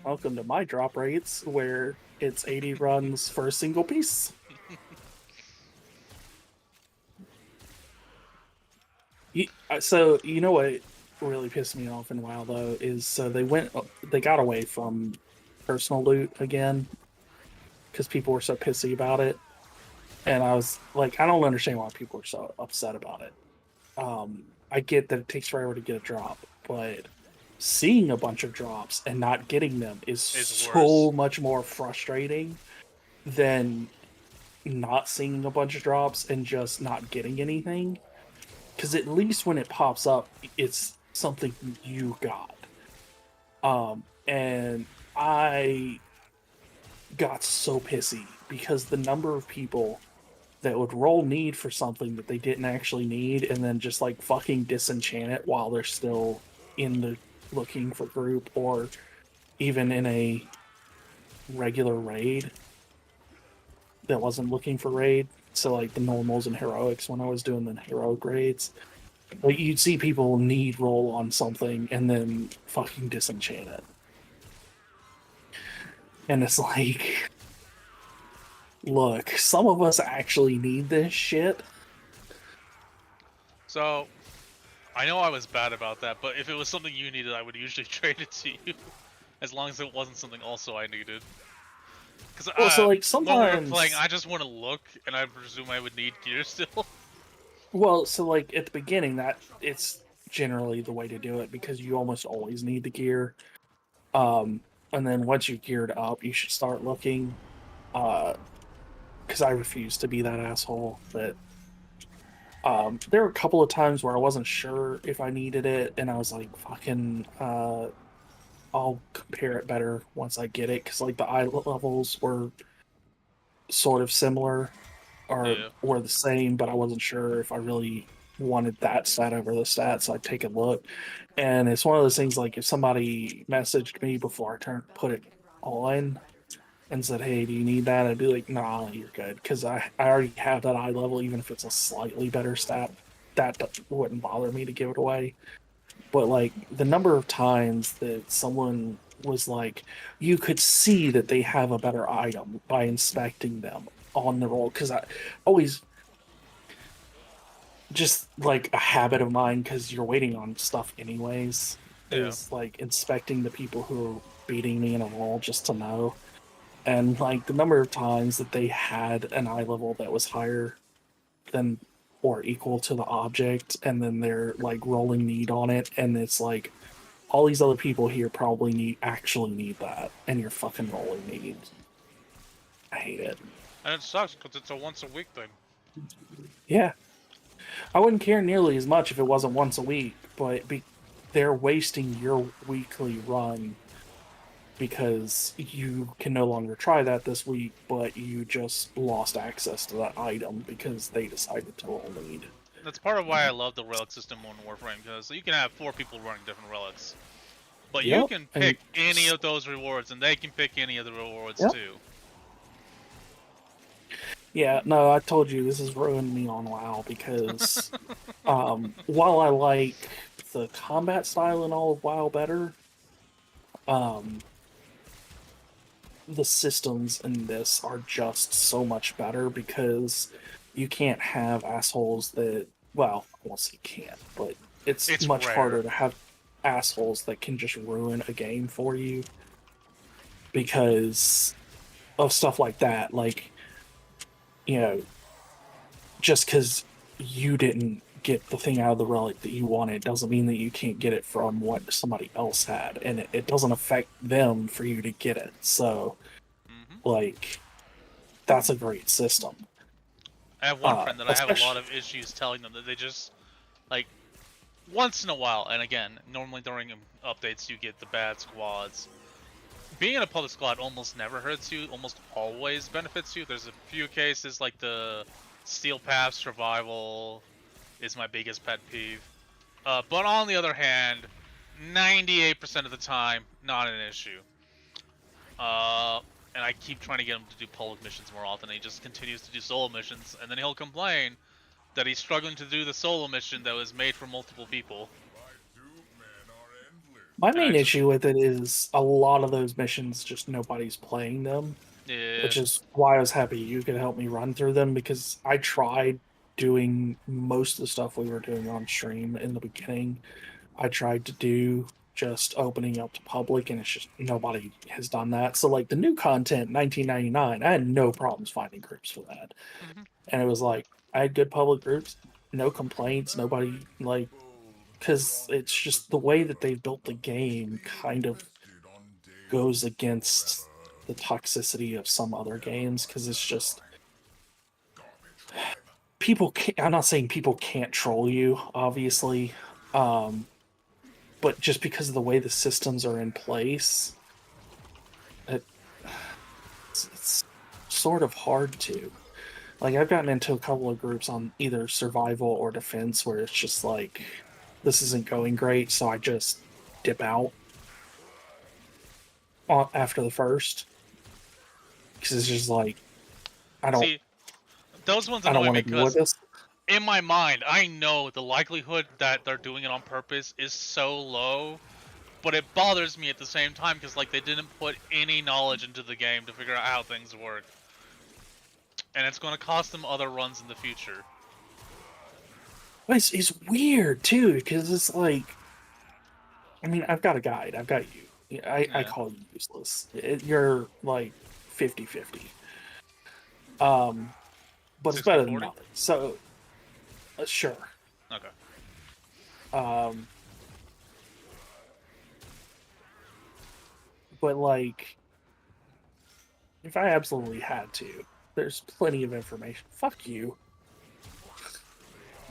Welcome to my drop rates, where it's 80 runs for a single piece. So, you know what really pissed me off in WoW, though, is so they got away from personal loot again, because people were so pissy about it. And I was like, I don't understand why people are so upset about it. I get that it takes forever to get a drop, but seeing a bunch of drops and not getting them is so much more frustrating than not seeing a bunch of drops and just not getting anything. Because at least when it pops up, it's something you got. And I got so pissy because the number of people that would roll need for something that they didn't actually need and then just like fucking disenchant it while they're still in the looking for group or even in a regular raid that wasn't looking for raid. So like the normals and heroics, when I was doing the heroic raids, like you'd see people need roll on something and then fucking disenchant it. And it's like, look, some of us actually need this shit. So, I know I was bad about that, but if it was something you needed, I would usually trade it to you. As long as it wasn't something also I needed. Because well, so like sometimes when we were playing, I just want to look, and I presume I would need gear still. Well, so like at the beginning, that it's generally the way to do it because you almost always need the gear. And then once you're geared up, you should start looking. Because I refuse to be that asshole. But there were a couple of times where I wasn't sure if I needed it, and I was like, "Fucking, I'll compare it better once I get it." Because like the eye levels were sort of similar, or were the same, but I wasn't sure if I really wanted that stat over the stat, so I'd take a look. And it's one of those things like if somebody messaged me before I put it on and said, "Hey, do you need that?" I'd be like, "Nah, you're good," because I already have that eye level, even if it's a slightly better stat. That wouldn't bother me to give it away. But like the number of times that someone was like, you could see that they have a better item by inspecting them on the roll, because I always just like a habit of mine, because you're waiting on stuff anyways, is like inspecting the people who are beating me in a roll just to know. And like the number of times that they had an eye level that was higher than or equal to the object, and then they're like rolling need on it, and it's like all these other people here probably actually need that, and you're fucking rolling need. I hate it. And it sucks because it's a once a week thing. Yeah. I wouldn't care nearly as much if it wasn't once a week, but they're wasting your weekly run because you can no longer try that this week, but you just lost access to that item because they decided to roll need. That's part of why I love the relic system on Warframe, because you can have 4 people running different relics. But you can pick any of those rewards, and they can pick any of the rewards too. Yeah, no, I told you this has ruined me on WoW because while I like the combat style in all of WoW better, the systems in this are just so much better because you can't have assholes that, well, I won't say can't, but it's much rare. harder to have assholes that can just ruin a game for you because of stuff like that. Like, you know, just because you didn't get the thing out of the relic that you wanted doesn't mean that you can't get it from what somebody else had, and it doesn't affect them for you to get it. So, like, that's a great system. I have one friend that I have a lot especially- of issues telling them that they just, like, once in a while, and again, normally during updates you get the bad squads. Being in a public squad almost never hurts you, almost always benefits you. There's a few cases like the Steel Path survival is my biggest pet peeve. But on the other hand, 98% of the time, not an issue. And I keep trying to get him to do public missions more often, and he just continues to do solo missions, and then he'll complain that he's struggling to do the solo mission that was made for multiple people. My main issue with it is a lot of those missions, just nobody's playing them. Yeah. Which is why I was happy you could help me run through them, because I tried doing most of the stuff we were doing on stream in the beginning. I tried to do just opening up to public, and it's just nobody has done that. So like the new content, 1999, I had no problems finding groups for that. Mhm. And it was like I had good public groups, no complaints, nobody like, because it's just the way that they've built the game kind of goes against the toxicity of some other games, because it's just people can't, I'm not saying people can't troll you, obviously, but just because of the way the systems are in place, it's sort of hard to. Like, I've gotten into a couple of groups on either survival or defense where it's just like, this isn't going great, so I just dip out after the first. Because it's just like, I don't. See, those ones I don't annoy want me to deal with because this. in my mind, I know the likelihood that they're doing it on purpose is so low, but it bothers me at the same time because like they didn't put any knowledge into the game to figure out how things work, and it's going to cost them other runs in the future. But it's weird too, because it's like, I mean, I've got a guide. I've got you. I Yeah. call you useless. You're like 50-50. But it's better than 60-40? nothing. So, sure. Okay. But like, if I absolutely had to, there's plenty of information. Fuck you.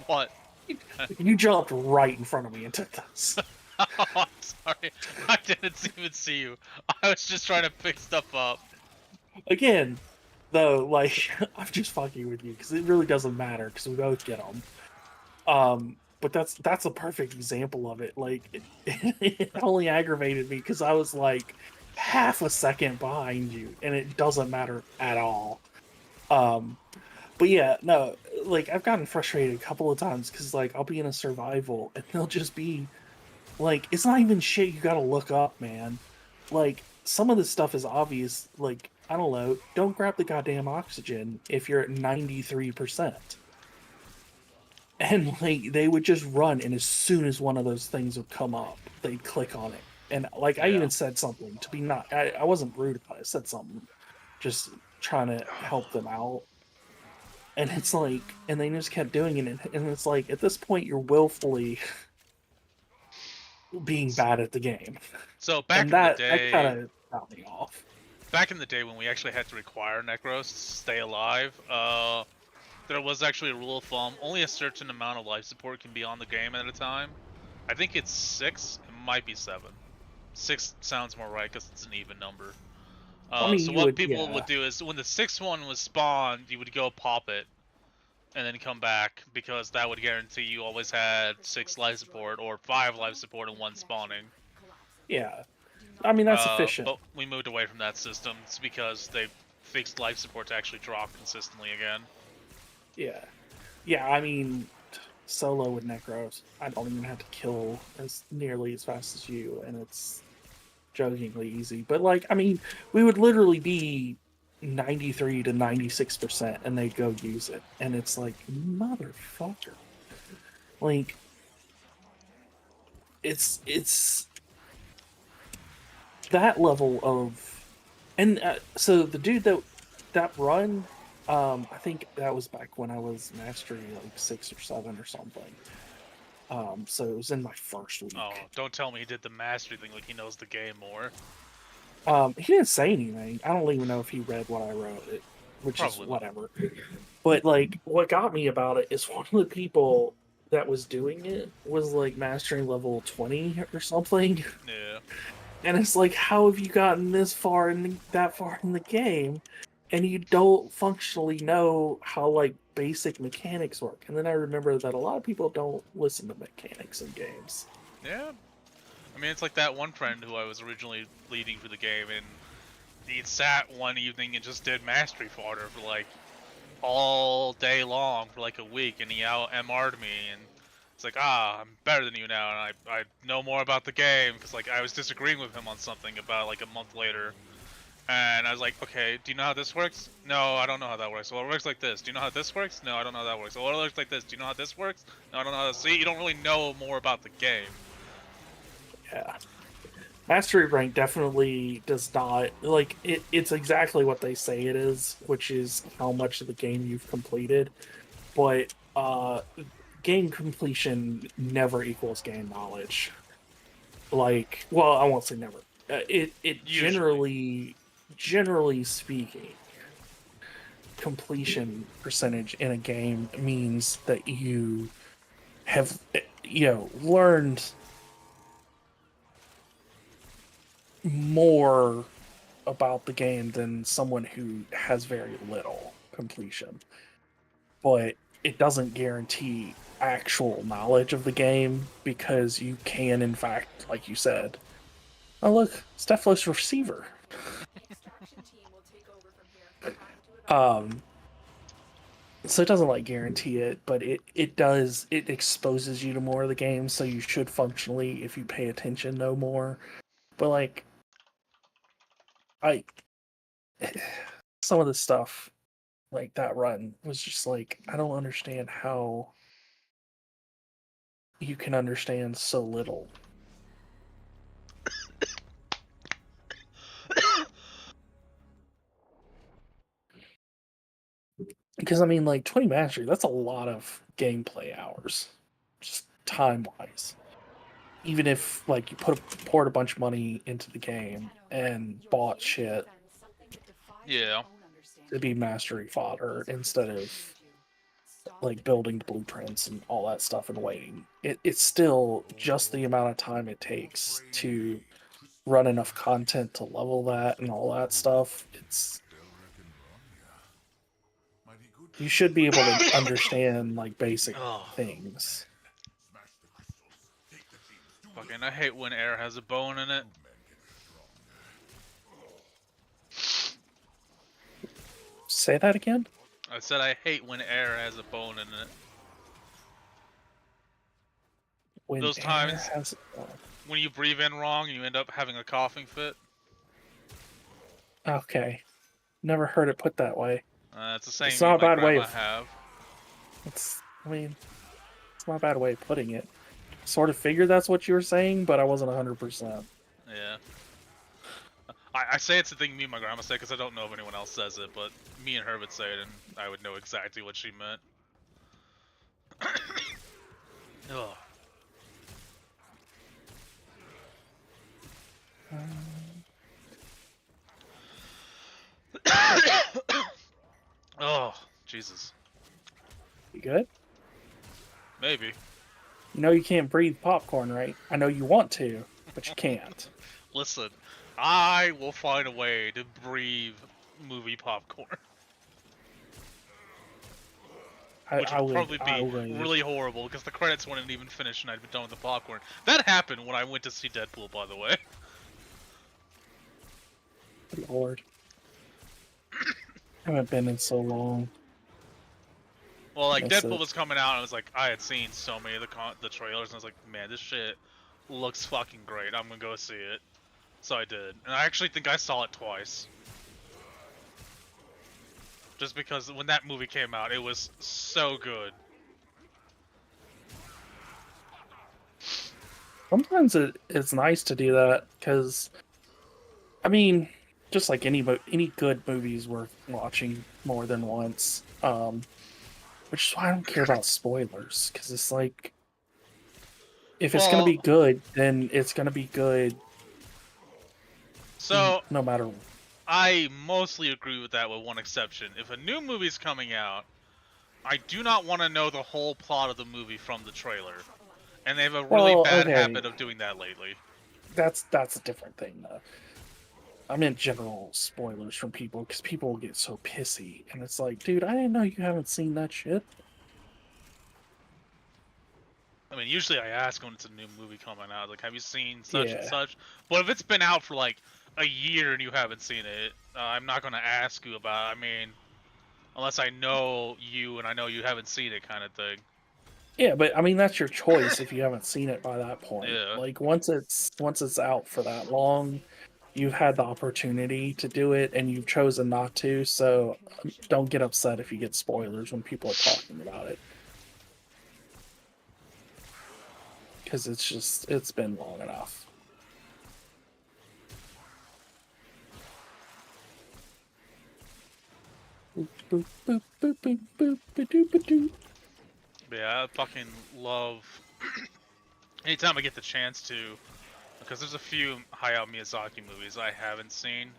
What? You jumped right in front of me and took this. Oh, I'm sorry. I didn't even see you. I was just trying to pick stuff up. Again, though, like, I'm just fucking with you because it really doesn't matter because we both get them. But that's a perfect example of it. Like, it only aggravated me because I was like half a second behind you, and it doesn't matter at all. But yeah, no, like I've gotten frustrated a couple of times because like I'll be in a survival and they'll just be like, it's not even shit you gotta look up, man. Like, some of this stuff is obvious. Like, I don't know, don't grab the goddamn oxygen if you're at 93%. And like they would just run, and as soon as one of those things would come up, they'd click on it. And like I even said something to be not, I wasn't rude about it. I said something, just trying to help them out. And it's like, and they just kept doing it, and it's like at this point you're willfully being bad at the game. So back And in that the day, kind of got me off. back in the day when we actually had to require Necros to stay alive, there was actually a rule of thumb: only a certain amount of life support can be on the game at a time. I think it's 6. It might be 7. 6 sounds more right because it's an even number. I mean, so what people would do is when the 6th one was spawned, you would go pop it, and then come back because that would guarantee you always had 6 life support or 5 life support in one spawning. Yeah, I mean that's efficient. But we moved away from that system. It's because they fixed life support to actually drop consistently again. Yeah. I mean, solo with Necros, I don't even have to kill as nearly as fast as you, and it's jokingly easy. But like, I mean, we would literally be 93 to 96%, and they'd go use it, and it's like, motherfucker. Like, it's that level of, and so the dude that run, I think that was back when I was mastery like 6 or 7 or something. So it was in my first week. Oh, don't tell me he did the mastery thing like he knows the game more. He didn't say anything. I don't even know if he read what I wrote. which Probably is not. whatever. But like, what got me about it is one of the people that was doing it was like mastering level 20 or something. Yeah. And it's like, how have you gotten this far that far in the game, and you don't functionally know how like basic mechanics work? And then I remember that a lot of people don't listen to mechanics in games. Yeah. I mean, it's like that one friend who I was originally leading for the game, and he sat one evening and just did mastery fodder for like all day long for like a week, and he out MR'd me, and it's like, I'm better than you now, and I know more about the game, because like I was disagreeing with him on something about like a month later, and I was like, okay, do you know how this works? No, I don't know how that works. Well, it works like this. Do you know how this works? No, I don't know how that works. Well, it works like this. Do you know how this works? No, I don't know how this. See, you don't really know more about the game. Yeah. Mastery rank definitely does not like it. It's exactly what they say it is, which is how much of the game you've completed. But game completion never equals game knowledge. Like, well, I won't say never. It generally speaking, completion percentage in a game means that you have learned more about the game than someone who has very little completion. But it doesn't guarantee actual knowledge of the game, because you can, in fact, like you said, oh look, Stephless receiver. So it doesn't like guarantee it, but it does. It exposes you to more of the game, so you should functionally, if you pay attention, know more. But like, I some of the stuff like that run was just like, I don't understand how you can understand so little. Because I mean, like 20 mastery, that's a lot of gameplay hours, just time wise. Even if like you poured a bunch of money into the game and bought shit Yeah. to be mastery fodder instead of like building blueprints and all that stuff and waiting, it's still just the amount of time it takes to run enough content to level that and all that stuff. You should be able to understand like basic things. Fucking, I hate when air has a bone in it. Say that again? I said I hate when air has a bone in it. When Those times when you breathe in wrong and you end up having a coughing fit. Okay. Never heard it put that way. It's the same It's not a my bad way grandma of, have. it's not a bad way of putting it. Sort of figured that's what you were saying, but I wasn't 100%. Yeah. I say it's the thing me and my grandma say because I don't know if anyone else says it, but me and her would say it and I would know exactly what she meant. Ugh. Oh, Jesus. You good? Maybe. You know you can't breathe popcorn, right? I know you want to, but you can't. Listen, I will find a way to breathe movie popcorn. Which would probably be really horrible because the credits wouldn't even finish and I'd be done with the popcorn. That happened when I went to see Deadpool, by the way. Good Lord. I haven't been in so long. Well, like, Deadpool was coming out and I was like, I had seen so many of the trailers and I was like, man, this shit looks fucking great. I'm gonna go see it. So I did. And I actually think I saw it twice. Just because when that movie came out, it was so good. Sometimes it's nice to do that, because, I mean, just like any good movie is worth watching more than once. Which is why I don't care about spoilers, because it's like, if it's going to be good, then it's going to be good so, no matter what. I mostly agree with that with one exception. If a new movie's coming out, I do not want to know the whole plot of the movie from the trailer. And they have a really bad habit of doing that lately. That's a different thing, though. I meant general spoilers from people, because people get so pissy. And it's like, dude, I didn't know you haven't seen that shit. I mean, usually I ask when it's a new movie coming out, like, have you seen such and Yeah. such? But if it's been out for, like, a year and you haven't seen it, I'm not going to ask you about it. I mean, unless I know you and I know you haven't seen it kind of thing. Yeah, but I mean, that's your choice if you haven't seen it by that point. Yeah. Like, once it's out for that long, you've had the opportunity to do it and you've chosen not to, so don't get upset if you get spoilers when people are talking about it. Because it's been long enough. Boop, boop, boop, boop, boop, boop, ba-doop, ba-doop. Yeah, I fucking love anytime I get the chance to, because there's a few Hayao Miyazaki movies I haven't seen,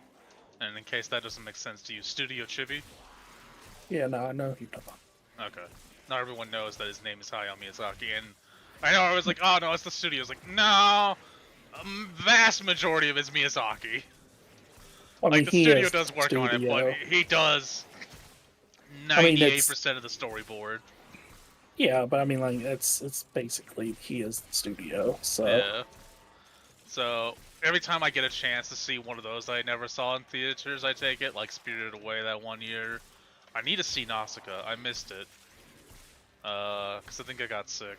and in case that doesn't make sense to you, Studio Chibi. Yeah, no, I know you don't. Okay. Not everyone knows that his name is Hayao Miyazaki, and I know I was like, oh no, it's the studio. It's like, no, vast majority of it's Miyazaki. I mean, Like, the studio does work on it, but he does 98% of the storyboard. Yeah, but I mean, like, it's basically he is the studio, so. Yeah. So, every time I get a chance to see one of those that I never saw in theaters, I take it, like Spirited Away that one year. I need to see Nausicaa. I missed it. Because I think I got sick.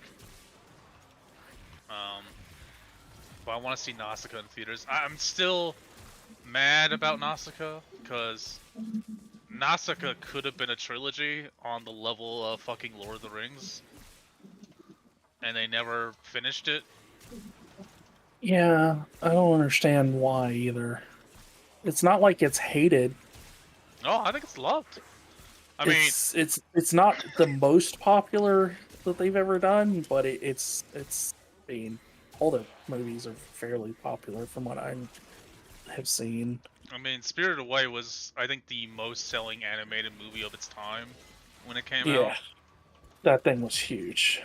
But I want to see Nausicaa in theaters. I'm still mad about Nausicaa, because Nausicaa could have been a trilogy on the level of fucking Lord of the Rings. And they never finished it. Yeah, I don't understand why either. It's not like it's hated. No, I think it's loved. I mean, it's not the most popular that they've ever done, but it's I mean, all the movies are fairly popular from what I have seen. I mean, Spirited Away was, I think, the most selling animated movie of its time when it came out. Yeah, that thing was huge,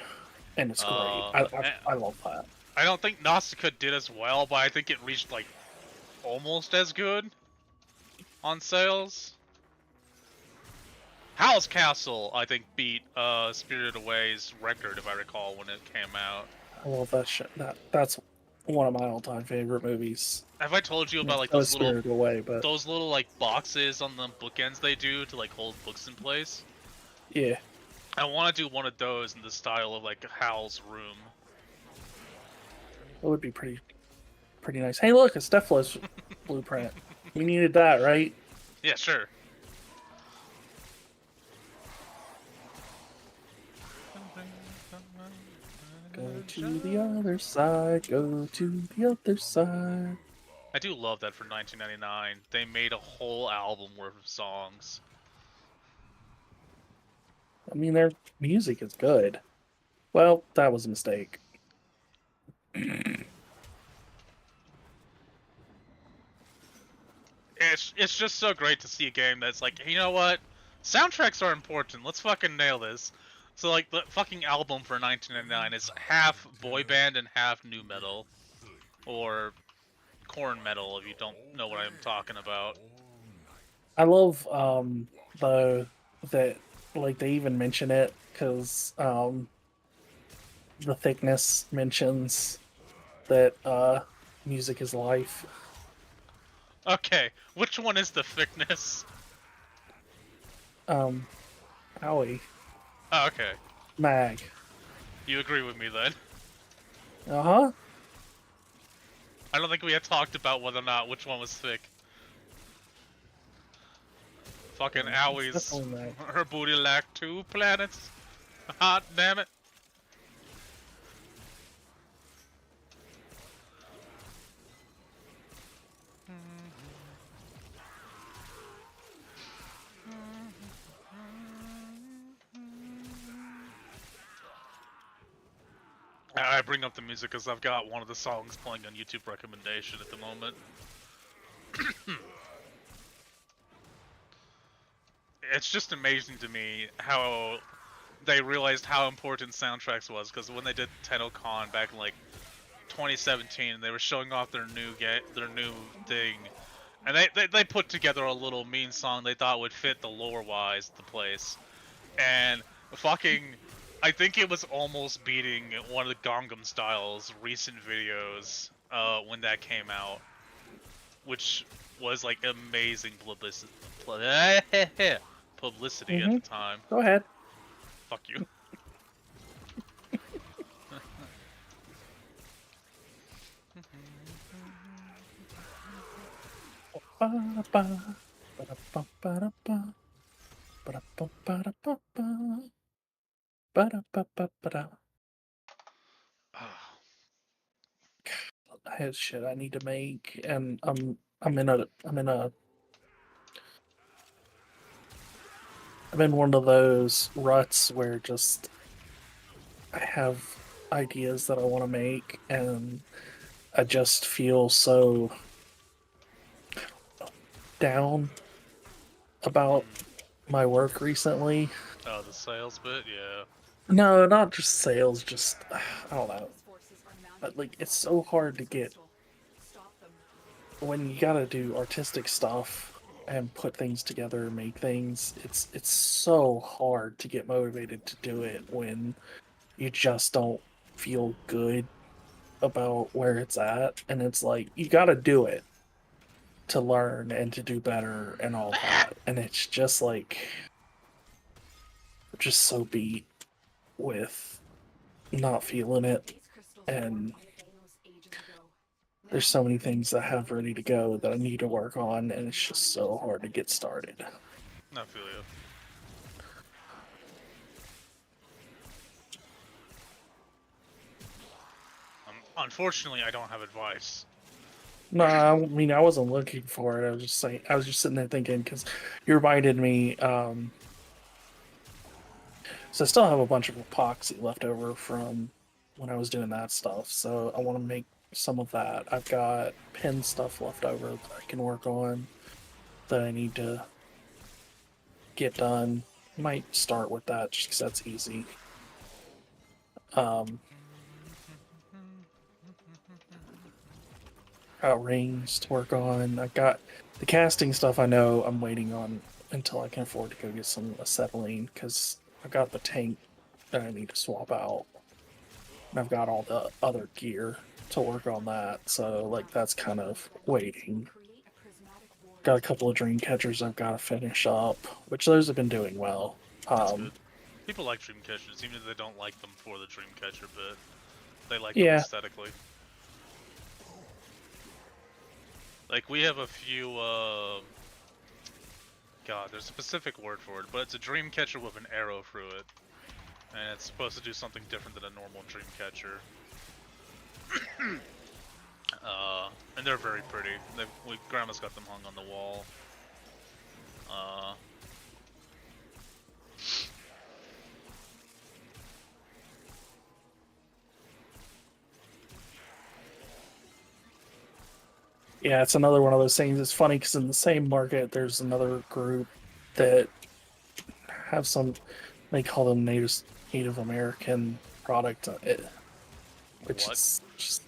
and it's great. I love that. I don't think Nausicaa did as well, but I think it reached, like, almost as good on sales. Howl's Castle, I think, beat Spirited Away's record, if I recall, when it came out. I love that shit. That's one of my all-time favorite movies. Have I told you about, like, those little like boxes on the bookends they do to, like, hold books in place? Yeah. I want to do one of those in the style of, like, Howl's room. It would be pretty nice. Hey, look, a Steflo's blueprint. We needed that, right? Yeah, sure. Go to the other side, go to the other side. I do love that for 1999, they made a whole album worth of songs. I mean, their music is good. Well, that was a mistake. It's just so great to see a game that's like, you know what? Soundtracks are important. Let's fucking nail this. So, like, the fucking album for 1999 is half boy band and half nu metal. Or corn metal, if you don't know what I'm talking about. I love, that, like, they even mention it, because, the thickness mentions that, music is life. Okay, which one is the thickness? Howie. Oh, okay. Mag. You agree with me then? Uh-huh. I don't think we had talked about whether or not which one was thick. Fucking Owie's, her booty lacked 2 planets. Hot damn it. I bring up the music because I've got one of the songs playing on YouTube recommendation at the moment. it's just amazing to me how they realized how important soundtracks was, because when they did TennoCon back in like 2017, they were showing off their new thing, and they put together a little mean song they thought would fit the lore-wise the place, and fucking, I think it was almost beating one of the Gangnam Style's recent videos when that came out, which was like amazing publicity at the time. Go ahead. Fuck you. I have shit I need to make, and I'm in one of those ruts where just I have ideas that I want to make, and I just feel so down about my work recently. Oh, the sales bit, yeah. No, not just sales, just I don't know. But like, it's so hard to get when you gotta do artistic stuff and put things together and make things. It's so hard to get motivated to do it when you just don't feel good about where it's at, and it's like you gotta do it to learn and to do better and all that, and it's just like just so beat with not feeling it, and there's so many things I have ready to go that I need to work on, and it's just so hard to get started. I feel you. Unfortunately, I don't have advice. No, I mean, I wasn't looking for it. I was just saying, I was just sitting there thinking, because you reminded me, so I still have a bunch of epoxy left over from when I was doing that stuff, so I want to make some of that. I've got pin stuff left over that I can work on that I need to get done. Might start with that just because that's easy. Got rings to work on. I got the casting stuff. I know I'm waiting on until I can afford to go get some acetylene, because I got the tank that I need to swap out, and I've got all the other gear to work on that. So like that's kind of waiting. Got a couple of dream catchers I've got to finish up, which those have been doing well. That's good. People like dream catchers, even if they don't like them for the dream catcher bit. They like them aesthetically. Like, we have a few, God, there's a specific word for it, but it's a dream catcher with an arrow through it. And it's supposed to do something different than a normal dream catcher. And they're very pretty. Grandma's got them hung on the wall. Yeah, it's another one of those things. It's funny because in the same market, there's another group that have some, they call them Native American product, which what? is just,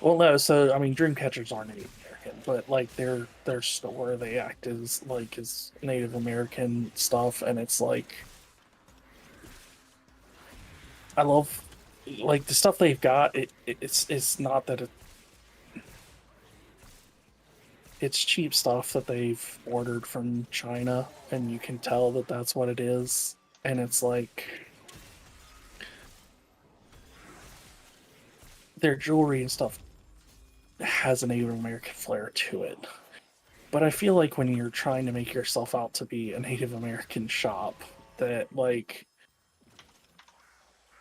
well, no. So I mean, Dreamcatchers are Native American, but like their store, they act as like as Native American stuff, and it's like I love like the stuff they've got. It's not that it's cheap stuff that they've ordered from China, and you can tell that that's what it is. And it's like their jewelry and stuff has a Native American flair to it. But I feel like when you're trying to make yourself out to be a Native American shop, that like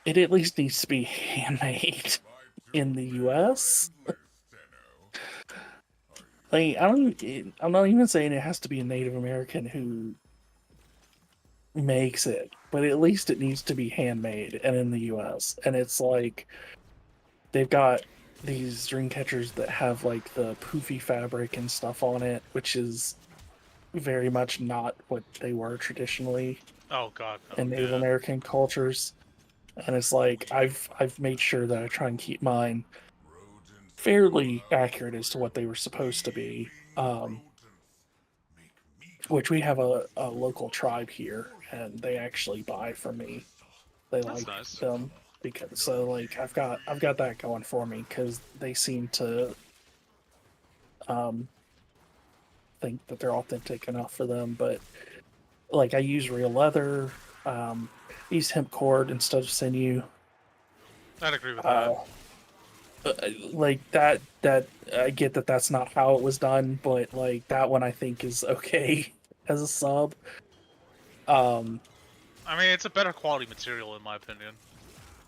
it at least needs to be handmade in the US. Like, I'm not even saying it has to be a Native American who makes it, but at least it needs to be handmade and in the US. And it's like they've got these dream catchers that have like the poofy fabric and stuff on it, which is very much not what they were traditionally Oh god, no. in Native American cultures. And it's like I've made sure that I try and keep mine fairly accurate as to what they were supposed to be. Which we have a local tribe here, and they actually buy from me. They That's like nice. them because so like I've got that going for me because they seem to think that they're authentic enough for them. But like I use real leather, use hemp cord instead of sinew. I'd agree with that. Like that I get that that's not how it was done, but like that one I think is okay as a sub. I mean, it's a better quality material in my opinion.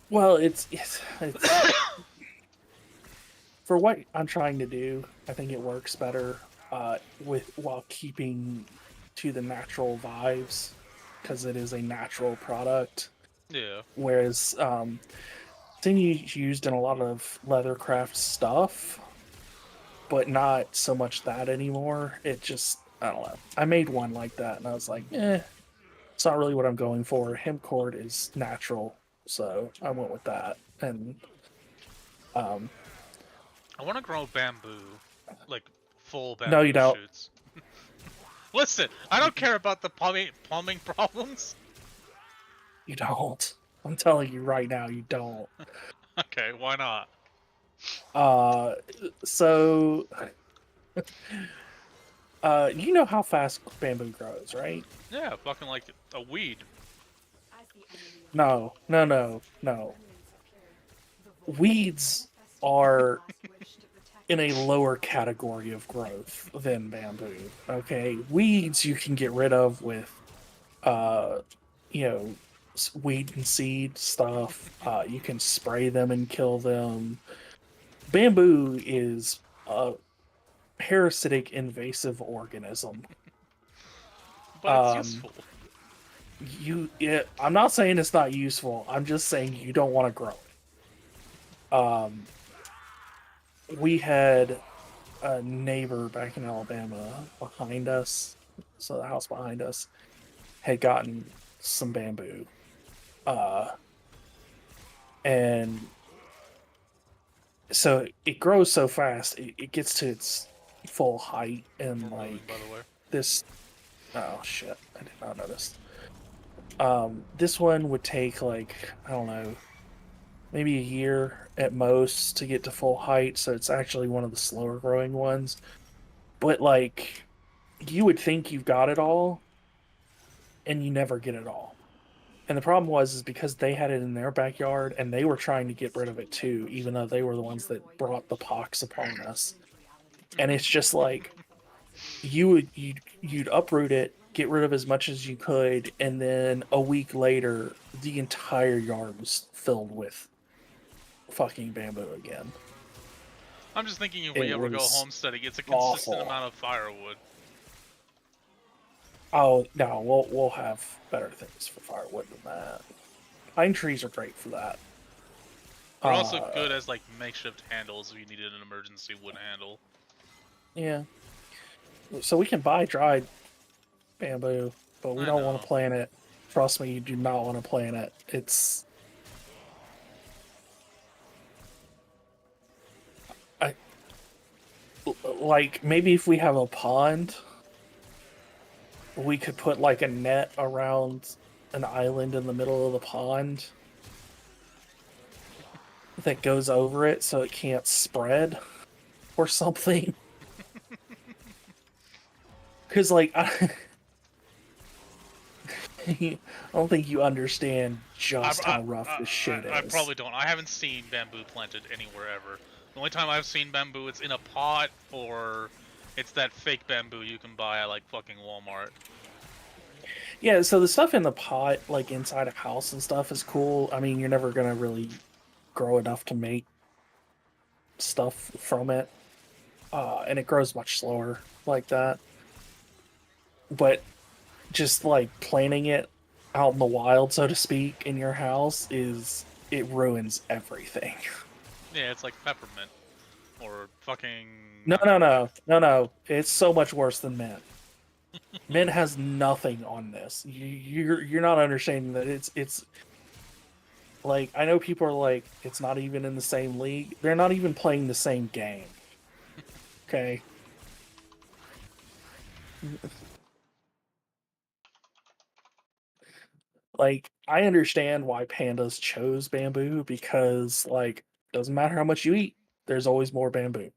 Well, it's for what I'm trying to do. I think it works better while keeping to the natural vibes because it is a natural product. Yeah. Whereas sinews used in a lot of leathercraft stuff, but not so much that anymore. It just I don't know. I made one like that, and I was like, it's not really what I'm going for. Hemp cord is natural, so I went with that. And I want to grow bamboo, like full no, you bamboo don't. shoots. Listen, I don't care about the plumbing problems. You don't. I'm telling you right now, you don't. Okay, why not? So, you know how fast bamboo grows, right? Yeah, fucking like a weed. As the enemy of No, no, no, no. remnants appear, the void Weeds manifested are last wish to protect in a lower category of growth than bamboo. Okay, weeds you can get rid of with, uh, you know, weed and seed stuff. You can spray them and kill them. Bamboo is a parasitic invasive organism. But it's useful. I'm not saying it's not useful. I'm just saying you don't want to grow it. We had a neighbor back in Alabama behind us, so the house behind us had gotten some bamboo, and so it grows so fast. It gets to its full height and We're moving, like by the way. this. Oh shit! I did not notice. This one would take like I don't know, maybe a year at most to get to full height. So it's actually one of the slower growing ones. But like, you would think you've got it all, and you never get it all. And the problem is because they had it in their backyard and they were trying to get rid of it too, even though they were the ones that brought the pox upon us. And it's just like you'd uproot it, get rid of as much as you could, and then a week later, the entire yard was filled with fucking bamboo again. I'm just thinking if It we ever go was homesteading, it's a consistent awful. amount of firewood. Oh no, we'll have better things for firewood than that. Pine trees are great for that. They're also good as like makeshift handles if you needed an emergency wood handle. Yeah. So we can buy dried bamboo, but we don't want to plant it. Trust me, you do not want to plant it. It's like maybe if we have a pond, we could put like a net around an island in the middle of the pond that goes over it so it can't spread or something. Because like I don't think you understand just how rough this shit is. I probably don't. I haven't seen bamboo planted anywhere ever. The only time I've seen bamboo, it's in a pot, or it's that fake bamboo you can buy at like fucking Walmart. Yeah, so the stuff in the pot, like inside a house and stuff, is cool. I mean, you're never gonna really grow enough to make stuff from it, and it grows much slower like that. But just like planting it out in the wild, so to speak, in your house it ruins everything. Yeah, it's like peppermint. Or fucking... No. It's so much worse than mint. Mint has nothing on this. You're not understanding that it's like, I know people are like, it's not even in the same league. They're not even playing the same game. Okay. Like, I understand why pandas chose bamboo because, like, doesn't matter how much you eat, there's always more bamboo.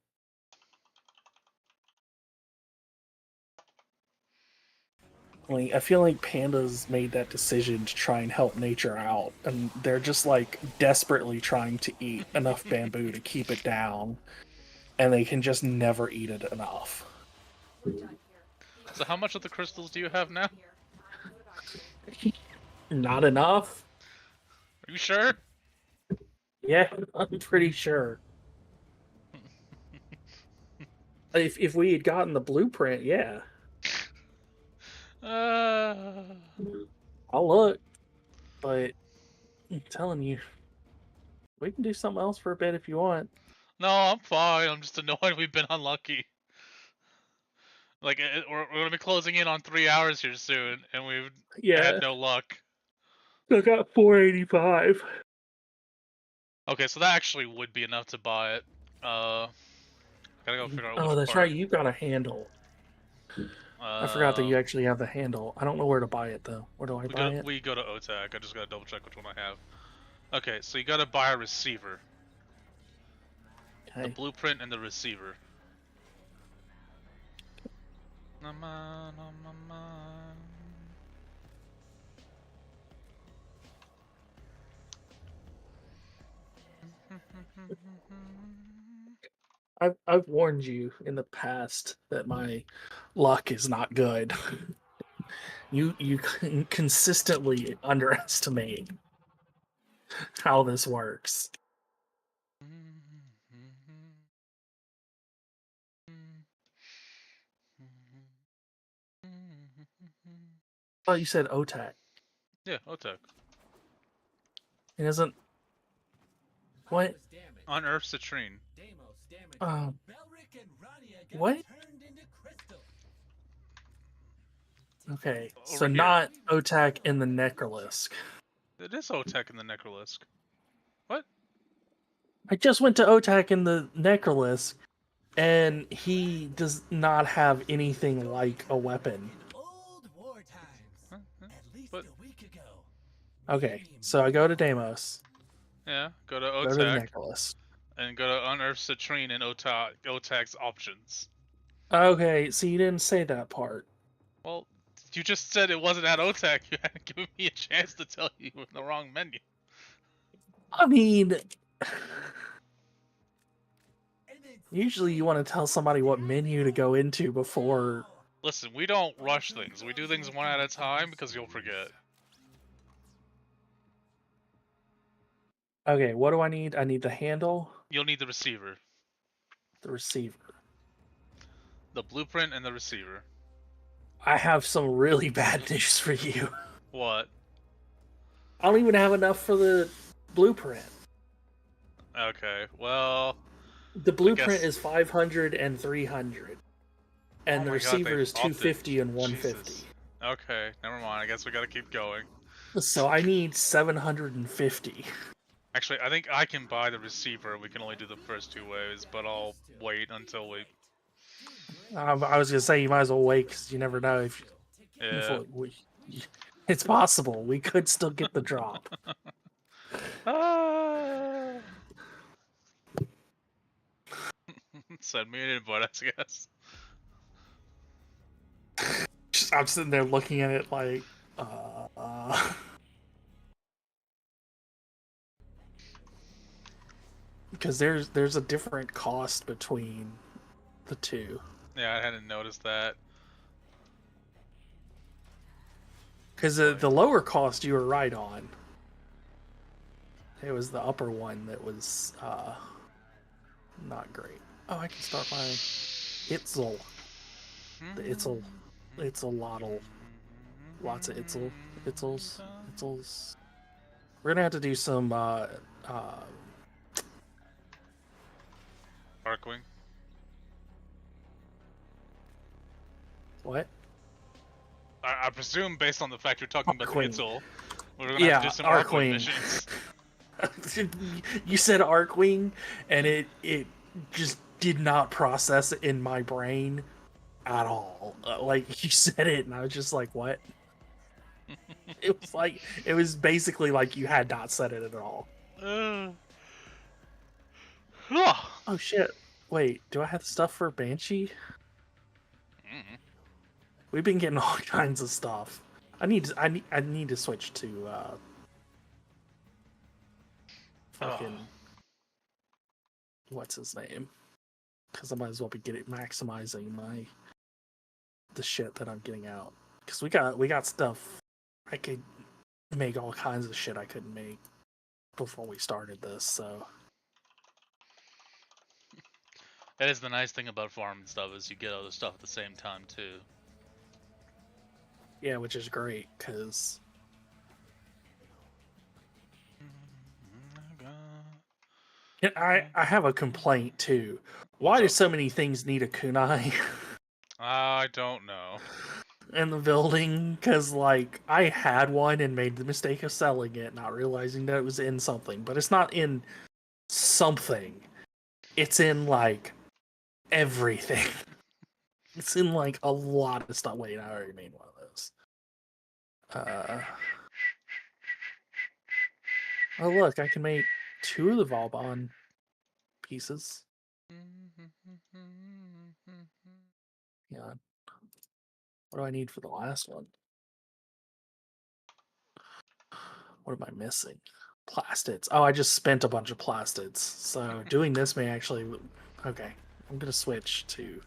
Like, I feel like pandas made that decision to try and help nature out, and they're just like desperately trying to eat enough bamboo to keep it down, and they can just never eat it enough. We're done here. So how much of the crystals do you have now? Here, I'm good about Not enough? Are you sure? Yeah, I'm pretty sure. If we had gotten the blueprint, yeah. Uh... I'll look, but I'm telling you, we can do something else for a bit if you want. No, I'm fine. I'm just annoyed we've been unlucky. Like, we're gonna be closing in on 3 hours here soon, and we've had Yeah, no luck. I got 485. Okay, so that actually would be enough to buy it. Gotta go figure out which Oh, that's part. right. You got a handle. I forgot that you actually have the handle. I don't know where to buy it though. Where do I buy it? We go to OTAC. I just gotta double check which one I have. Okay, so you gotta buy a receiver. The Okay. blueprint and the receiver. I've warned you in the past that my luck is not good. You consistently underestimate how this works. Oh, you said OTAC. Yeah, OTAC. It isn't. What? Unearth citrine. What? Okay, so Over here. not OTAC in the Necrolisk. It is OTAC in the Necrolisk. What? I just went to OTAC in the Necrolisk, and he does not have anything like a weapon. But Okay, so I go to Deimos. yeah, go to Go to the OTAC Necrolisk. and go to Unearth citrine in OTAC's options. Okay, so you didn't say that part. Well, you just said it wasn't at OTAC. You hadn't given me a chance to tell you in the wrong menu. I mean, usually you want to tell somebody what menu to go into before. Listen, we don't rush things. We do things one at a time because you'll forget. Okay, what do I need? I need the handle, You'll need the receiver. the receiver. The blueprint and the receiver. I have some really bad news for you. What? I don't even have enough for the blueprint. Okay, well... The blueprint is 500 and 300. And the receiver is 250 and 150. Jesus. Okay, never mind. I guess we gotta keep going. So I need 750. Actually, I think I can buy the receiver. We can only do the first 2 waves, but I'll wait until we... I was gonna say you might as well wait because you never know if. Yeah. It's possible we could still get the drop. Send me an invite, I guess. I'm sitting there looking at it like, because there's a different cost between the two. Yeah, I hadn't noticed that. Because the lower cost you were right on. It was the upper one that was not great. Oh, I can start my Itzel. The Itzel. Itzel-lotl. Lots of Itzels. We're gonna have to do some Arcwing. what? I presume based on the fact you're talking about the Arcwing. Itzel, we're gonna have to do some Arcwing missions. You said Arcwing, and it just did not process it in my brain at all. Like you said it, and I was just like, "What?" It was basically like you had not said it at all. Oh shit! Wait, do I have stuff for Banshee? We've been getting all kinds of stuff. I need to switch to fucking what's his name? Because I might as well be maximizing the shit that I'm getting out. Because we got stuff. I could make all kinds of shit I couldn't make before we started this. So that is the nice thing about farming stuff is you get other stuff at the same time too. Yeah, which is great because. I have a complaint too. Why do so many things need a kunai? I don't know. In the building, because like I had one and made the mistake of selling it, not realizing that it was in something. But it's not in something. It's in like everything. It's in like a lot of stuff. Wait, I already made one of those. Oh look, I can make 2 of the Vauban pieces. Yeah. What do I need for the last one? What am I missing? Plastids. Oh, I just spent a bunch of plastids. So doing this may actually... Okay. I'm going to switch to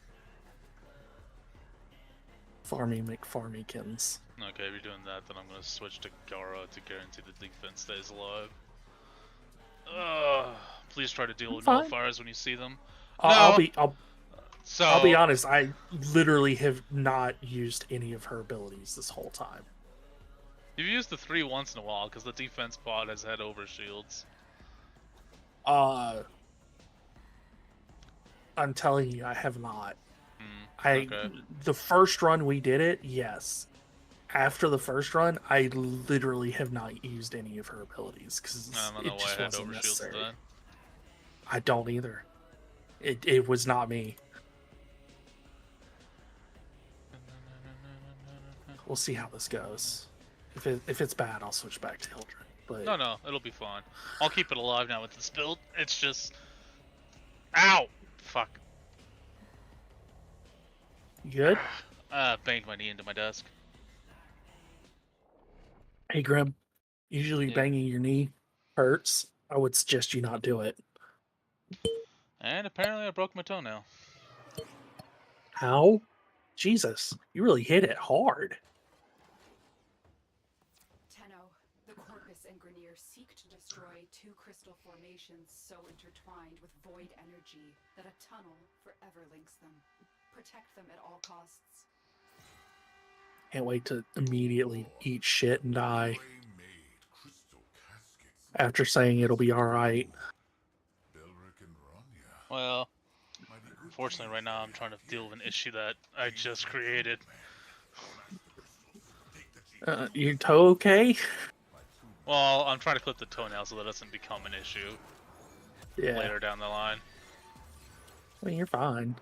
Farmy McFarmykins. Okay, if you're doing that, then I'm going to switch to Gara to guarantee the defense stays alive. Please try to deal with nullifiers when you see them. I'll be honest, I literally have not used any of her abilities this whole time. You've used the 3 once in a while because the defense pod has had overshields. I'm telling you, I have not. The first run we did it, yes. After the first run, I literally have not used any of her abilities because it just wasn't necessary. Then. I don't either. It was not me. We'll see how this goes. If it's bad, I'll switch back to Hildred. But no, it'll be fine. I'll keep it alive now with this build. It's just, ow, fuck. You good? Banged my knee into my desk. Hey Grim, usually banging your knee hurts. I would suggest you not do it. And apparently I broke my toenail. How? Jesus, you really hit it hard. Tenno, the Corpus and Grenier seek to destroy 2 crystal formations so intertwined with void energy that a tunnel forever links them. Protect them at all costs. Can't wait to immediately eat shit and die. After saying it'll be alright. Well, unfortunately right now I'm trying to deal with an issue that I just created. Your toe okay? Well, I'm trying to clip the toenail so that doesn't become an issue later down the line. I mean, you're fine.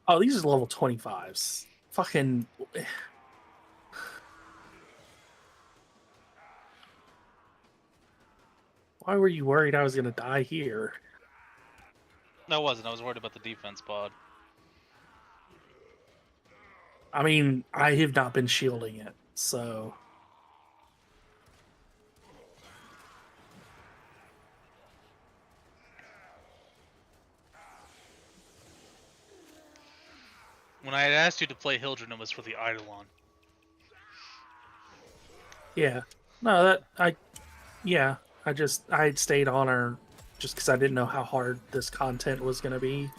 Oh, these are level 25s. Fucking... Why were you worried I was gonna die here? No, I wasn't. I was worried about the defense pod. I mean, I have not been shielding it, so... When I had asked you to play Hildren, it was for the Eidolon. Yeah. No, I had stayed on her just because I didn't know how hard this content was going to be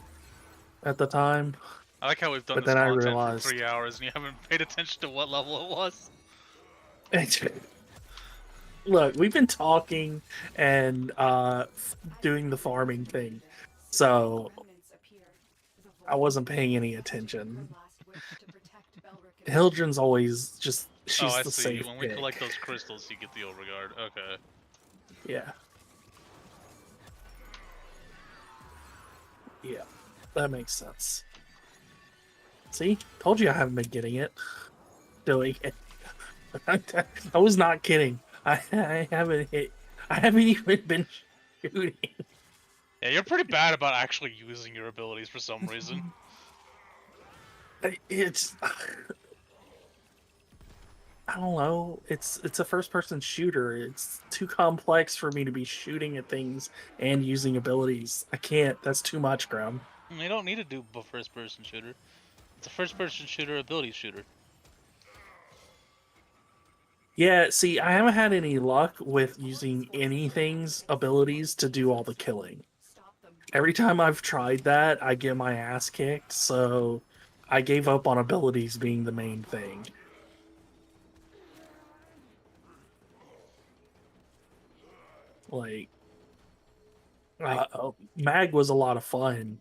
at the time. I like how we've done this content for 3 hours and you haven't paid attention to what level it was. Look, we've been talking and doing the farming thing, so I wasn't paying any attention. Hildren's always just, Oh, she's I the see. safe When we pick. collect those crystals, you get the overguard. Okay. Yeah. Yeah, that makes sense. See? Told you I haven't been getting it. Doing it. I was not kidding. I haven't hit. I haven't even been shooting. Yeah, you're pretty bad about actually using your abilities for some reason. It's I don't know. It's a first person shooter. It's too complex for me to be shooting at things and using abilities. I can't. That's too much, Grum. You don't need to do a first-person shooter. It's a first-person shooter, ability shooter. Yeah, see, I haven't had any luck with using anything's abilities to do all the killing. Every time I've tried that, I get my ass kicked, so I gave up on abilities being the main thing. Like, Mag was a lot of fun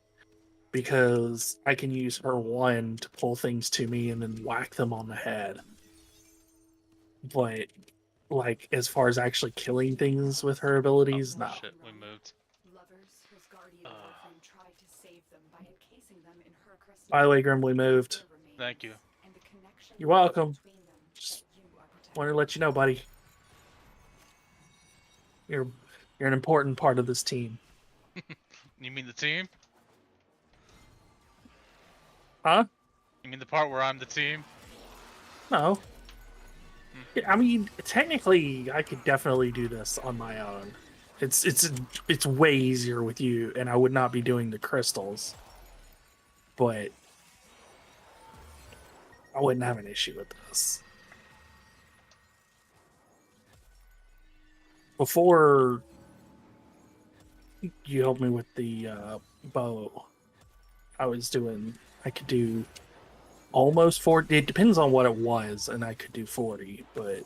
because I can use her one to pull things to me and then whack them on the head. But, like, as far as actually killing things with her abilities, no. Shit, we moved. By the way, Grim, we moved. Thank you. You're welcome. Just wanted to let you know, buddy. You're an important part of this team. You mean the team? Huh? You mean the part where I'm the team? No. I mean, technically, I could definitely do this on my own. It's way easier with you, and I would not be doing the crystals. But I wouldn't have an issue with this. Before you helped me with the bow, I could do almost 40. It depends on what it was, and I could do 40, but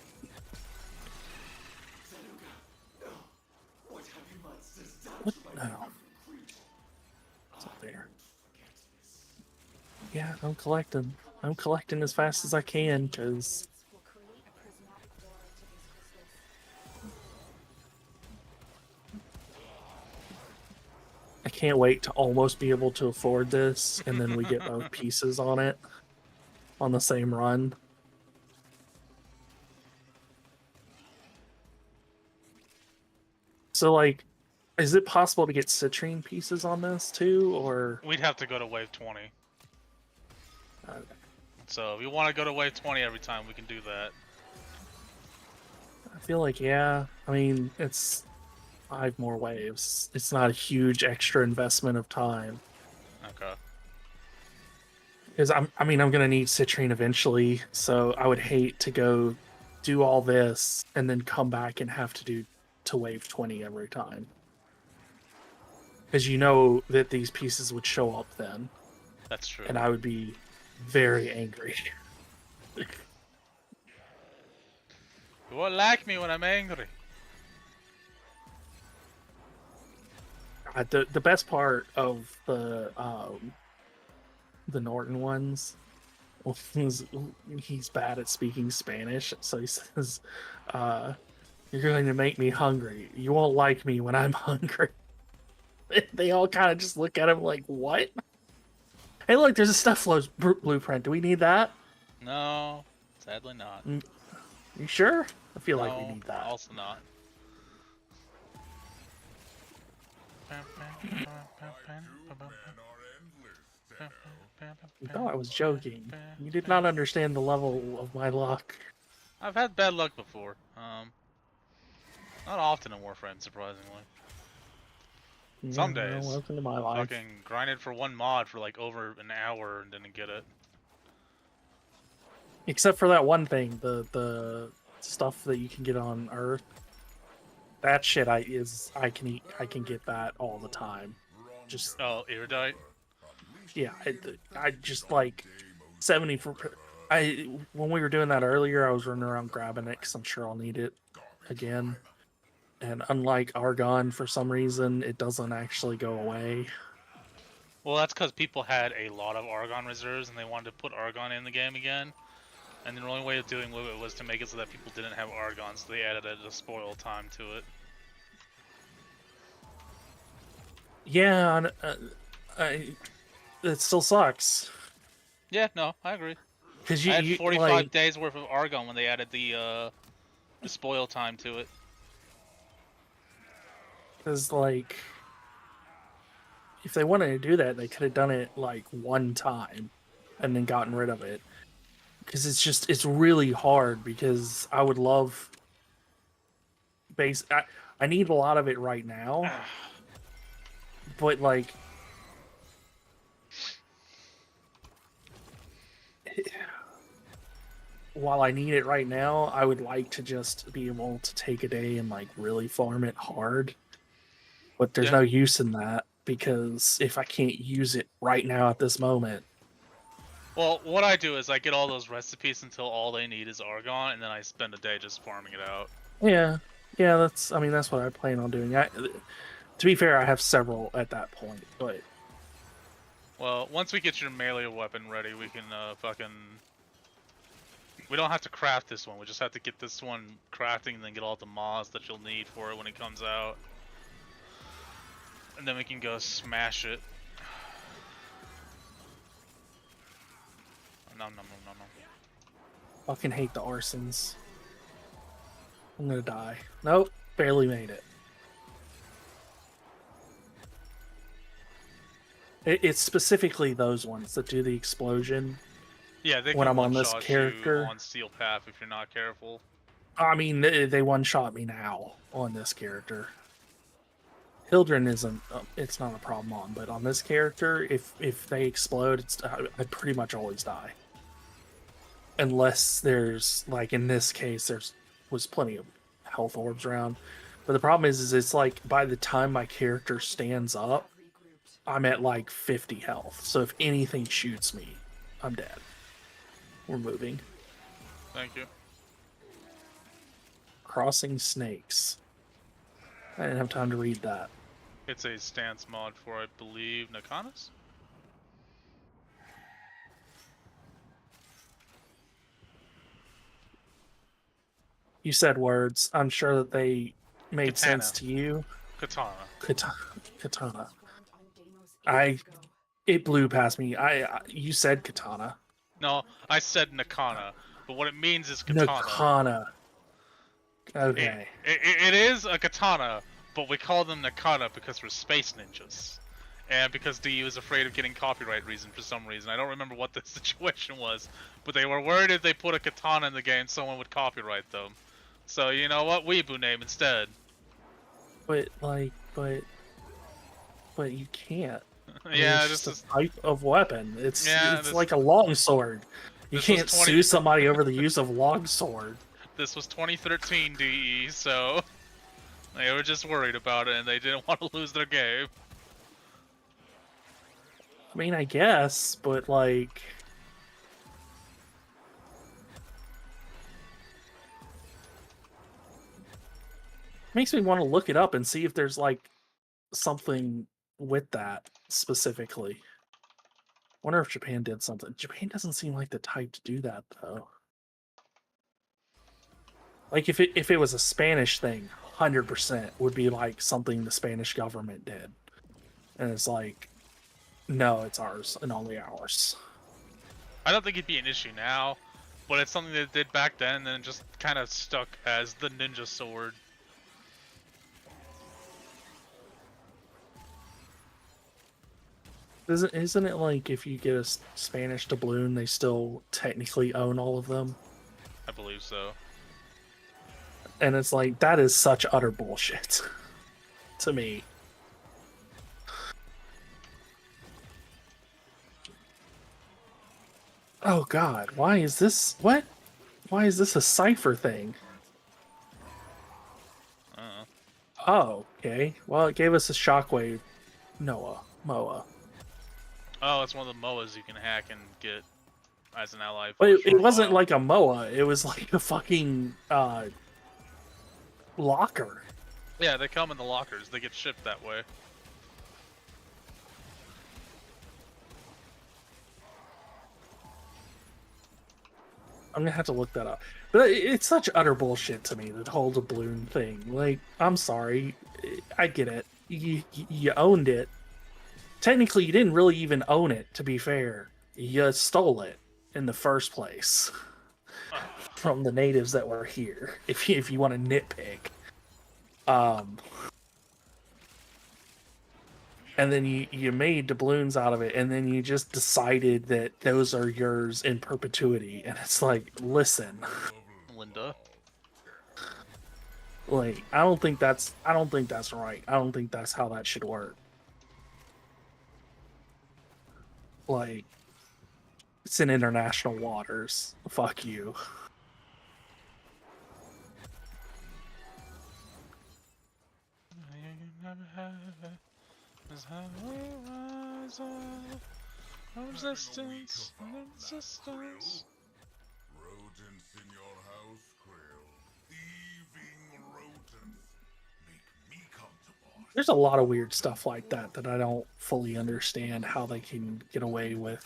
what? No. It's up there. Yeah, I'm collecting. I'm collecting as fast as I can, because I can't wait to almost be able to afford this, and then we get both pieces on it on the same run. So, like, is it possible to get citrine pieces on this too, or We'd have to go to wave 20. Okay. So if you want to go to wave 20 every time, we can do that. I feel like, yeah. I mean, it's 5 more waves. It's not a huge extra investment of time. Okay. Because I'm gonna need citrine eventually, so I would hate to go do all this and then come back and have to do to wave 20 every time. Because you know that these pieces would show up then. That's true. And I would be very angry. You won't like me when I'm angry. The best part of the Norton ones was he's bad at speaking Spanish, so he says, "You're going to make me hungry. You won't like me when I'm hungry." They all kind of just look at him like, "What?" Hey, look, there's a stuff flows blueprint. Do we need that? No, sadly not. You sure? I feel No, like we need that. Also not. You thought I was joking. You did not understand the level of my luck. I've had bad luck before. Not often in Warframe, surprisingly. Some days. Welcome to my life. Fucking grinded for one mod for like over an hour and didn't get it. Except for that one thing, the stuff that you can get on Earth. That shit I can get that all the time. Just Erudite. Yeah, I just like 70 for. When we were doing that earlier, I was running around grabbing it because I'm sure I'll need it. again. And unlike Argon, for some reason, it doesn't actually go away. Well, that's because people had a lot of Argon reserves and they wanted to put Argon in the game again. And the only way of doing it was to make it so that people didn't have Argon, so they added a spoil time to it. Yeah, it still sucks. Yeah, no, I agree. Because I had 45 days worth of Argon when they added the spoil time to it. Because, like, if they wanted to do that, they could have done it, like, one time and then gotten rid of it. Because it's really hard, because I would love... I need a lot of it right now. But, like... While I need it right now, I would like to just be able to take a day and, like, really farm it hard. But there's no use in that, because if I can't use it right now at this moment... Well, what I do is I get all those recipes until all they need is Argon, and then I spend a day just farming it out. Yeah, that's what I plan on doing. To be fair, I have several at that point, but... Well, once we get your melee weapon ready, we can fucking... We don't have to craft this one, we just have to get this one crafting and then get all the mods that you'll need for it when it comes out. And then we can go smash it. No. Fucking hate the arsons. I'm gonna die. Nope, barely made it. It's specifically those ones that do the explosion. Yeah, they can when I'm on this character you on Steel Path if you're not careful. I mean, they one-shot me now on this character. Hildren isn't. It's not a problem on, but on this character, if they explode, I pretty much always die. Unless there's, like in this case, was plenty of health orbs around. But the problem is it's like by the time my character stands up, I'm at like 50 health. So if anything shoots me, I'm dead. We're moving. Thank you. Crossing snakes. I didn't have time to read that. It's a stance mod for, I believe, Nakanas? You said words. I'm sure that they made Katana. sense to you. Katana. Katana. It blew past me. You said katana. No, I said Nakana, but what it means is katana. Nakana. Okay. It is a katana, but we call them Nakana because we're space ninjas. And because DU is afraid of getting copyright reason for some reason. I don't remember what the situation was, but they were worried if they put a katana in the game, someone would copyright them. So, you know what? Weeaboo name instead. But you can't. Yeah, it's just a type of weapon. It's like a longsword. You can't sue somebody over the use of longsword. This was 2013 DE, so they were just worried about it and they didn't want to lose their game. I mean, I guess, but like... Makes me want to look it up and see if there's like something with that specifically. Wonder if Japan did something. Japan doesn't seem like the type to do that though. Like if it was a Spanish thing, 100% would be like something the Spanish government did. And it's like, no, it's ours and only ours. I don't think it'd be an issue now, but it's something they did back then and then just kind of stuck as the ninja sword. Isn't it like if you get a Spanish doubloon, they still technically own all of them? I believe so. And it's like, that is such utter bullshit to me. Oh god, why is this... What? Why is this a cipher thing? Oh, okay. Well, it gave us a shockwave. MOA. Oh, it's one of the MOAs you can hack and get as an ally. But it wasn't like a MOA. It was like a fucking locker. Yeah, they come in the lockers. They get shipped that way. I'm gonna have to look that up. But it's such utter bullshit to me, the whole doubloon thing. Like, I'm sorry. I get it. You owned it. Technically, you didn't really even own it, to be fair. You stole it in the first place from the natives that were here, if you want to nitpick. And then you made doubloons out of it, and then you just decided that those are yours in perpetuity. And it's like, listen, Linda. Like, I don't think that's right. I don't think that's how that should work. Like, it's in international waters. Fuck you. Resistance. Resistance. Rodents in your house, Krill. Thieving rodents. Make me come to boss. There's a lot of weird stuff like that I don't fully understand how they can get away with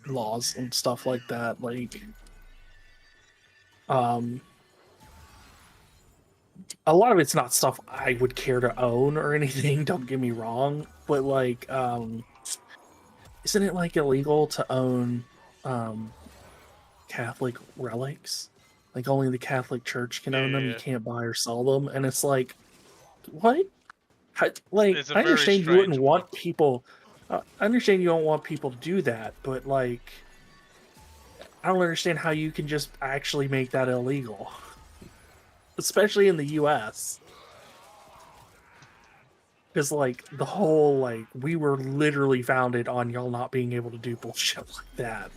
laws and stuff like that. Like, a lot of it's not stuff I would care to own or anything, don't get me wrong, but like, isn't it like illegal to own Catholic relics? Like, only the Catholic Church can own them. You can't buy or sell them. And it's like, what? Like, I understand you wouldn't want people. I understand you don't want people to do that, but like, I don't understand how you can just actually make that illegal, especially in the U.S. Because like the whole like we were literally founded on y'all not being able to do bullshit like that.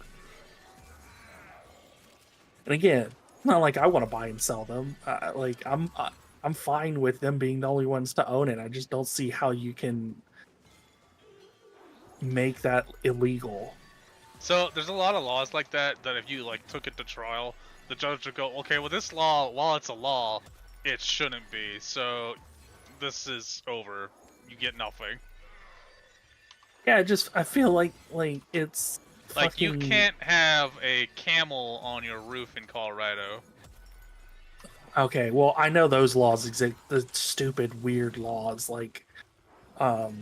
And again, not like I want to buy and sell them. Like I'm fine with them being the only ones to own it. I just don't see how you can make that illegal. So there's a lot of laws like that if you like took it to trial, the judge would go, okay, well this law, while it's a law, it shouldn't be. So this is over. You get nothing. Yeah, I feel like it's like fucking... you can't have a camel on your roof in Colorado. Okay, well, I know those laws exist. The stupid, weird laws, like, God,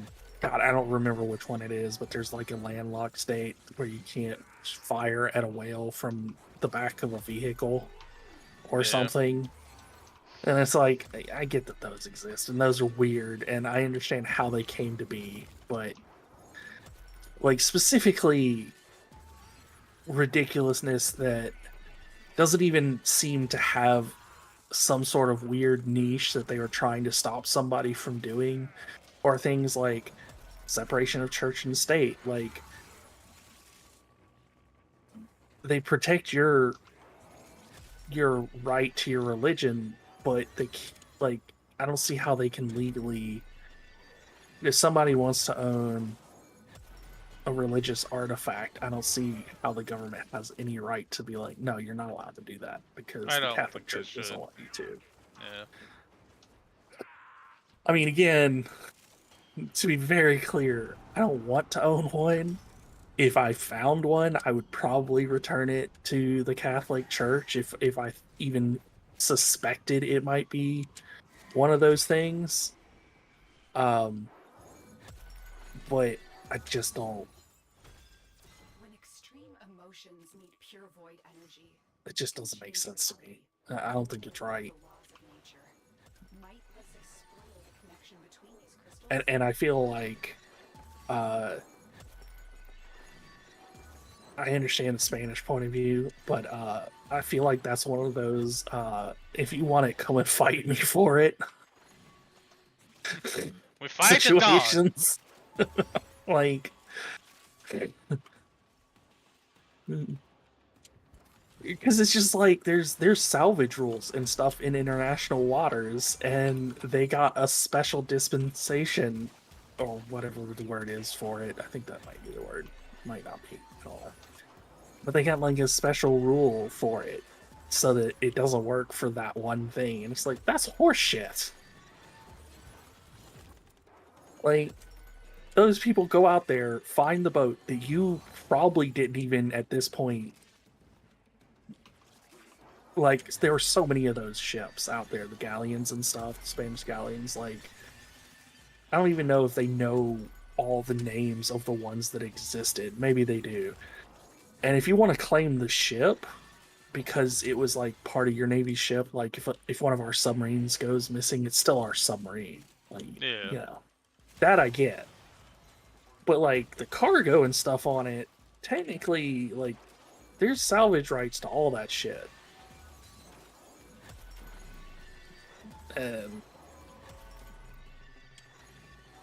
I don't remember which one it is, but there's like a landlocked state where you can't fire at a whale from the back of a vehicle or something. And it's like, I get that those exist, and those are weird, and I understand how they came to be, but like specifically ridiculousness that doesn't even seem to have some sort of weird niche that they were trying to stop somebody from doing, or things like separation of church and state. Like, they protect your right to your religion, but they, like, I don't see how they can legally, if somebody wants to own a religious artifact, I don't see how the government has any right to be like, no, you're not allowed to do that because the Catholic Church doesn't want you to. Yeah. I mean, again, to be very clear, I don't want to own one. If I found one, I would probably return it to the Catholic Church if I even suspected it might be one of those things. But I just don't. When extreme emotions meet pure void energy, It just doesn't make sense to me. I don't think it's right. And I feel like I understand the Spanish point of view, but I feel like that's one of those, if you want it, come and fight me for it. We fight situations. Like, because it's just like there's salvage rules and stuff in international waters, and they got a special dispensation or whatever the word is for it. I think that might be the word. Might not be at all. But they got like a special rule for it. so that it doesn't work for that one thing. And it's like, that's horseshit. Like, those people go out there, find the boat that you probably didn't even at this point. Like, there were so many of those ships out there, the galleons and stuff, the Spanish galleons. Like, I don't even know if they know all the names of the ones that existed. Maybe they do. And if you want to claim the ship because it was like part of your Navy ship, like if one of our submarines goes missing, it's still our submarine. Like, Yeah. you know, that I get. But like the cargo and stuff on it, technically, like, there's salvage rights to all that shit. And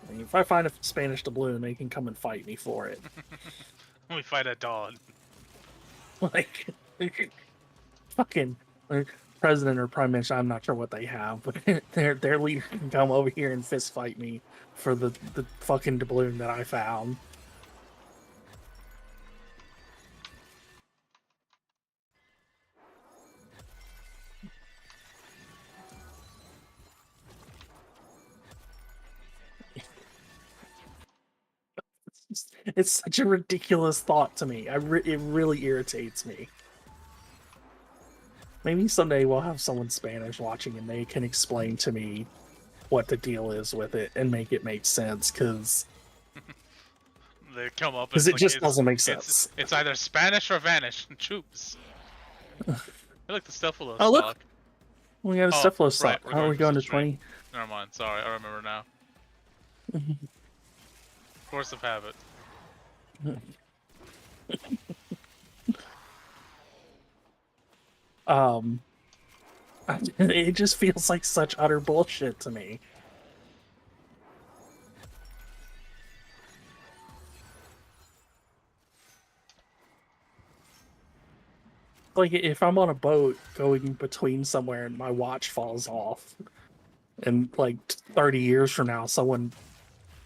I mean, if I find a Spanish doubloon, they can come and fight me for it. We fight at dawn. Like, fucking president or prime minister, I'm not sure what they have, but their leader can come over here and fist fight me for the fucking doubloon that I found. It's such a ridiculous thought to me. It really irritates me. Maybe someday we'll have someone Spanish watching and they can explain to me what the deal is with it and make it make sense, because They come up it just doesn't make sense. It's either Spanish or vanish. Choose. I like the stuff full of Oh, look! stock. We got a Cephalo stock. Right, How are we going to stream. 20? Never mind. Sorry, I remember now. Force of habit. It just feels like such utter bullshit to me. Like, if I'm on a boat going between somewhere and my watch falls off, and like 30 years from now, someone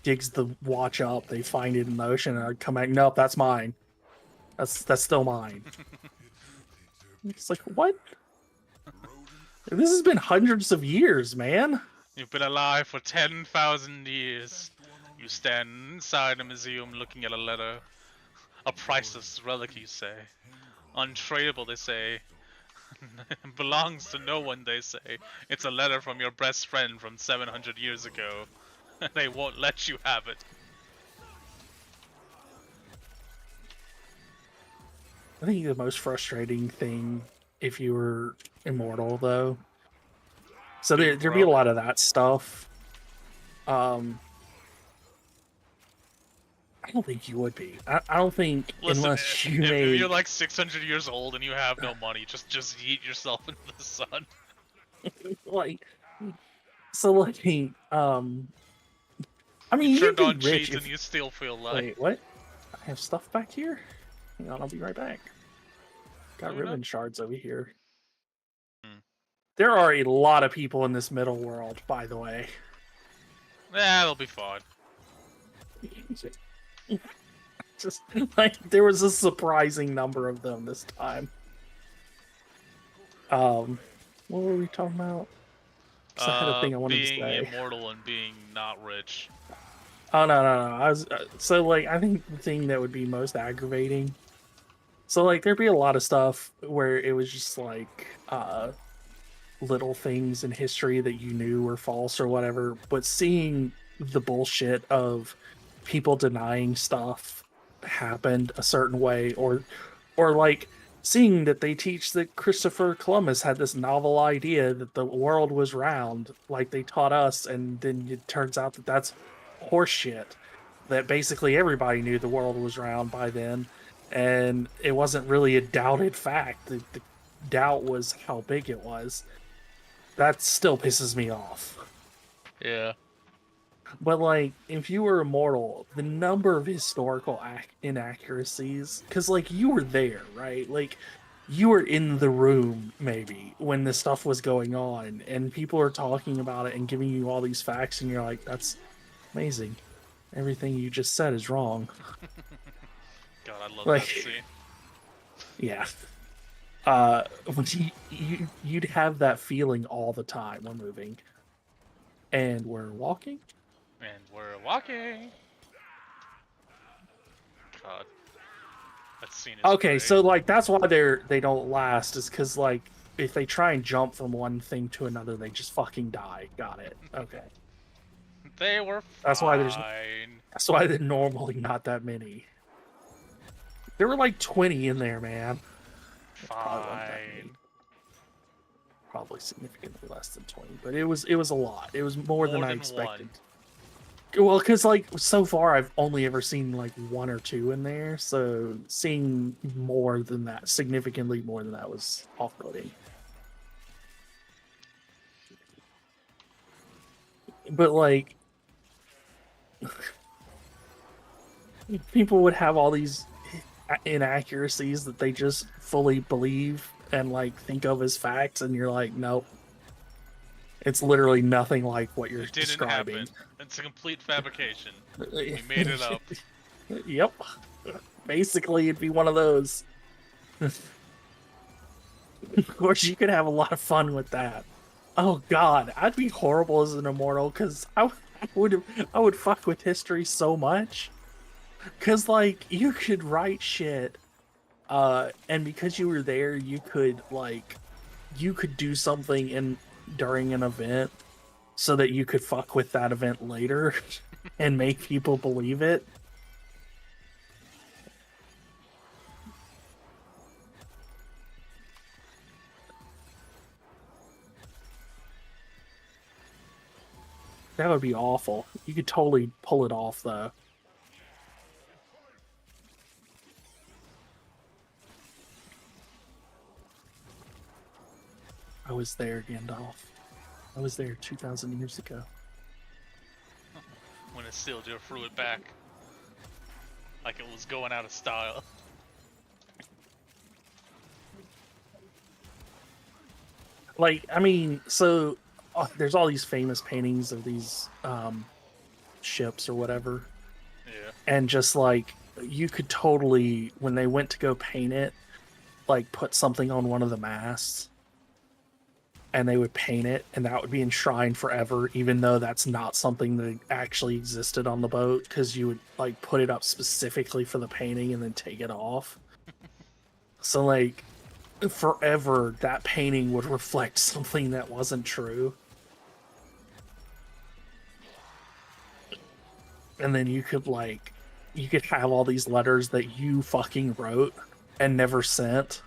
digs the watch up, they find it in the ocean, and I come back, nope, that's mine. That's still mine. It's like, what? This has been hundreds of years, man. You've been alive for 10,000 years. You stand inside a museum looking at a letter. A priceless relic, you say. Untradeable, they say. Belongs to no one, they say. It's a letter from your best friend from 700 years ago. They won't let you have it. I think the most frustrating thing, if you were immortal, though. So there'd be a lot of that stuff. I don't think you would be. I don't think, Listen, unless you if you're like 600 years old and you have no money, just eat yourself into the sun. Like, so like, I mean, You you turned could on be rich cheats and you still feel like. Wait, what? I have stuff back here? Hang on, I'll be right back. Got ribbon shards over here. There are a lot of people in this middle world, by the way. They'll be fine. Just like there was a surprising number of them this time. What were we talking about? I had a thing I wanted to say. Being immortal and being not rich. Oh no. I was so like I think the thing that would be most aggravating. So like there'd be a lot of stuff where it was just like little things in history that you knew were false or whatever, but seeing the bullshit of people denying stuff happened a certain way, or like seeing that they teach that Christopher Columbus had this novel idea that the world was round, like they taught us, and then it turns out that that's horseshit. That basically everybody knew the world was round by then, and it wasn't really a doubted fact. The doubt was how big it was. That still pisses me off. Yeah. But like, if you were immortal, the number of historical inaccuracies, because like you were there, right? Like you were in the room maybe when this stuff was going on, and people are talking about it and giving you all these facts, and you're like, that's amazing. Everything you just said is wrong. God, I love Like, that scene. Yeah. when you'd have that feeling all the time. We're moving, and we're walking. And we're walking. God, that scene is Okay, great. so like that's why they don't last, is because like if they try and jump from one thing to another, they just fucking die. Got it. Okay. They were fine. That's why there's normally not that many. There were like 20 in there, man. Fine. Probably significantly less than 20, but it was a lot. It was more than I expected. Well, because like so far I've only ever seen like 1 or 2 in there, so seeing more than that, significantly more than that, was off-putting. But like people would have all these inaccuracies that they just fully believe and like think of as facts, and you're like, nope, it's literally nothing like what you're describing. Happen. It's a complete fabrication. We made it up. Yep. Basically, it'd be one of those. Of course, you could have a lot of fun with that. Oh God, I'd be horrible as an immortal because I would fuck with history so much. Because like you could write shit, and because you were there, you could do something during an event so that you could fuck with that event later and make people believe it. That would be awful. You could totally pull it off, though. I was there, Gandalf. I was there 2,000 years ago. When Isildur threw it back. Like it was going out of style. Like, I mean, so there's all these famous paintings of these ships or whatever. Yeah. And just like, you could totally, when they went to go paint it, like put something on one of the masts and they would paint it, and that would be enshrined forever, even though that's not something that actually existed on the boat, because you would like put it up specifically for the painting and then take it off. So like forever that painting would reflect something that wasn't true. And then you could have all these letters that you fucking wrote and never sent,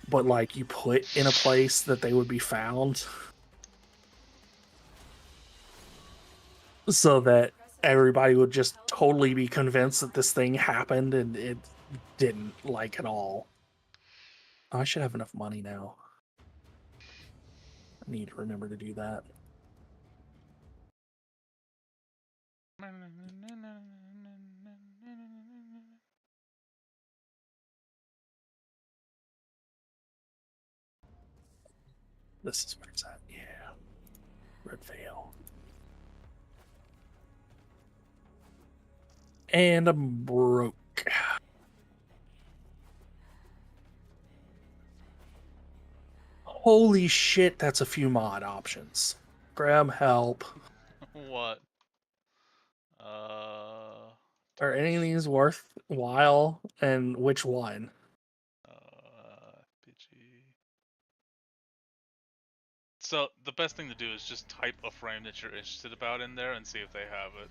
but like you put in a place that they would be found, so that everybody would just totally be convinced that this thing happened, and it didn't, like, at all. I should have enough money now. I need to remember to do that. This is where it's at. Yeah. Red Veil. And I'm broke. Holy shit, that's a few mod options. Graham, help. What? Are any of these worthwhile, and which one? FPG. So the best thing to do is just type a frame that you're interested about in there and see if they have it,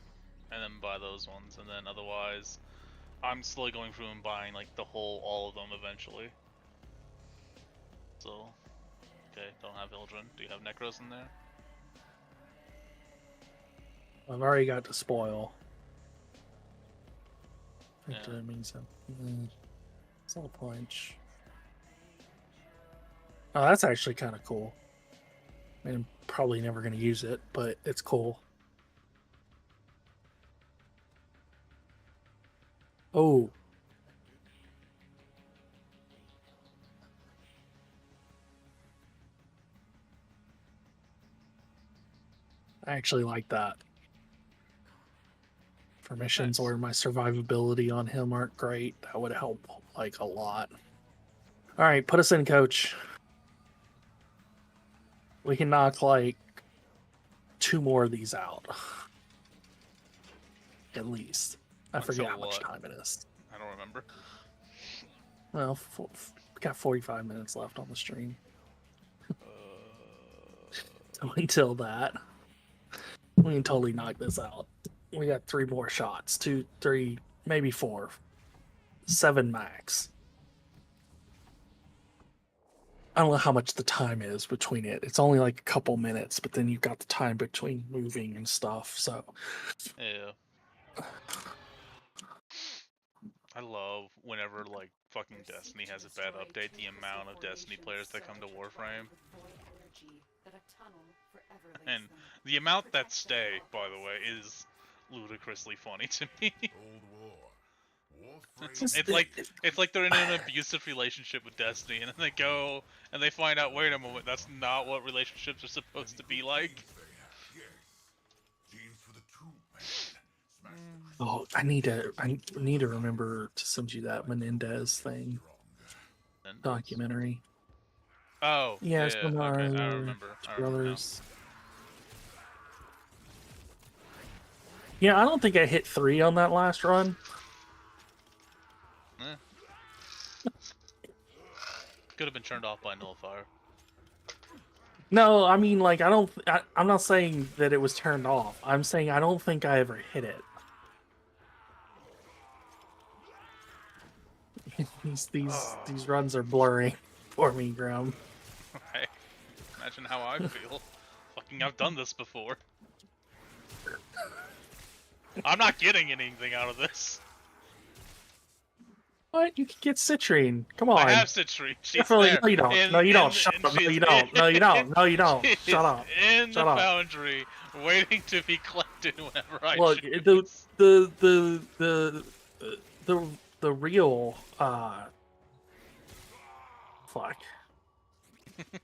and then buy those ones. And then otherwise, I'm slowly going through and buying like all of them eventually. So, okay, don't have Ildren. Do you have Necros in there? I've already got to spoil. Yeah. That means something. Soul punch. Oh, that's actually kind of cool. I mean, I'm probably never going to use it, but it's cool. Oh. I actually like that. For missions where my survivability on him aren't great, that would help like a lot. All right, put us in, coach. We can knock like 2 more of these out. At least. I forget how much time it is. I don't remember. Well, we got 45 minutes left on the stream. So until that, we can totally knock this out. We got 3 more shots. 2, 3, maybe 4. 7 max. I don't know how much the time is between it. It's only like a couple minutes, but then you've got the time between moving and stuff, so... Yeah. I love whenever, like, fucking Destiny has a bad update, the amount of Destiny players that come to Warframe. And the amount that stay, by the way, is ludicrously funny to me. It's like they're in an abusive relationship with Destiny, and then they go and they find out, wait a moment, that's not what relationships are supposed to be like. Oh, I need to remember to send you that Menendez thing. Documentary. Oh, yeah, okay, I remember. Brothers. Yeah, I don't think I hit 3 on that last run. Could have been turned off by nullifier. No, I mean, like, I'm not saying that it was turned off. I'm saying I don't think I ever hit it. these runs are blurring for me, Graham. Hey, imagine how I feel. Fucking, I've done this before. I'm not getting anything out of this. What? You can get citrine. Come on. I have citrine. She's Definitely. there. No, you don't. No, you don't. Shut up. No, you don't. No, you don't. No, you don't. Shut up. In the foundry, waiting to be collected whenever I look. choose. The real fuck.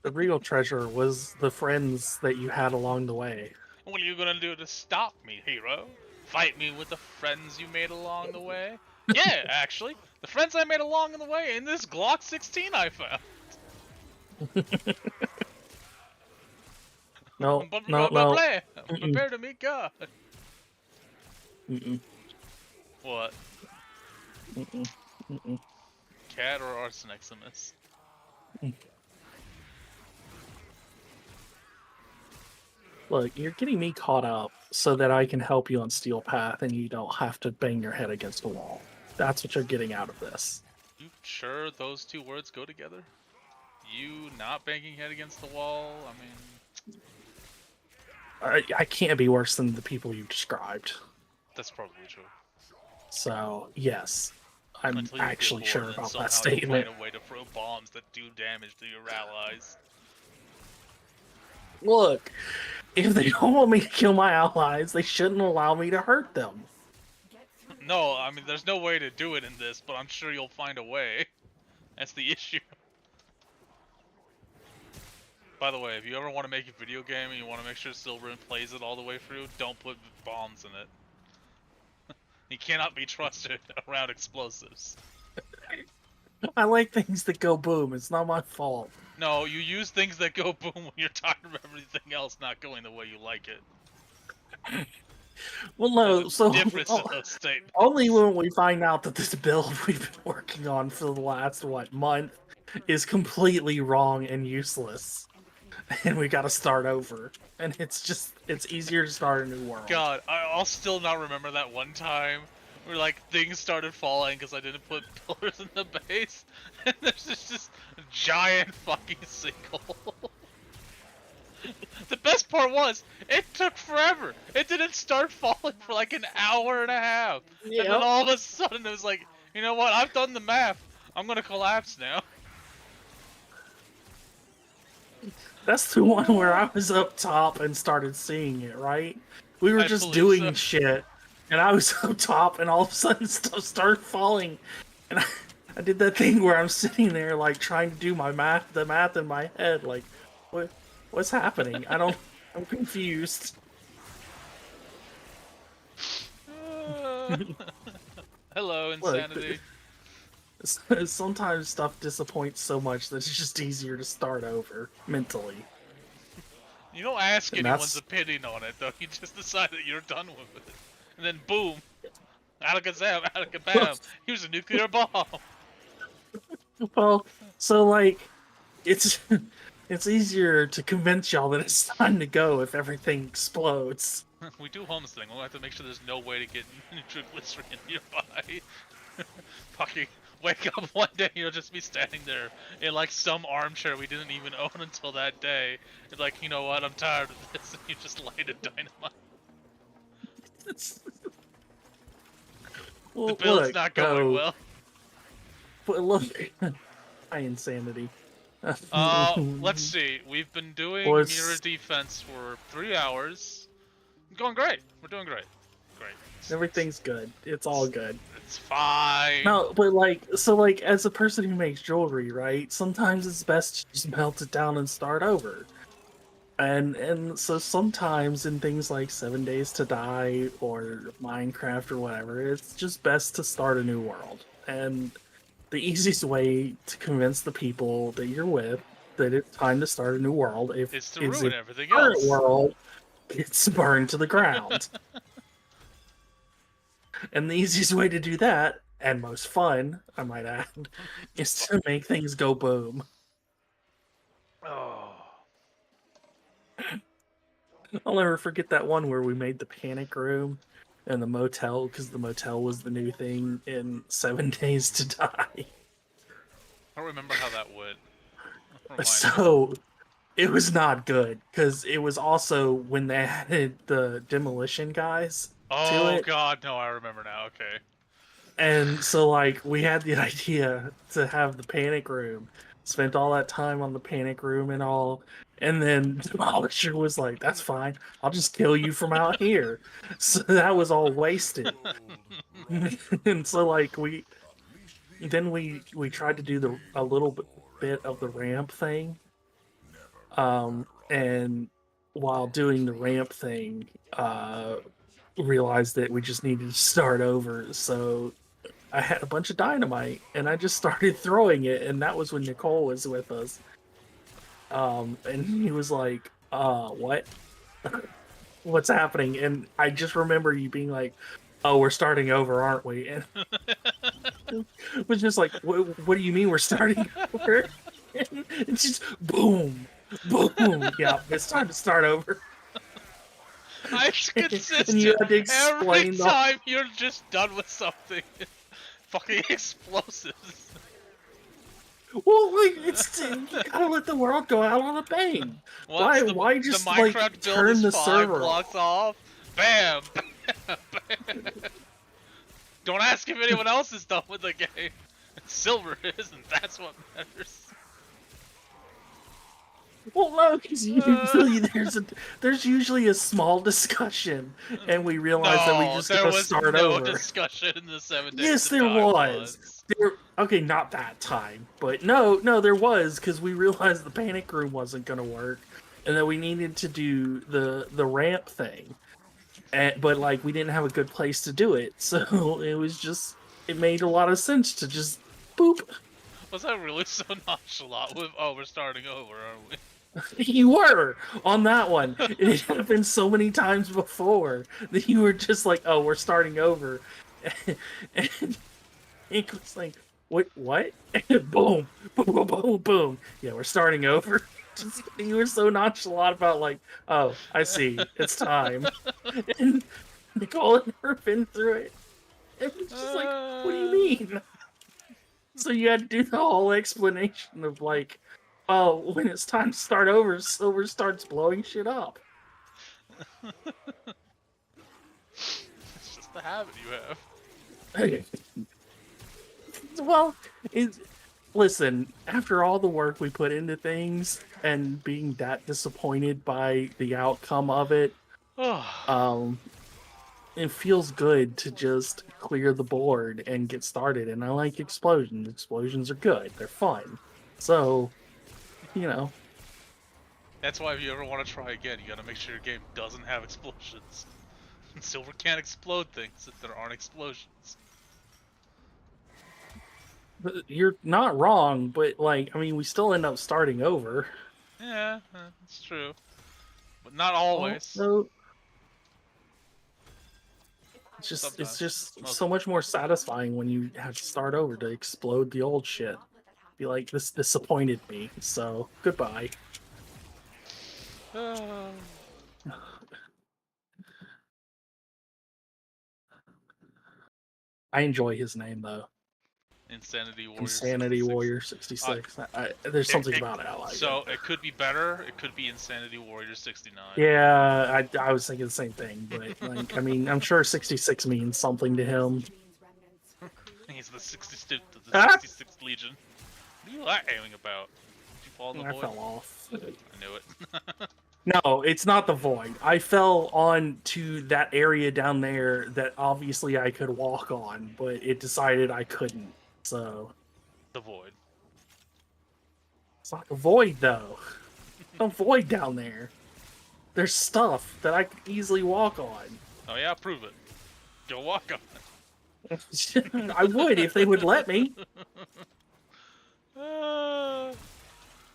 The real treasure was the friends that you had along the way. What are you gonna do to stop me, hero? Fight me with the friends you made along the way? Yeah, actually. The friends I made along the way in this Glock 16 I found. No. Prepare to meet God. What? Cat or Arseniximus? Look, you're getting me caught up so that I can help you on Steel Path and you don't have to bang your head against a wall. That's what you're getting out of this. You sure those 2 words go together? You not banging head against the wall? I mean... I can't be worse than the people you described. That's probably true. So, yes. I'm actually sure about that statement. Find a way to throw bombs that do damage to your allies. Look, if they don't want me to kill my allies, they shouldn't allow me to hurt them. No, I mean, there's no way to do it in this, but I'm sure you'll find a way. That's the issue. By the way, if you ever want to make a video game and you want to make sure Silverin plays it all the way through, don't put bombs in it. You cannot be trusted around explosives. I like things that go boom. It's not my fault. No, you use things that go boom when you're tired of everything else not going the way you like it. Well, no, so only when we find out that this build we've been working on for the last, month is completely wrong and useless. And we gotta start over. And it's easier to start a new world. God, I'll still not remember that one time where, like, things started falling because I didn't put pillars in the base. And there's just a giant fucking sinkhole. The best part was, it took forever. It didn't start falling for like an hour and a half. Yep. And then all of a sudden it was like, you know what, I've done the math. I'm gonna collapse now. That's the one where I was up top and started seeing it, right? We were just doing shit. And I was up top and all of a sudden stuff started falling. And I did that thing where I'm sitting there like trying to do the math in my head, like, what's happening? I'm confused. Hello, insanity. Sometimes stuff disappoints so much that it's just easier to start over mentally. You don't ask And anyone's that's opinion on it, though. You just decide that you're done with it. And then boom! Alakazam, alakabam! Here's a nuclear bomb! well, so like it's it's easier to convince y'all that it's time to go if everything explodes. We do homesteading. We'll have to make sure there's no way to get nitroglycerin nearby. Fucking wake up one day, you'll just be standing there in like some armchair we didn't even own until that day. You're like, you know what? I'm tired of this. And you just light a dynamite. Well, The build's look, not going well. But look, my insanity. Let's see. We've been doing mirror defense for 3 hours. Going great. We're doing great. Great. Everything's good. It's all good. It's fine. No, but like, so like, as a person who makes jewelry, right? Sometimes it's best to just melt it down and start over. And so sometimes in things like 7 Days to Die or Minecraft or whatever, it's just best to start a new world. And the easiest way to convince the people that you're with that it's time to start a new world is to ruin everything current else. World gets burned to the ground. And the easiest way to do that, and most fun, I might add, is to make things go boom. Oh. I'll never forget that one where we made the panic room and the motel, because the motel was the new thing in 7 Days to Die. I don't remember how that went. So, it was not good, because it was also when they added the demolition guys to it. Oh god, no, I remember now, okay. And so, like, we had the idea to have the panic room, spent all that time on the panic room and all, and then Demolisher was like, that's fine, I'll just kill you from out here. So that was all wasted. And so, like, we tried to do a little bit of the ramp thing. And while doing the ramp thing, realized that we just needed to start over. So I had a bunch of dynamite and I just started throwing it, and that was when Nicole was with us. And he was like, what? What's happening? And I just remember you being like, oh, we're starting over, aren't we? And it was just like, what do you mean we're starting over? And it's just boom, boom. Yeah, it's time to start over. It's consistent. And you had to explain every time you're just done with something. Fucking explosives. Well, like, you gotta let the world go out on a bang. Why just like turn the server blocks off? Bam, bam, bam. Don't ask if anyone else is done with the game. Silver is, and that's what matters. Well, no, because usually there's usually a small discussion, and we realize that we just gotta start over. There was no discussion in the 7 days. Yes, there was. Okay, not that time, but no, there was, because we realized the panic room wasn't gonna work, and that we needed to do the ramp thing, but like we didn't have a good place to do it, so it made a lot of sense to just boop. Was that really so nonchalant with, oh, we're starting over, aren't we? You were on that one. It happened so many times before that you were just like, oh, we're starting over. And it was like, what? And boom, boom, boom, boom, boom. Yeah, we're starting over. You were so nonchalant about like, oh, I see, it's time. And Nicole had never been through it. It was just like, what do you mean? So you had to do the whole explanation of like, oh, when it's time to start over, Silver starts blowing shit up. It's just the habit you have. Well, listen, after all the work we put into things and being that disappointed by the outcome of it, it feels good to just clear the board and get started. And I like explosions. Explosions are good. They're fun. So, you know. That's why if you ever want to try again, you gotta make sure your game doesn't have explosions. Silver can't explode things if there aren't explosions. You're not wrong, but like, I mean, we still end up starting over. Yeah, it's true. But not always. So it's Sometimes. just Most so much more satisfying when you have to start over to explode the old shit. Be like, this disappointed me, so goodbye. I enjoy his name though. Insanity Warrior. Insanity 66. Warrior 66. There's something about it. I like so it. it could be better. It could be Insanity Warrior 69. Yeah, I was thinking the same thing, but like, I mean, I'm sure 66 means something to him. He's the 66th Ah! Legion. What are you aiming about? Did you fall in the I void? fell off. I knew it. No, it's not the void. I fell onto that area down there that obviously I could walk on, but it decided I couldn't. So The void. it's not a void though. No void down there. There's stuff that I could easily walk on. Oh yeah, prove it. Go walk on it. I would if they would let me.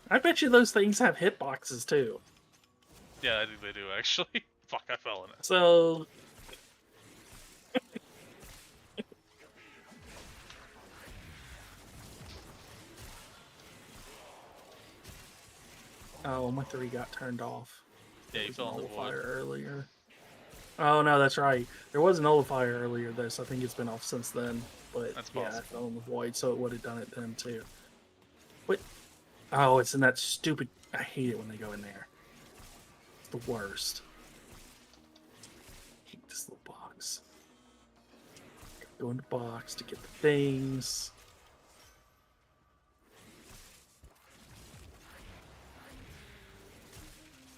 I bet you those things have hitboxes too. Yeah, I think they do actually. Fuck, I fell in it. So oh, my 3 got turned off. Yeah, you fell in the nullifier void. earlier. Oh no, that's right. There was a nullifier earlier this. I think it's been off since then. But That's yeah, I possible. fell in the void, so it would have done it then too. What? Oh, it's in that stupid. I hate it when they go in there. It's the worst. I hate this little box. Go in the box to get the things.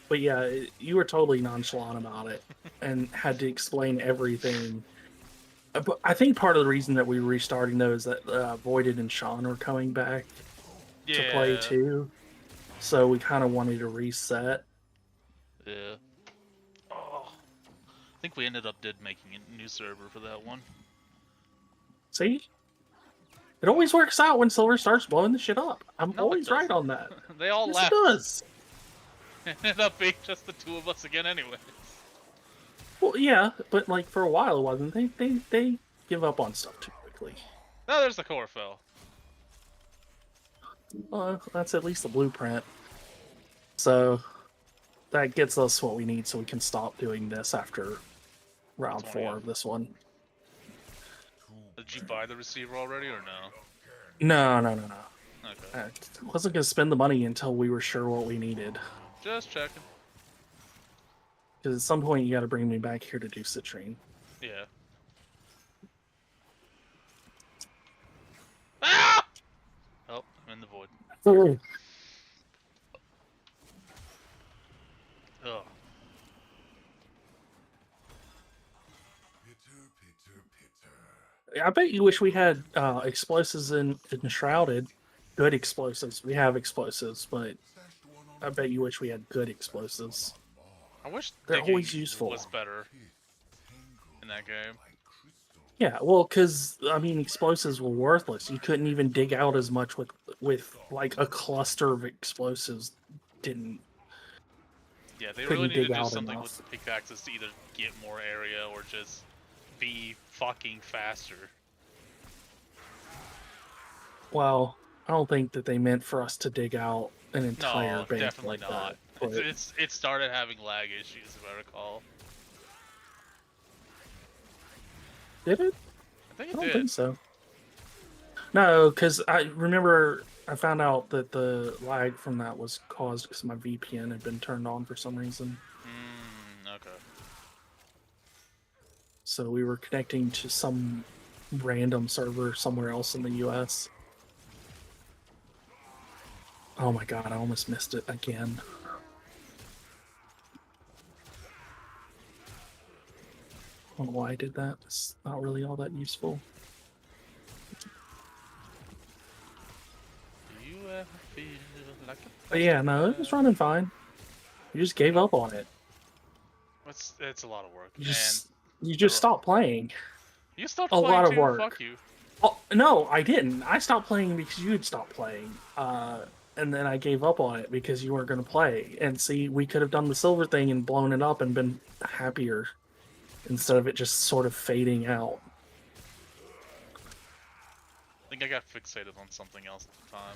But yeah, you were totally nonchalant about it and had to explain everything. But I think part of the reason that we were restarting though is that Voided and Sean were coming back to play too. So we kind of wanted to reset. Yeah. Oh. I think we ended up making a new server for that one. See? It always works out when Silver starts blowing the shit up. I'm No, it always right doesn't. on that. They all Yes, left. it does. It ended up being just the two of us again anyway. Well, yeah, but like for a while it wasn't. They give up on stuff too quickly. No, there's the core fell. Well, that's at least the blueprint. So that gets us what we need so we can stop doing this after round 4 of this one. Did you buy the receiver already or no? No. Okay. I wasn't going to spend the money until we were sure what we needed. Just checking. Because at some point you got to bring me back here to do Citrine. Yeah. Ah! Oh, I'm in the void. Oh. Pitter, pitter, pitter. I bet you wish we had explosives in Shrouded. Good explosives. We have explosives, but Stashed one on I bet you wish we had good explosives. I wish They're digging always useful. was better in that game. like crystal. Yeah, well, because I mean, explosives were worthless. You couldn't even dig out as much with like a cluster of explosives. Didn't. Yeah, they Couldn't really need to dig do out something enough. with the pickaxes to either get more area or just be fucking faster. Well, I don't think that they meant for us to dig out an entire No, bank definitely like not. that. But It started having lag issues, if I recall. did it? I think I it don't did. think so. No, because I remember I found out that the lag from that was caused because my VPN had been turned on for some reason. Okay. So we were connecting to some random server somewhere else in the US. Oh my god, I almost missed it again. I don't know why I did that. It's not really all that useful. Do you ever feel like a But yeah, no, it was running fine. You just gave up on it. It's a lot of work. You just stopped playing. You stopped a playing lot of too? work. Fuck you. No, I didn't. I stopped playing because you had stopped playing. And then I gave up on it because you weren't going to play. And see, we could have done the silver thing and blown it up and been happier instead of it just sort of fading out. I think I got fixated on something else at the time.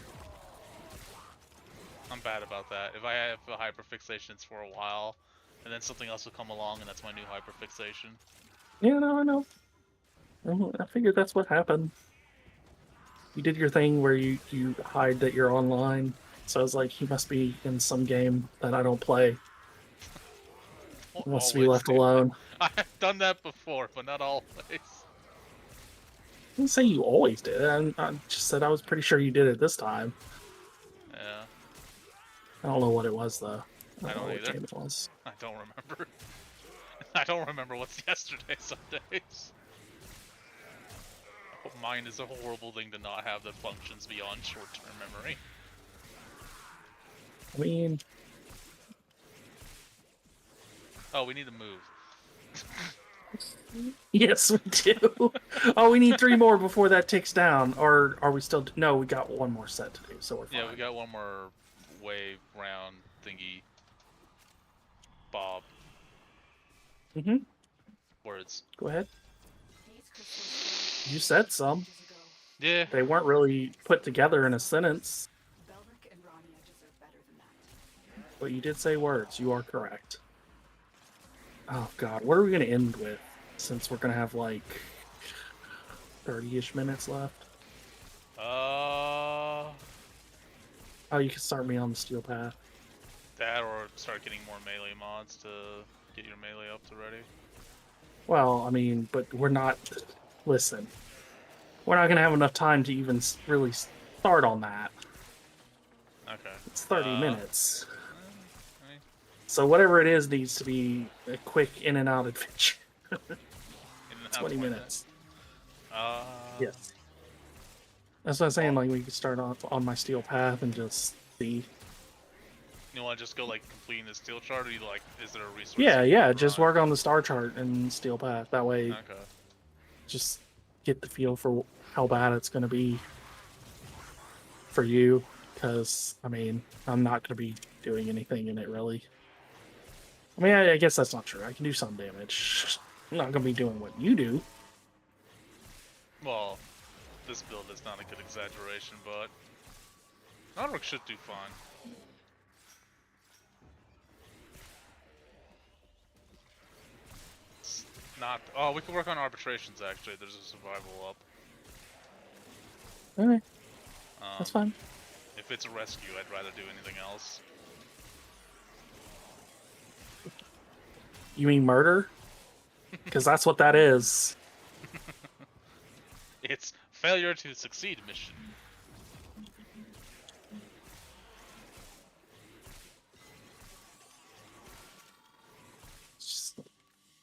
I'm bad about that. If I have a hyperfixations for a while, and then something else will come along, and that's my new hyperfixation. Yeah, no, I know. I figured that's what happened. You did your thing where you hide that you're online. So I was like, he must be in some game that I don't play. He must be left alone. I have done that before, but not always. I didn't say you always did. I just said I was pretty sure you did it this time. Yeah. I don't know what it was, though. I don't know either. what game it was. I don't remember. I don't remember what's yesterday some days. Mine is a horrible thing to not have that functions beyond short-term memory. I mean... Oh, we need to move. Yes, we do. Oh, we need 3 more before that ticks down. Or are we still... No, we got 1 more set to do, so we're fine. Yeah, we got 1 more wave round thingy. Bob. Mm-hmm. Words. Go ahead. You said some. Yeah. They weren't really put together in a sentence. Belric and Rania deserve better than that. But you did say words. You are correct. Oh, God. What are we going to end with? Since we're going to have, like, 30-ish minutes left. Oh, you can start me on the steel path. That, or start getting more melee mods to get your melee up to ready. Well, I mean, but we're not... Listen. We're not going to have enough time to even really start on that. Okay. It's 30 minutes. I mean, So whatever it is needs to be a quick in and out adventure. 20 minutes. Yes. That's what I'm saying, like, we could start off on my steel path and just see. You want to just go, like, completing the steel chart, or you, like, is there a resource? Yeah, just work on the star chart and steel path. That way, Okay. just get the feel for how bad it's going to be for you. Because, I mean, I'm not going to be doing anything in it, really. I mean, I guess that's not true. I can do some damage. I'm not going to be doing what you do. Well, this build is not a good exaggeration, but Nodric should do fine. It's not. Oh, we can work on arbitrations. Actually, there's a survival up. Okay, that's fine. If it's a rescue, I'd rather do anything else. You mean murder? Because that's what that is. It's failure to succeed mission.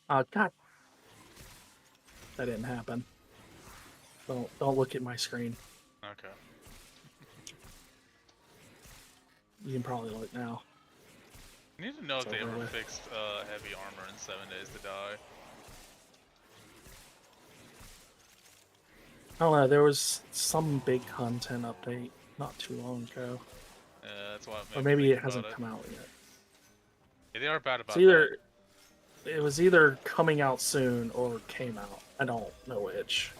Oh, God. That didn't happen. Don't look at my screen. Okay. You can probably look now. I need to know if they over ever with. fixed heavy armor in 7 Days to Die. I don't know, there was some big content update not too long ago. Yeah, that's why. Or maybe it hasn't come out yet. Yeah, they are bad about It's either it was either coming out soon or came out. I don't know which.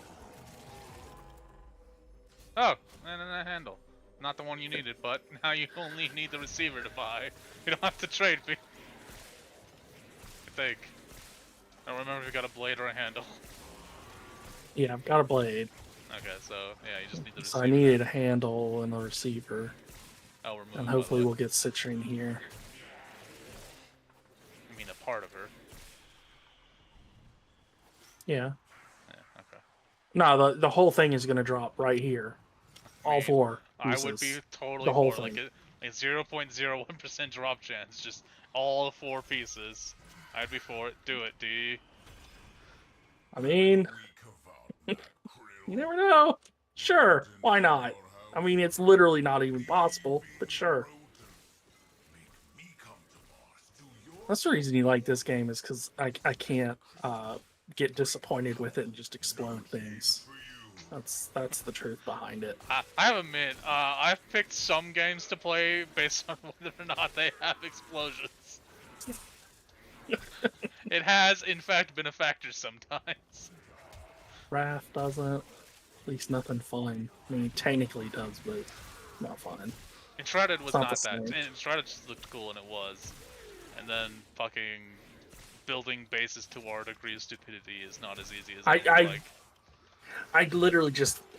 Oh, and a handle. Not the one you needed, but now you only need the receiver to buy. You don't have to trade me. I think. I don't remember if you got a blade or a handle. Yeah, I've got a blade. Okay, so yeah, you just need the receiver. So I needed a handle and a receiver. Oh, we're moving. And hopefully we'll get Citrine here. I mean, a part of her. Yeah. Yeah, okay. No, the whole thing is going to drop right here. All 4 pieces. I would be totally the whole for thing. like a 0.01% drop chance, just all 4 pieces. I'd be for it. Do it, D. I mean, you never know. Sure, why not? I mean, it's literally not even possible, but sure. That's the reason you like this game, is because I can't get disappointed with it and just explode things. That's the truth behind it. I have to admit, I've picked some games to play based on whether or not they have explosions. It has, in fact, been a factor sometimes. Wrath doesn't. At least nothing fun. I mean, technically it does, but not fun. Enshrouded was It's not not the that. same. Enshrouded just looked cool, and it was. And then fucking building bases to our degree of stupidity is not as easy as it would like. I literally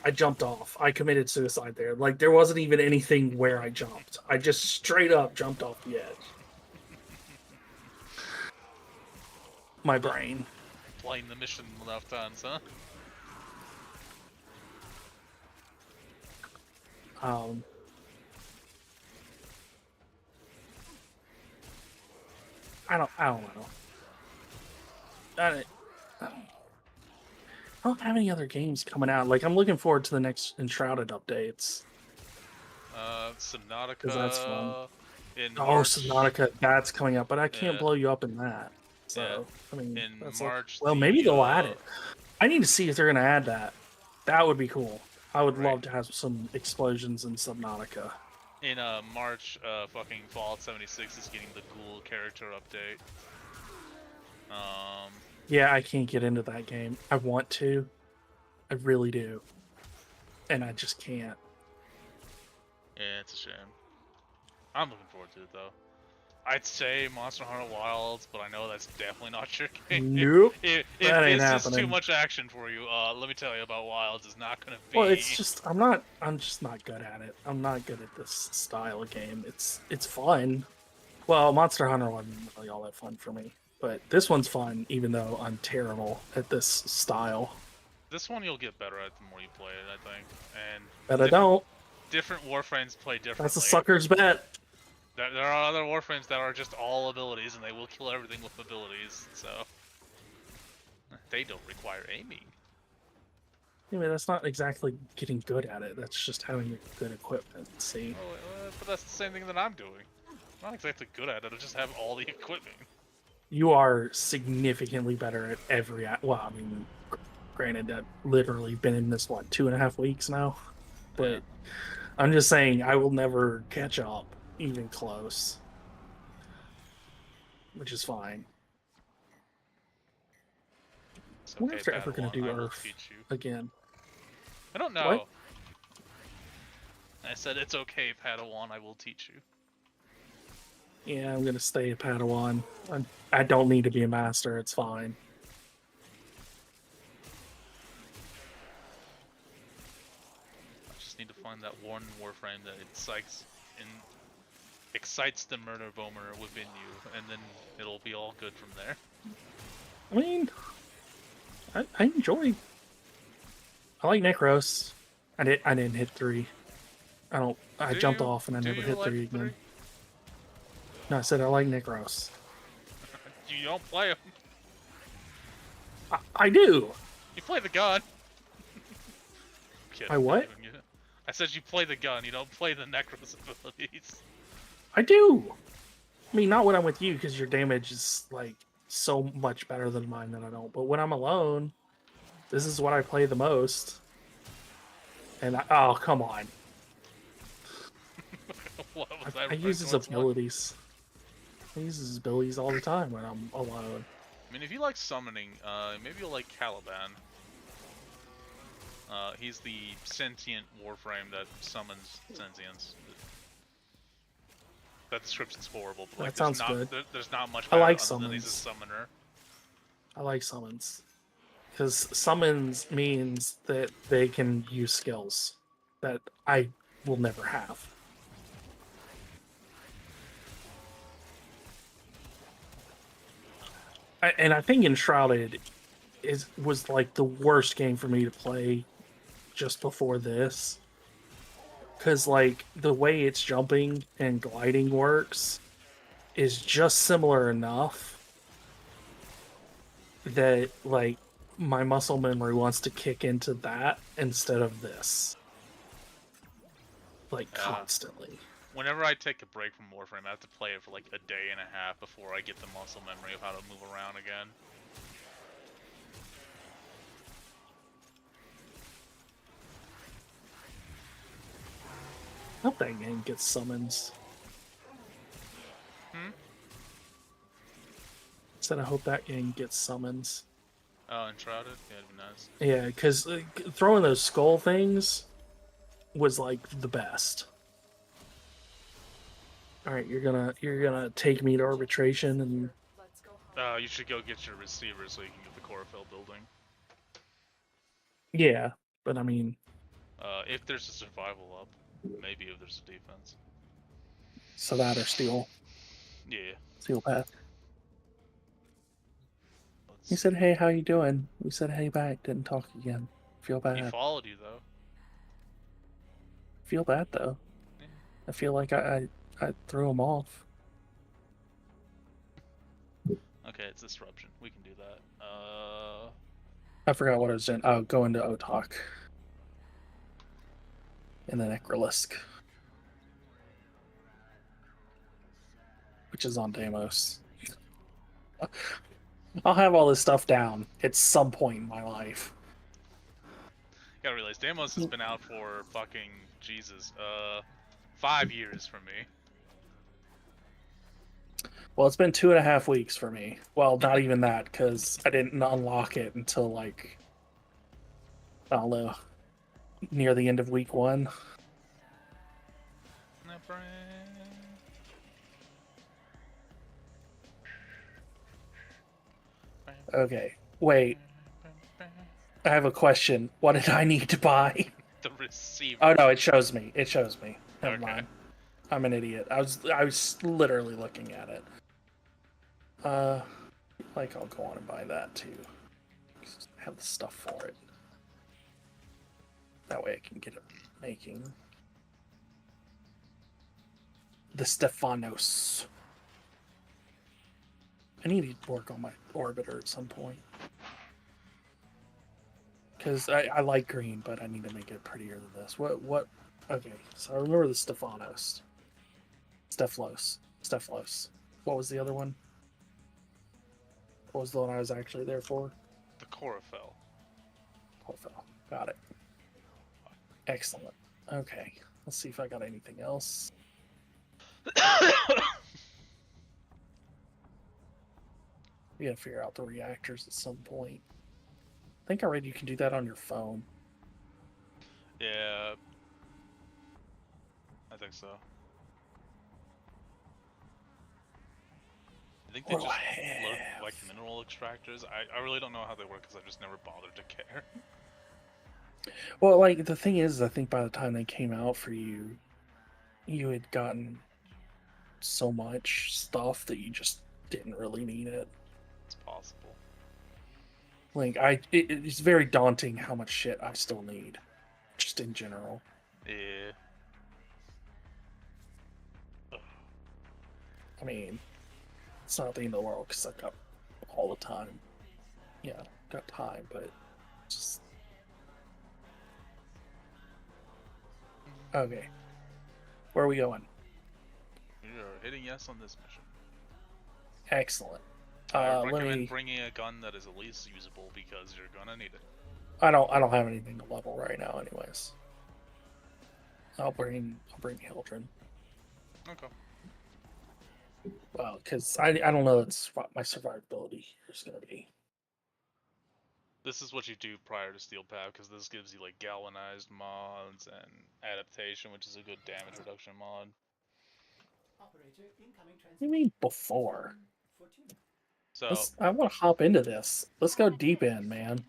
I jumped off. I committed suicide there. Like, there wasn't even anything where I jumped. I just straight up jumped off the edge. My brain. Playing the mission enough times, huh? I don't know. I don't have any other games coming out. Like, I'm looking forward to the next Enshrouded updates. Subnautica. 'Cause that's fun. In Oh, March. Subnautica, that's coming up, but I can't blow you up in that. So, Yeah. I mean, In that's March. well, maybe they'll add it. I need to see if they're going to add that. That would be cool. I would love to have some explosions in Subnautica. In March, fucking Fallout 76 is getting the Ghoul character update. Yeah, I can't get into that game. I want to. I really do. And I just can't. Yeah, it's a shame. I'm looking forward to it, though. I'd say Monster Hunter Wilds, but I know that's definitely not your game. Nope. If that ain't this happening. is too much action for you, let me tell you about Wilds. It's not gonna be. Well, it's just I'm just not good at it. I'm not good at this style of game. It's fun. Well, Monster Hunter wasn't really all that fun for me, but this one's fun, even though I'm terrible at this style. This one you'll get better at the more you play it, I think. And But I don't. Different Warframes play differently. That's a sucker's bet. There are other Warframes that are just all abilities, and they will kill everything with abilities, so... They don't require aiming. Yeah, but that's not exactly getting good at it. That's just having good equipment, see? Oh, but that's the same thing that I'm doing. I'm not exactly good at it, I just have all the equipment. You are significantly better at every... Well, I mean, granted, I've literally been in this, 2.5 weeks now? But Yeah. I'm just saying, I will never catch up, even close. Which is fine. It's I wonder okay, if they're ever going to Padawan, do I will Earth teach you. again. I don't know. What? I said it's okay, Padawan, I will teach you. Yeah, I'm going to stay a Padawan. I don't need to be a master, it's fine. I just need to find that one Warframe that excites the murder bomer within you, and then it'll be all good from there. I mean, I enjoy... I like Necros. I didn't hit 3. I jumped off and I never hit 3 again. No, I said I like Necros. You don't play him. I do! You play the gun. I what? I said you play the gun, you don't play the Necros abilities. I do! I mean, not when I'm with you, because your damage is, so much better than mine that I don't. But when I'm alone, this is what I play the most. And oh, come on. What was that I use his reference abilities. I use his abilities all the time when I'm alone. I mean, if you like summoning, maybe you'll like Caliban. He's the sentient Warframe that summons sentience. That description's horrible, but That sounds good. There's not much I like other than he's a summons. summoner. I like summons. Because summons means that they can use skills that I will never have. And I think Enshrouded was the worst game for me to play just before this. Because, the way its jumping and gliding works is just similar enough that, my muscle memory wants to kick into that instead of this. Constantly. Whenever I take a break from Warframe, I have to play it for a day and a half before I get the muscle memory of how to move around again. I hope that game gets summons. Said I hope that game gets summons. Oh, Enshrouded? Yeah, it'd be nice. Yeah, because throwing those skull things was like the best. All right, you're gonna take me to arbitration, and Let's go home. You should go get your receiver so you can get the chlorophyll building. yeah, but I mean, If there's a survival up, maybe if there's a defense. so that or steel path. He said, "Hey, how you doing?" We said, "Hey," back. Didn't talk again. Feel bad. He followed you though. Feel bad though. Yeah. I feel like I threw him off. Okay, it's disruption. We can do that. I forgot what I was doing. Oh, go into Otok. And then Necrolisk. Which is on Deimos. I'll have all this stuff down at some point in my life. You gotta realize, Deimos has been out for fucking, Jesus, 5 years for me. Well, it's been 2.5 weeks for me. Well, not even that, because I didn't unlock it until, like, I don't know, near the end of week 1. Okay, wait. I have a question. What did I need to buy? The receiver. Oh no, it shows me. It shows me. Never Okay. mind. I'm an idiot. I was literally looking at it. Like I'll go on and buy that too. I have the stuff for it. That way I can get it making. The Stephanos. I need to work on my orbiter at some point. Because I like green, but I need to make it prettier than this. What? Okay, so I remember the Stephanos. Stephanos. What was the other one? What was the one I was actually there for? The chlorophyll. Chlorophyll. Got it. Excellent. Okay, let's see if I got anything else. We gotta figure out the reactors at some point. I think I read you can do that on your phone. Yeah. I think so. I think they just load, like, mineral extractors. I really don't know how they work because I just never bothered to care. Well, like, the thing is, I think by the time they came out for you, you had gotten so much stuff that you just didn't really need it. It's possible. Like, it's very daunting how much shit I still need, just in general. Yeah. I mean, it's not the end of the world because I've got all the time. Yeah, got time, but just... Okay. Where are we going? You're hitting yes on this mission. Excellent. I recommend bringing a gun that is at least usable because you're gonna need it. I don't have anything to level right now, anyways. I'll bring Hildren. Okay. Well, because I don't know that's what my survivability is gonna be. This is what you do prior to Steel Path, because this gives you like galvanized mods and adaptation, which is a good damage reduction mod. What do you mean before? So I want to hop into this. Let's go deep in, man.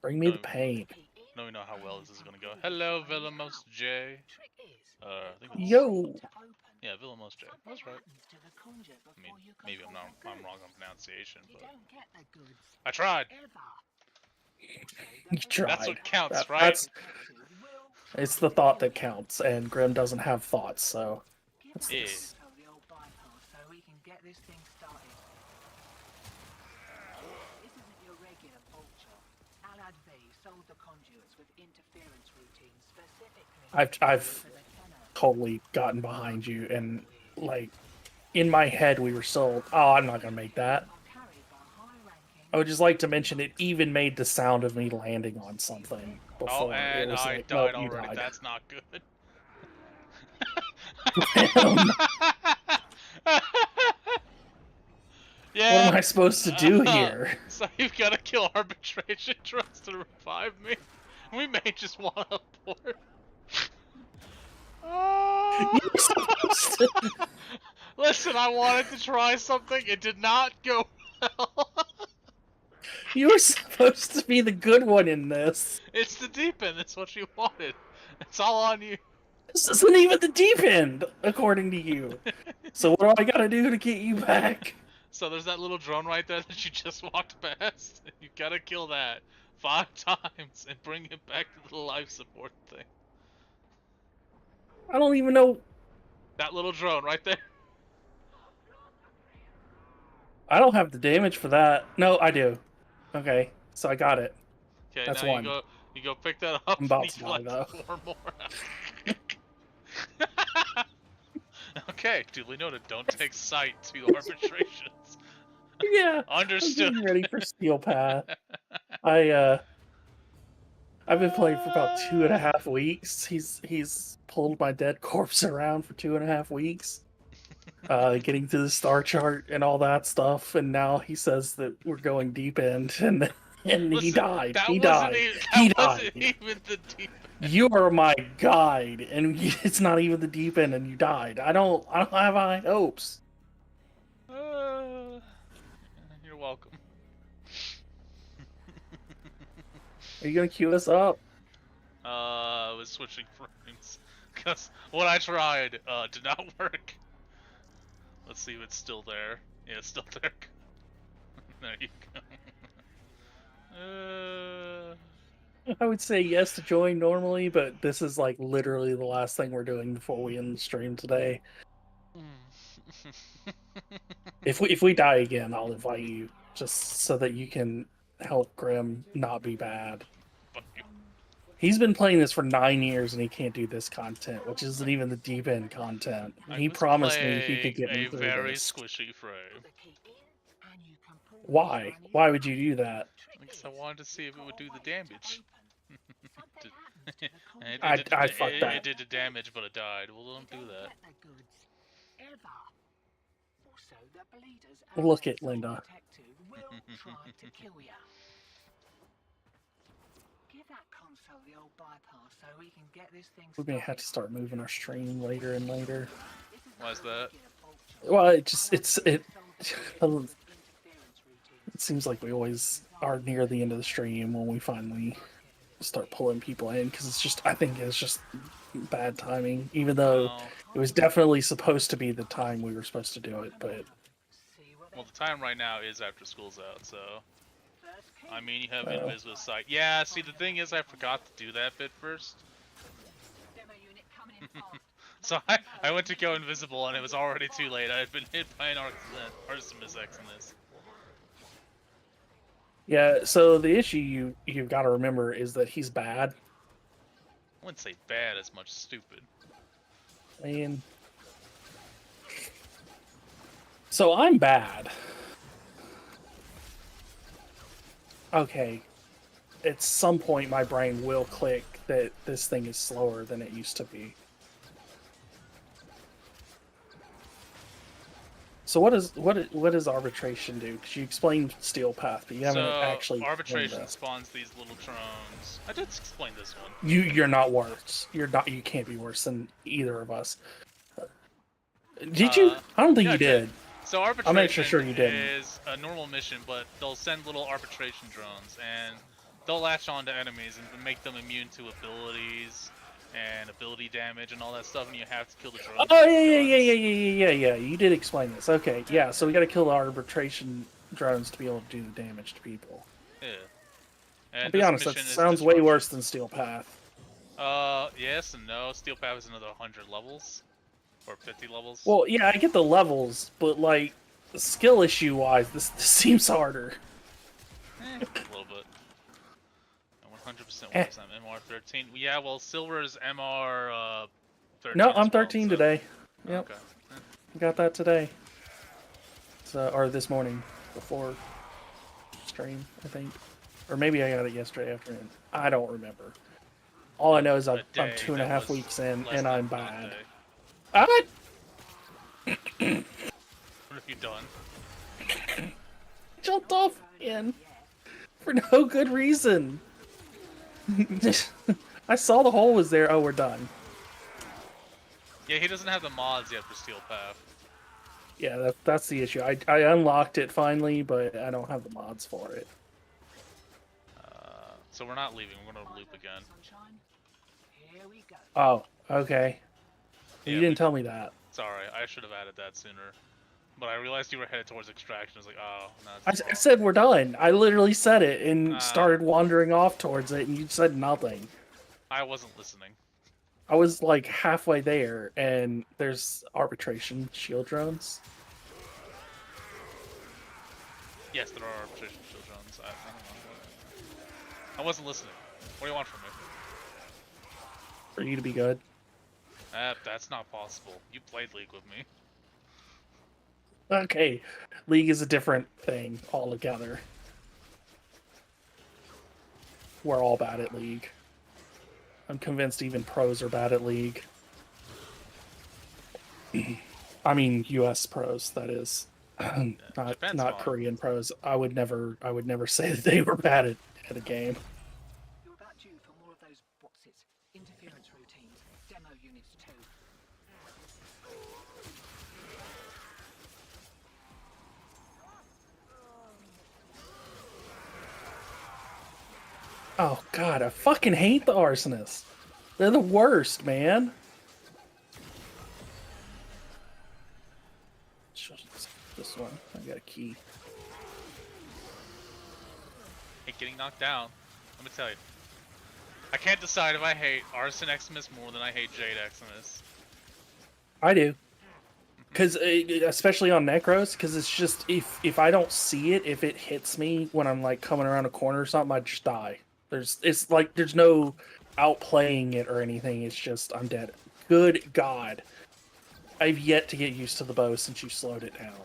Bring me the pain. Now we know how well this is gonna go. Hello, Villamos J. I think it's... Yo. Yeah, Villamos J. That's right. I mean, maybe I'm wrong on pronunciation, but I tried. You tried. That's what counts, right? It's the thought that counts, and Grim doesn't have thoughts, so. Yeah. I've totally gotten behind you, and like in my head we were sold. Oh, I'm not gonna make that. I would just like to mention it even made the sound of me landing on something before. Oh, and it was I like, died nope, you already. died. That's not good. What Yeah. am I supposed to do here? So you've got to kill arbitration drones to revive me. We may just want to abort. You were supposed to... Listen, I wanted to try something. It did not go well. You were supposed to be the good one in this. It's the deep end. That's what you wanted. It's all on you. This isn't even the deep end, according to you. So what do I gotta do to get you back? So there's that little drone right there that you just walked past. You gotta kill that 5 times and bring it back to the life support thing. I don't even know. That little drone right there. I don't have the damage for that. No, I do. Okay, so I got it. Okay, That's now one. you go pick that up. I'm about and to you die, though. 4 more. Okay, duly noted. Don't take sight to arbitrations. Yeah, Understood. I'm getting ready for Steel Path. I've been playing for about 2.5 weeks. He's pulled my dead corpse around for 2.5 weeks, getting to the star chart and all that stuff. And now he says that we're going deep end, and Listen, he died. That He wasn't died. That wasn't even the deep end. You are my guide, and it's not even the deep end, and you died. I don't have high hopes. You're welcome. Are you gonna queue us up? I was switching frames because what I tried did not work. Let's see if it's still there. Yeah, it's still there. There you go. I would say yes to join normally, but this is like literally the last thing we're doing before we end the stream today. If we die again, I'll invite you just so that you can help Grim not be bad. Fuck you. He's been playing this for 9 years and he can't do this content, which isn't even the deep end content. He promised me he could get me a through very this. squishy frame. Why? Why would you do that? Because I wanted to see if it would do the damage. I'd fuck that. It did the damage, but it died. Well, don't do that. Look at Linda. We may have to start moving our stream later and later. Why's that? Well, it seems like we always are near the end of the stream when we finally start pulling people in, because I think it's just bad timing, even though it was definitely supposed to be the time we were supposed to do it, but... Well, the time right now is after school's out, so... I mean, you have Invis with sight. Yeah, see, the thing is I forgot to do that bit first. So I went to go invisible and it was already too late. I had been hit by an Artemis X in this. Yeah, so the issue you've got to remember is that he's bad. I wouldn't say bad as much stupid. I mean... So I'm bad. Okay. At some point my brain will click that this thing is slower than it used to be. So what does arbitration do? Because you explained Steel Path, but you haven't actually. Arbitration spawns these little drones. I did explain this one. You're not worse. You can't be worse than either of us. Did you? I don't think you did. So arbitration I'm actually sure you did. Is a normal mission, but they'll send little arbitration drones, and they'll latch on to enemies and make them immune to abilities and ability damage and all that stuff, and you have to kill the drones. Oh yeah. You did explain this. Okay, yeah. So we got to kill the arbitration drones to be able to do the damage to people. Yeah. And I'll be honest, that sounds way worse than Steel Path. Yes and no. Steel Path is another 100 levels. Or 50 levels. Well, yeah, I get the levels, but like, skill issue wise, this seems harder. A little bit. 100% MR13. Yeah, well, silver is MR 13. No, I'm 13 today. Yep. Okay. Got that today. So, or this morning before stream, I think. Or maybe I got it yesterday afternoon. I don't remember. All I know is I'm day 2.5 that was weeks in, less and than I'm Dante. bad. What have you done? Jumped off in for no good reason. I saw the hole was there. Oh, we're done. Yeah, he doesn't have the mods yet for Steel Path. Yeah, that's the issue. I unlocked it finally, but I don't have the mods for it. So we're not leaving. We're gonna loop again. Oh, okay. Yeah, You didn't tell me that. Sorry, I should have added that sooner. But I realized you were headed towards extraction. I was like, oh, no. I said we're done. I literally said it and started wandering off towards it, and you said nothing. I wasn't listening. I was like halfway there, and there's arbitration shield drones. Yes, there are arbitration shield drones. I don't know. I wasn't listening. What do you want from me? For you to be good. That's not possible. You played League with me. Okay, League is a different thing altogether. We're all bad at League. I'm convinced even pros are bad at League. I mean, U.S. pros, that is. Not Korean pros. I would never say that they were bad at a game. You're about due for more of those what's-its, interference routines, demo units too. Oh god, I fucking hate the arsonists. They're the worst, man. This one, I got a key. Hate getting knocked down. Let me tell you. I can't decide if I hate Arson Eximus more than I hate Jade Eximus. I do. Because, especially on Necros, because it's just, if I don't see it, if it hits me when I'm, like, coming around a corner or something, I just die. It's like, there's no outplaying it or anything, it's just, I'm dead. Good God. I've yet to get used to the bow since you slowed it down.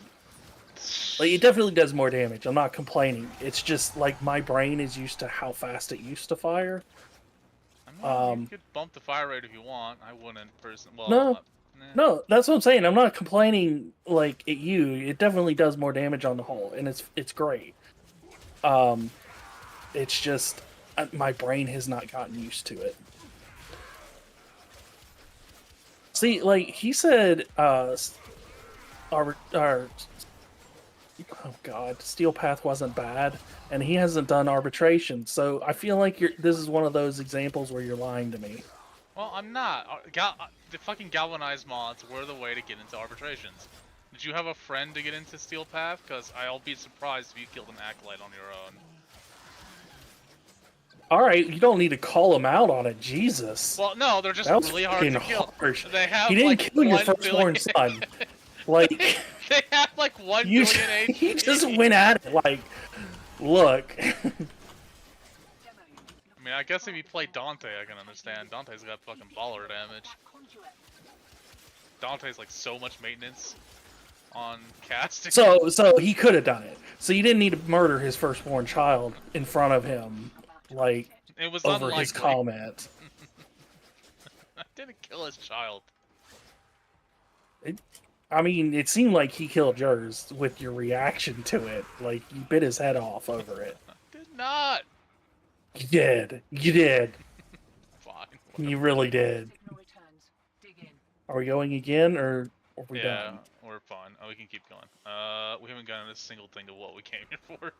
Like, it definitely does more damage, I'm not complaining. It's just, like, my brain is used to how fast it used to fire. I mean, you could bump the fire rate if you want. I wouldn't, personally. Well, no. No, that's what I'm saying. I'm not complaining like at you. It definitely does more damage on the whole, and it's great. It's just my brain has not gotten used to it. See, like he said, oh god, Steel Path wasn't bad, and he hasn't done arbitration. So I feel like this is one of those examples where you're lying to me. Well, I'm not. The fucking galvanized mods were the way to get into arbitrations. Did you have a friend to get into Steel Path? Because I'll be surprised if you killed an Acolyte on your own. Alright, you don't need to call him out on it, Jesus. Well, no, they're just really hard to kill. Harsh. They have, he didn't like, kill your firstborn son. Like, they have like 1 billion HP. He just went at it like, look. I mean, I guess if you play Dante, I can understand. Dante's got fucking baller damage. Dante's like so much maintenance on casting. So he could have done it. So you didn't need to murder his firstborn child in front of him, like, it was over unlikely. his comment. I didn't kill his child. I mean, it seemed like he killed yours with your reaction to it. Like, you bit his head off over it. I did not. You did. You did. Fine. You really did. Are we going again, or are we done? Yeah, we're fine. Oh, we can keep going. We haven't gotten a single thing to what we came here for.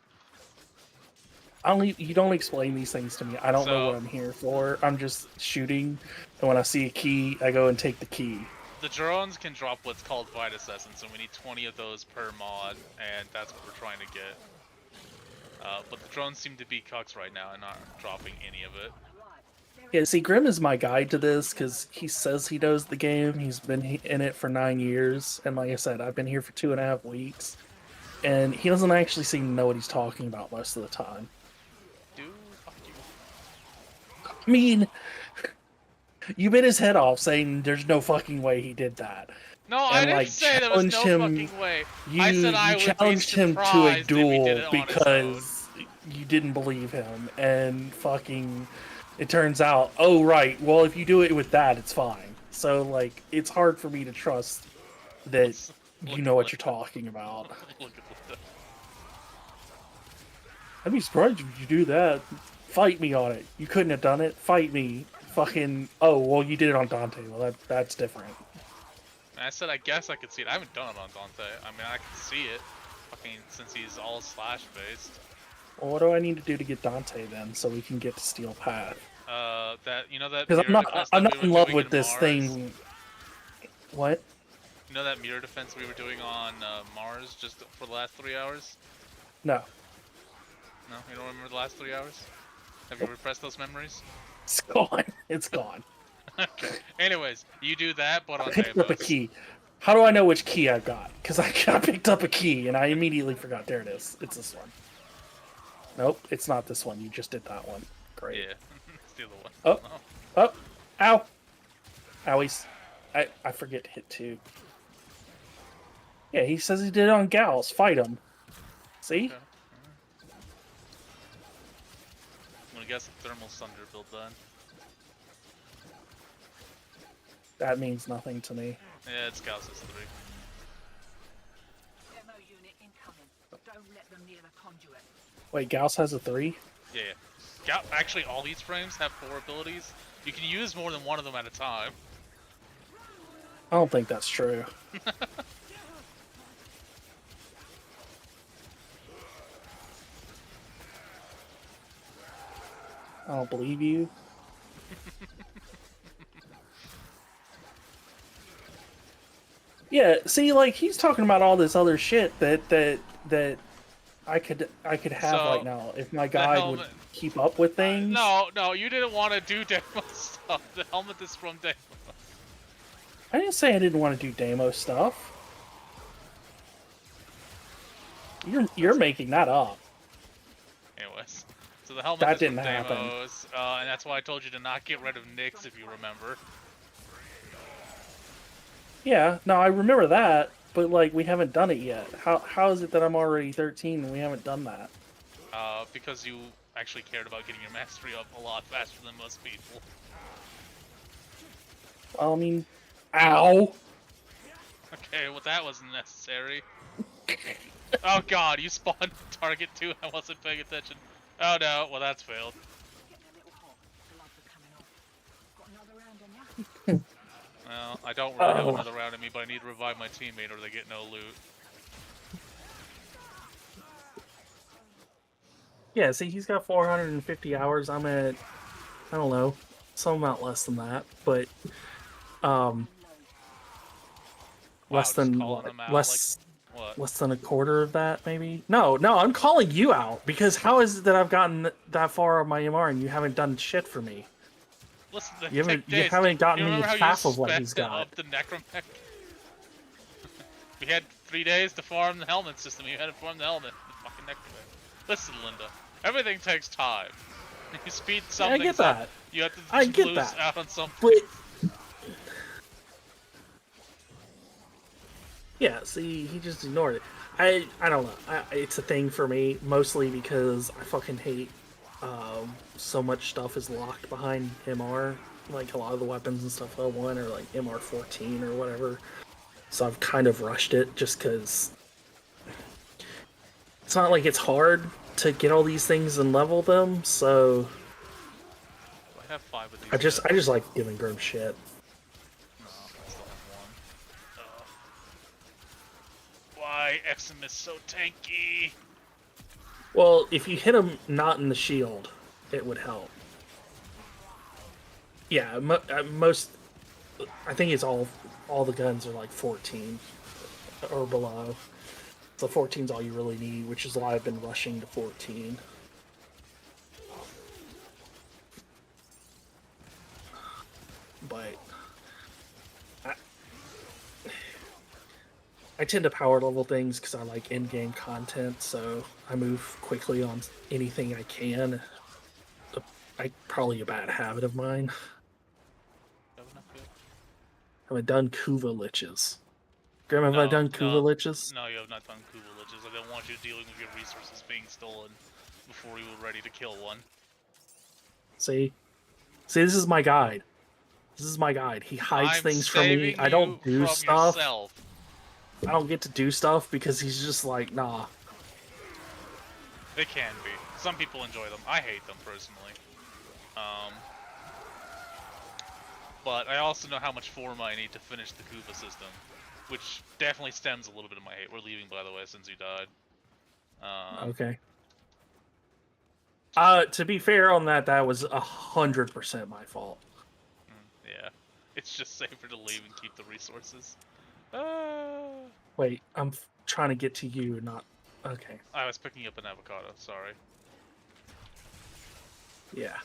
You don't explain these things to me. I don't know what I'm here for. I'm just shooting, and when I see a key, I go and take the key. The drones can drop what's called Vitus Essence, and we need 20 of those per mod, and that's what we're trying to get. But the drones seem to be cucks right now and not dropping any of it. Yeah, see, Grim is my guide to this because he says he knows the game. He's been in it for 9 years, and like I said, I've been here for 2.5 weeks, and he doesn't actually seem to know what he's talking about most of the time. Dude, fuck you. I mean, you bit his head off saying there's no fucking way he did that. No, I didn't say there was no fucking way. I said I would be surprised him to a duel if he did it because you didn't believe him, and fucking it turns out, oh right, well if you do it with that, it's fine. So like, it's hard for me to trust that you know what you're talking about. Look at Linda. I'd be surprised if you do that. Fight me on it. You couldn't have done it. Fight me. Fucking. Oh well, you did it on Dante. Well, that's different. I said I guess I could see it. I haven't done it on Dante. I mean, I can see it. Fucking since he's all slash based. Well, what do I need to do to get Dante then, so we can get to Steel Path? That you know that. Because I'm not in love with this Mars? thing. What? You know that mirror defense we were doing on Mars just for the last 3 hours? No. No, you don't remember the last 3 hours? Have you repressed those memories? It's gone. It's gone. Okay. Anyways, you do that, but on I picked up a Deimos. key. How do I know which key I got? Because I picked up a key and I immediately forgot. There it is. It's this one. Nope, it's not this one. You just did that one. Great. Yeah, it's the other one. Oh. Oh. Ow. Owies. I forget to hit 2. Yeah, he says he did it on Gals. Fight him. See? Okay. I'm gonna guess the thermal thunder build then. That means nothing to me. Yeah, it's Gauss's 3. Demo unit incoming. Don't let them near the conduit. Wait, Gauss has a 3? Yeah. Actually, all these frames have 4 abilities. You can use more than one of them at a time. I don't think that's true. I don't believe you. Yeah, see, like he's talking about all this other shit that I could have So, right now if my guy would helmet- keep up with things. No, you didn't want to do demo stuff. The helmet is from demo. I didn't say I didn't want to do demo stuff. You're making that up. Anyways, so the helmet That is from didn't happen. demos, and that's why I told you to not get rid of Nyx, if you remember. Yeah, no, I remember that, but like we haven't done it yet. How is it that I'm already 13 and we haven't done that? Because you actually cared about getting your mastery up a lot faster than most people. Well, I mean, ow. Okay, well that wasn't necessary. Oh god, you spawned target 2, I wasn't paying attention. Oh no, well that's failed. Getting a little hot. The lights are coming on. Got another round on ya? Well, I don't really have another round in me, but I need to revive my teammate or they get no loot. Yeah, see, he's got 450 hours. I'm at, I don't know, some amount less than that, but less just than calling what? them out, Less What? less than a quarter of that, maybe. No, I'm calling you out because how is it that I've gotten that far on my MR and you haven't done shit for me? Listen, You haven't gotten me half of what he's got. Up the necromech? We had 3 days to farm the helmet system. You had to farm the helmet. The fucking necromech. Listen, Linda. Everything takes time. You speed something. I get that. You have to I get lose that. out on something. But yeah, see, he just ignored it. I don't know. It's a thing for me, mostly because I fucking hate so much stuff is locked behind MR. Like a lot of the weapons and stuff I want are like MR14 or whatever. So I've kind of rushed it just because it's not like it's hard to get all these things and level them. So I have 5 of these. I just like giving Grim shit. No, I still have 1. Why Exim is so tanky? Well, if you hit him not in the shield, it would help. Yeah, most. I think it's all the guns are like 14 or below. So 14 is all you really need, which is why I've been rushing to 14. But I tend to power level things because I like in-game content, so I move quickly on anything I can. Probably a bad habit of mine. Have I done Kuva Liches? Graham, have I done Kuva Liches? No, you have not done Kuva Liches. I didn't want you dealing with your resources being stolen before you were ready to kill one. See? See, this is my guide. This is my guide. He hides I'm things from me. saving I don't you do from stuff. yourself. I don't get to do stuff because he's just like, nah. They can be. Some people enjoy them. I hate them personally. But I also know how much form I need to finish the Kuva system, which definitely stems a little bit of my hate. We're leaving, by the way, since you died. Okay. To be fair on that, that was 100% my fault. Yeah. It's just safer to leave and keep the resources. Wait, I'm trying to get to you, not... Okay. I was picking up an avocado, sorry. Yeah.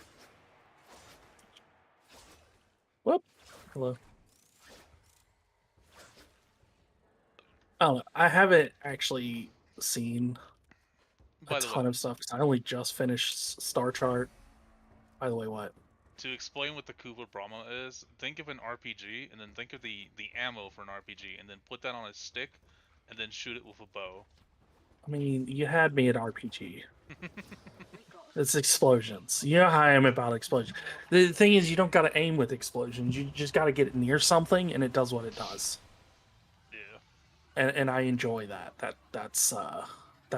Whoop. Hello. Oh, I haven't actually seen a ton of stuff because I only just finished Star Chart. By the way, what? To explain what the Kuva Brahma is, think of an RPG, and then think of the ammo for an RPG, and then put that on a stick, and then shoot it with a bow. I mean, you had me at RPG. It's explosions. You know how I am about explosions. The thing is, you don't got to aim with explosions. You just got to get it near something, and it does what it does. Yeah. And I enjoy that. That's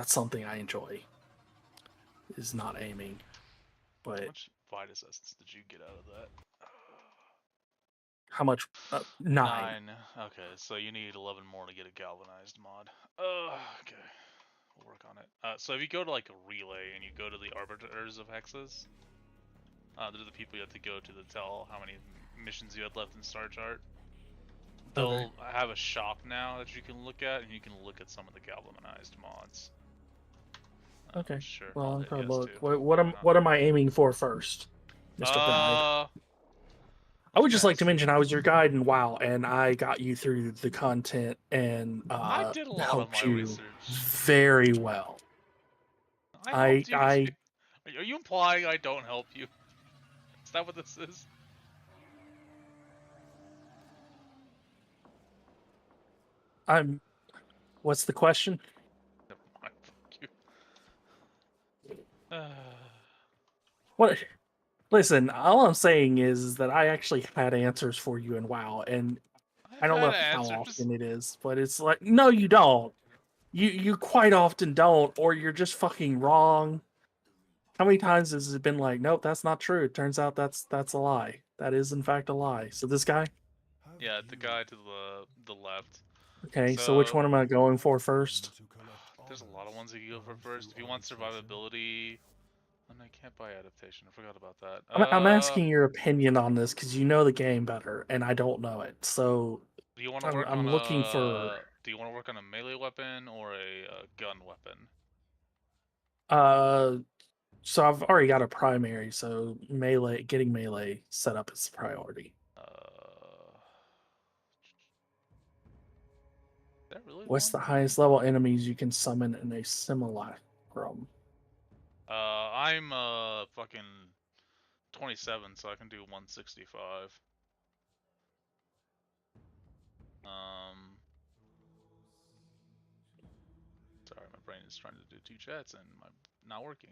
something I enjoy. Is not aiming, but How much Vitus essence did you get out of that? how much? 9. Okay, so you need 11 more to get a galvanized mod. Okay. We'll work on it. So if you go to like a relay and you go to the arbiters of hexes, they're the people you have to go to tell how many missions you had left in Star Chart. They'll have a shop now that you can look at, and you can look at some of the galvanized mods. Okay. Sure. Well, I'll look. too. What am I aiming for first, Mr. Bride? I would just like to mention I was your guide in WoW, and I got you through the content and I did a lot helped of my you research very well. I are you implying I don't help you? Is that what this is? What's the question? Never mind, fuck you. What? Listen, all I'm saying is that I actually had answers for you in WoW, and I don't know how often it is, but it's like, no, you don't. You quite often don't, or you're just fucking wrong. How many times has it been like, nope, that's not true? It turns out that's a lie. That is in fact a lie. So this guy? Yeah, the guy to the left. Okay, so which one am I going for first? There's a lot of ones you can go for first. If you want survivability, I can't buy adaptation. I forgot about that. I'm asking your opinion on this because you know the game better, and I don't know it. So do you want to work I'm looking for. Do you want to work on a melee weapon or a gun weapon? So I've already got a primary, so getting melee set up is priority. Really what's the highest level enemies you can summon in a simulacrum? I'm fucking 27, so I can do 165. Sorry, my brain is trying to do 2 chats and not working.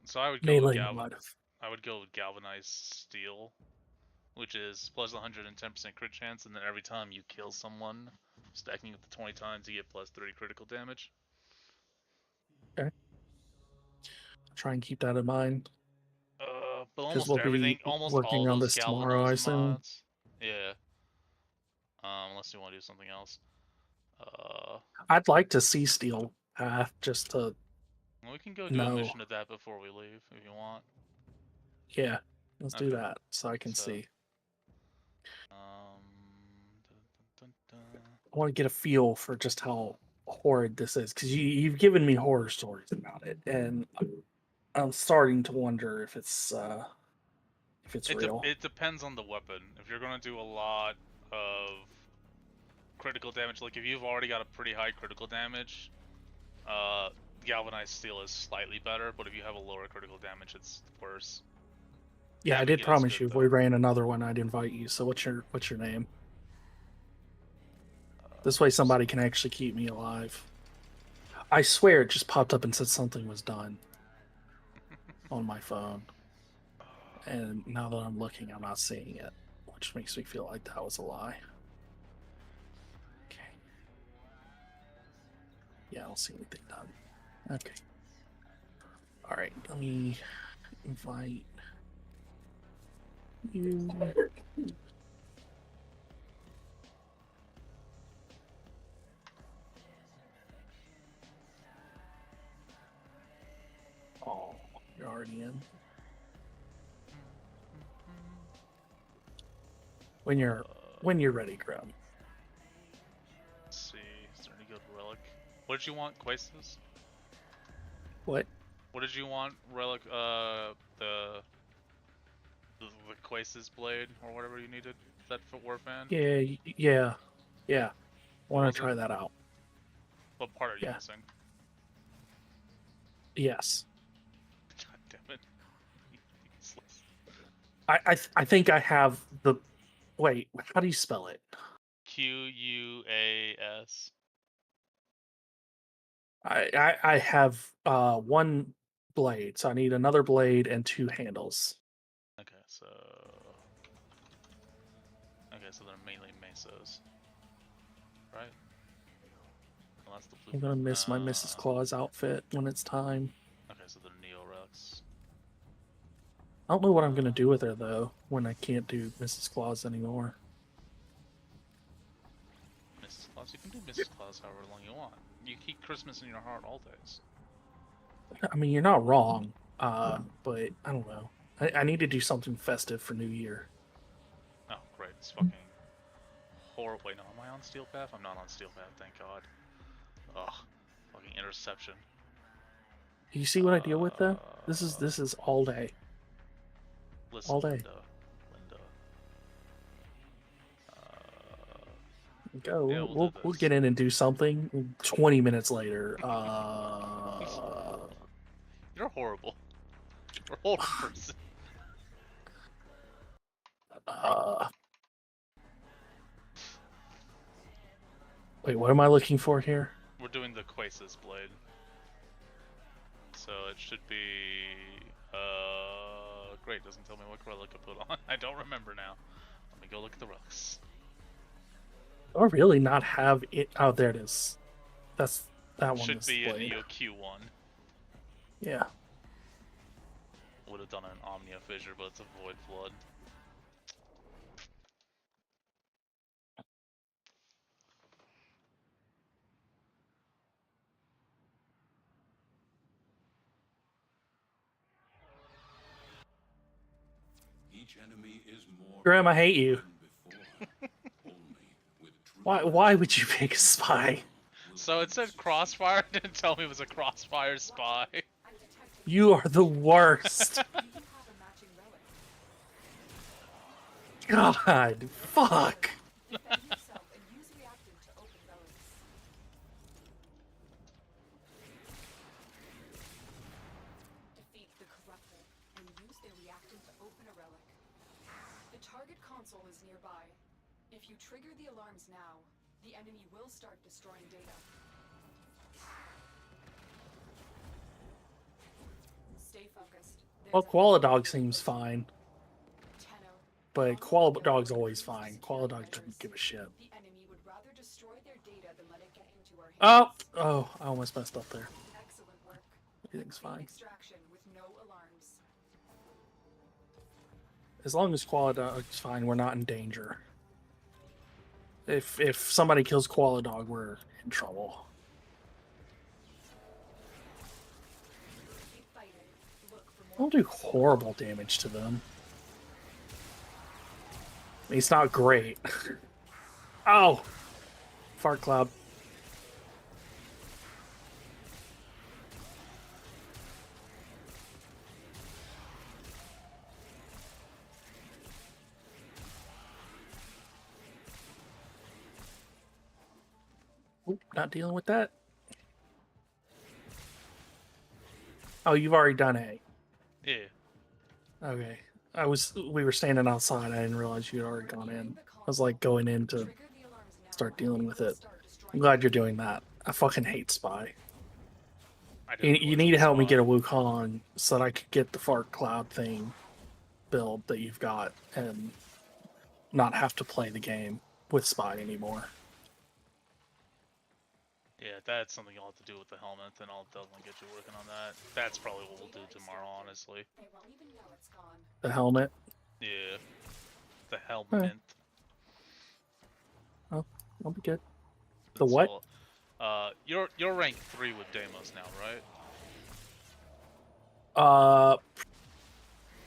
So I would go with I would go with galvanized steel, which is plus 110% crit chance, and then every time you kill someone, stacking up to 20 times, you get plus 30 critical damage. Okay. Try and keep that in mind. But almost everything, almost all those galvanized mods. Yeah. Unless you want to do something else. I'd like to see steel just to. We can go do a mission of that before we leave if you want. Yeah, let's do that so I can see. I want to get a feel for just how horrid this is because you've given me horror stories about it, and I'm starting to wonder if it's real. It depends on the weapon. If you're gonna do a lot of critical damage, like if you've already got a pretty high critical damage, galvanized steel is slightly better. But if you have a lower critical damage, it's worse. Yeah, I did promise you if we ran another one, I'd invite you. So what's your name? This way somebody can actually keep me alive. I swear it just popped up and said something was done on my phone. And now that I'm looking, I'm not seeing it, which makes me feel like that was a lie. Okay. Yeah, I don't see anything done. Okay. All right, let me invite you. Oh, you're already in. When you're ready, Grum. Let's see, is there any good relic? What did you want, Quasis? What? What did you want, relic? The Quasis blade or whatever you needed. Is that for Warfan? Yeah. What Want was to try it? that out? What part are you Yeah. missing? Yes. God damn it! Useless. I think I have the. Wait, how do you spell it? Quas. I have one blade, so I need another blade and 2 handles. Okay, so they're mainly mesos, right? Well, that's the I'm gonna miss my Mrs. Claus outfit when it's time. Okay, so they're Neo relics. I don't know what I'm gonna do with her though when I can't do Mrs. Claus anymore. Mrs. Claus, you can do Mrs. Claus however long you want. You keep Christmas in your heart all days. I mean, you're not wrong, but I don't know. I need to do something festive for New Year. Oh, great! It's fucking horrible. Wait, no, am I on Steel Path? I'm not on Steel Path, thank God. Ugh, fucking interception. You see what I deal with though? This is all day. Listen, All day. Linda. Go. Yeah, We'll get in and do something. 20 minutes later. You're horrible. You're a horrible person. Wait, what am I looking for here? We're doing the Quasis blade. So it should be great, doesn't tell me what relic I put on. I don't remember now. Let me go look at the relics. Do I really not have it? Oh, there it is. That one should be a blade. Neo Q1. Yeah. Would have done an Omnia Fissure, but it's a Void Flood. Each enemy is more Graham, I hate you. than before. Only with true Why would you pick a spy? So it said Crossfire, didn't tell me it was a Crossfire spy. You are the worst. Do you have a matching relic? God, fuck. Defend yourself and use reactant to open relics. Defeat the corruptor and use their reactant to open a relic. The target console is nearby. If you trigger the alarms now, the enemy will start destroying data. Stay focused. Well, Koala Dog seems fine, Tenno, but Koala Dog's always fine. Koala Dog doesn't give a shit. the enemy would rather destroy their data than let it get into our hands. Oh, I almost messed up there. Excellent work. Everything's Clean fine. extraction with no alarms. As long as Koala Dog's fine, we're not in danger. If somebody kills Koala Dog, we're in trouble. Keep fighting. Look for I'll more. do horrible damage to them. It's not great. Oh! Fart cloud. Oop, not dealing with that. Oh, you've already done A. Yeah. Okay. We were standing outside. I didn't realize you had already gone in. I was like going in to Trigger the alarms now. start dealing with it. Start destroying I'm glad you're doing that. I fucking hate Spy. I You didn't need to help me Spy. get a Wukong so that I could get the fart cloud thing build that you've got and not have to play the game with Spy anymore. Yeah, that's something you'll have to do with the helmet, and I'll definitely get you working on that. That's probably what we'll do tomorrow, honestly. They won't even know it's gone. The helmet. Yeah. The helmet. Oh, I'll be good. The what? You're rank 3 with Deimos now, right?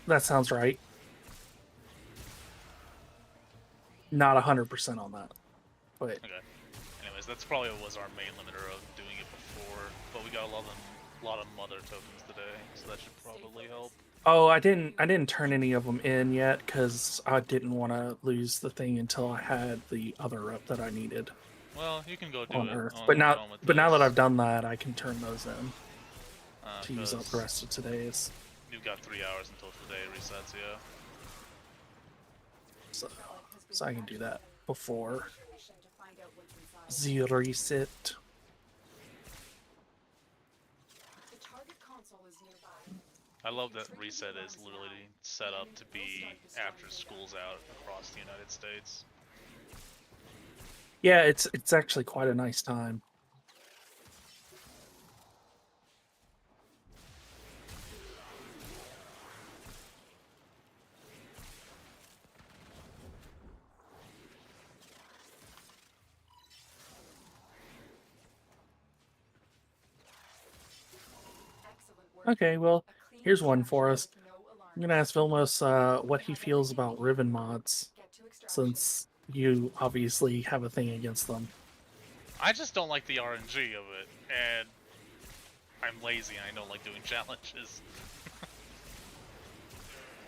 That sounds right. Not 100% on that, but Okay. Anyways, that's probably was our main limiter of doing it before, but we got a lot of mother tokens today, so that should probably help. oh, I didn't turn any of them in yet because I didn't want to lose the thing until I had the other rep that I needed. Well, you can go do on it Earth, on but now that this. I've done that, I can turn those in to use up the rest of today's. You've got 3 hours until today resets, yeah. So I can do that before Mission to find out what's inside. the reset. The target console is nearby. I love that reset is literally set up to be after school's out across the United States. Yeah, it's actually quite a nice time. Excellent work. Okay, well, A clean here's one for us. extraction with no alarm. I'm gonna ask Vilmos what he feels about Riven mods, Get to extraction. since you obviously have a thing against them. I just don't like the RNG of it, and I'm lazy and I don't like doing challenges.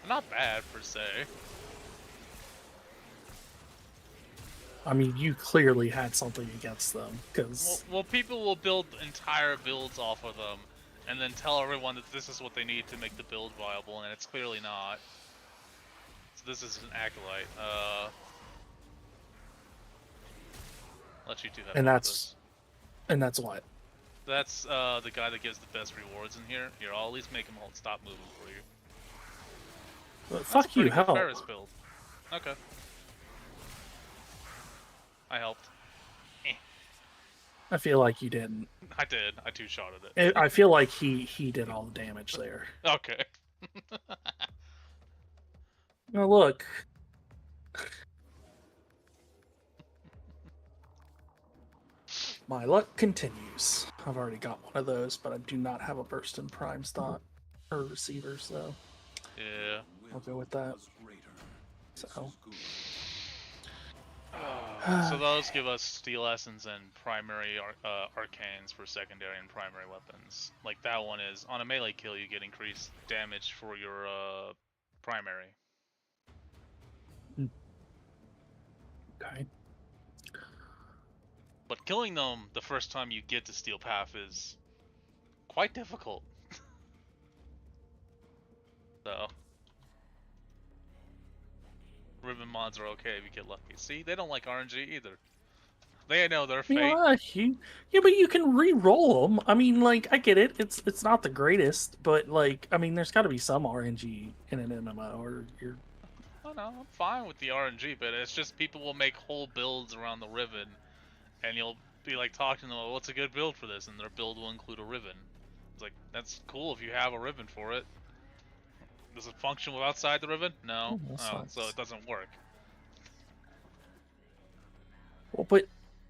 Not bad, per se. I mean, you clearly had something against them, because Well, people will build entire builds off of them, and then tell everyone that this is what they need to make the build viable, and it's clearly not. So this is an acolyte. Let you two have And fun with that's- this. and that's what. That's the guy that gives the best rewards in here. Here, I'll at least make him stop moving for you. But That's fuck a pretty you, good hell. Ferris build. Okay. I helped. I feel like you didn't. I did. I two-shotted it. I feel like he did all the damage there. Okay. Now look. My luck continues. I've already got one of those, but I do not have a burst in prime stock or receivers, so Yeah. I'll go with that. So So those give us steel essence and primary arcanes for secondary and primary weapons. Like that one is on a melee kill, you get increased damage for your primary. okay. But killing them the first time you get to steel path is quite difficult. So ribbon mods are okay if you get lucky. See, they don't like RNG either. They know their fate. Yeah, but you can re-roll them. I mean, like, I get it. It's not the greatest, but like, I mean, there's got to be some RNG in an MMO, or you're. Oh no, I'm fine with the RNG, but it's just people will make whole builds around the ribbon, and you'll be like talking to them, well, what's a good build for this? And their build will include a ribbon. It's like, that's cool if you have a ribbon for it. Does it function outside the ribbon? No. Oh, that's Oh, nice. so it doesn't work. Well,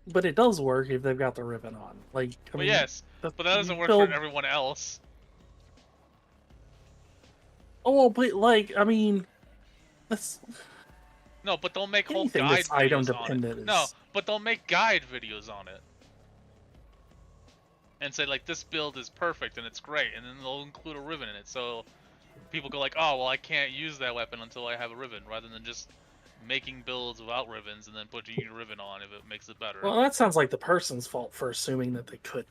but it does work if they've got the ribbon on. Like, I But mean, yes, but that doesn't you work build- for everyone else. Oh, but like, I mean, that's No, but they'll make whole anything guide that's item videos on it. dependent. No, but they'll make guide videos on it. And say, like, this build is perfect and it's great, and then they'll include a ribbon in it, so people go like, oh, well, I can't use that weapon until I have a ribbon, rather than just making builds without ribbons and then putting your ribbon on if it makes it better. Well, that sounds like the person's fault for assuming that they could.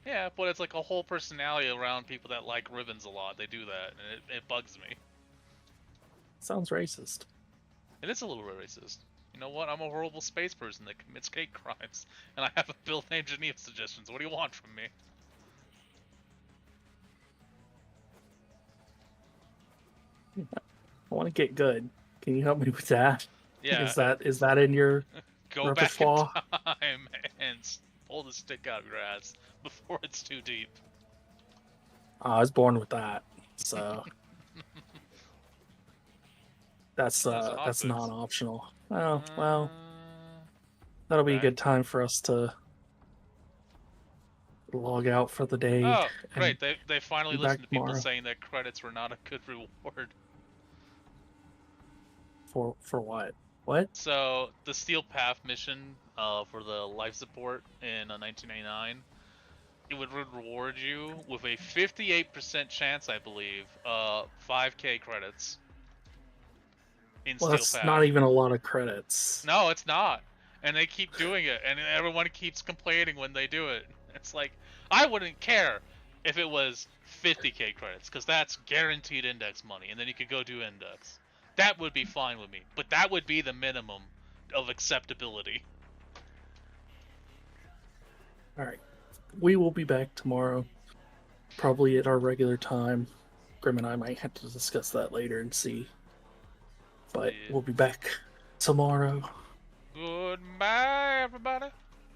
Yeah, but it's like a whole personality around people that like ribbons a lot. They do that, and it bugs me. Sounds racist. It is a little racist. You know what? I'm a horrible space person that commits hate crimes, and I have a build named Geneva Suggestions. What do you want from me? I want to get good. Can you help me with that? Yeah. Is that in your Go repertoire? back in time and pull the stick out of your ass before it's too deep. I was born with that, so that's non-optional. Well, that'll be a good time for us to log out for the day. Oh, great! They finally listened to people tomorrow. saying that credits were not a good reward. For what? What? So the Steel Path mission for the life support in 1999, it would reward you with a 58% chance, I believe, 5K credits in Well, Steel that's Path. not even a lot of credits. No, it's not. And they keep doing it, and everyone keeps complaining when they do it. It's like, I wouldn't care if it was 50K credits, because that's guaranteed index money, and then you could go do index. That would be fine with me, but that would be the minimum of acceptability. Alright. We will be back tomorrow, probably at our regular time. Grim and I might have to discuss that later and see. But we'll be back tomorrow.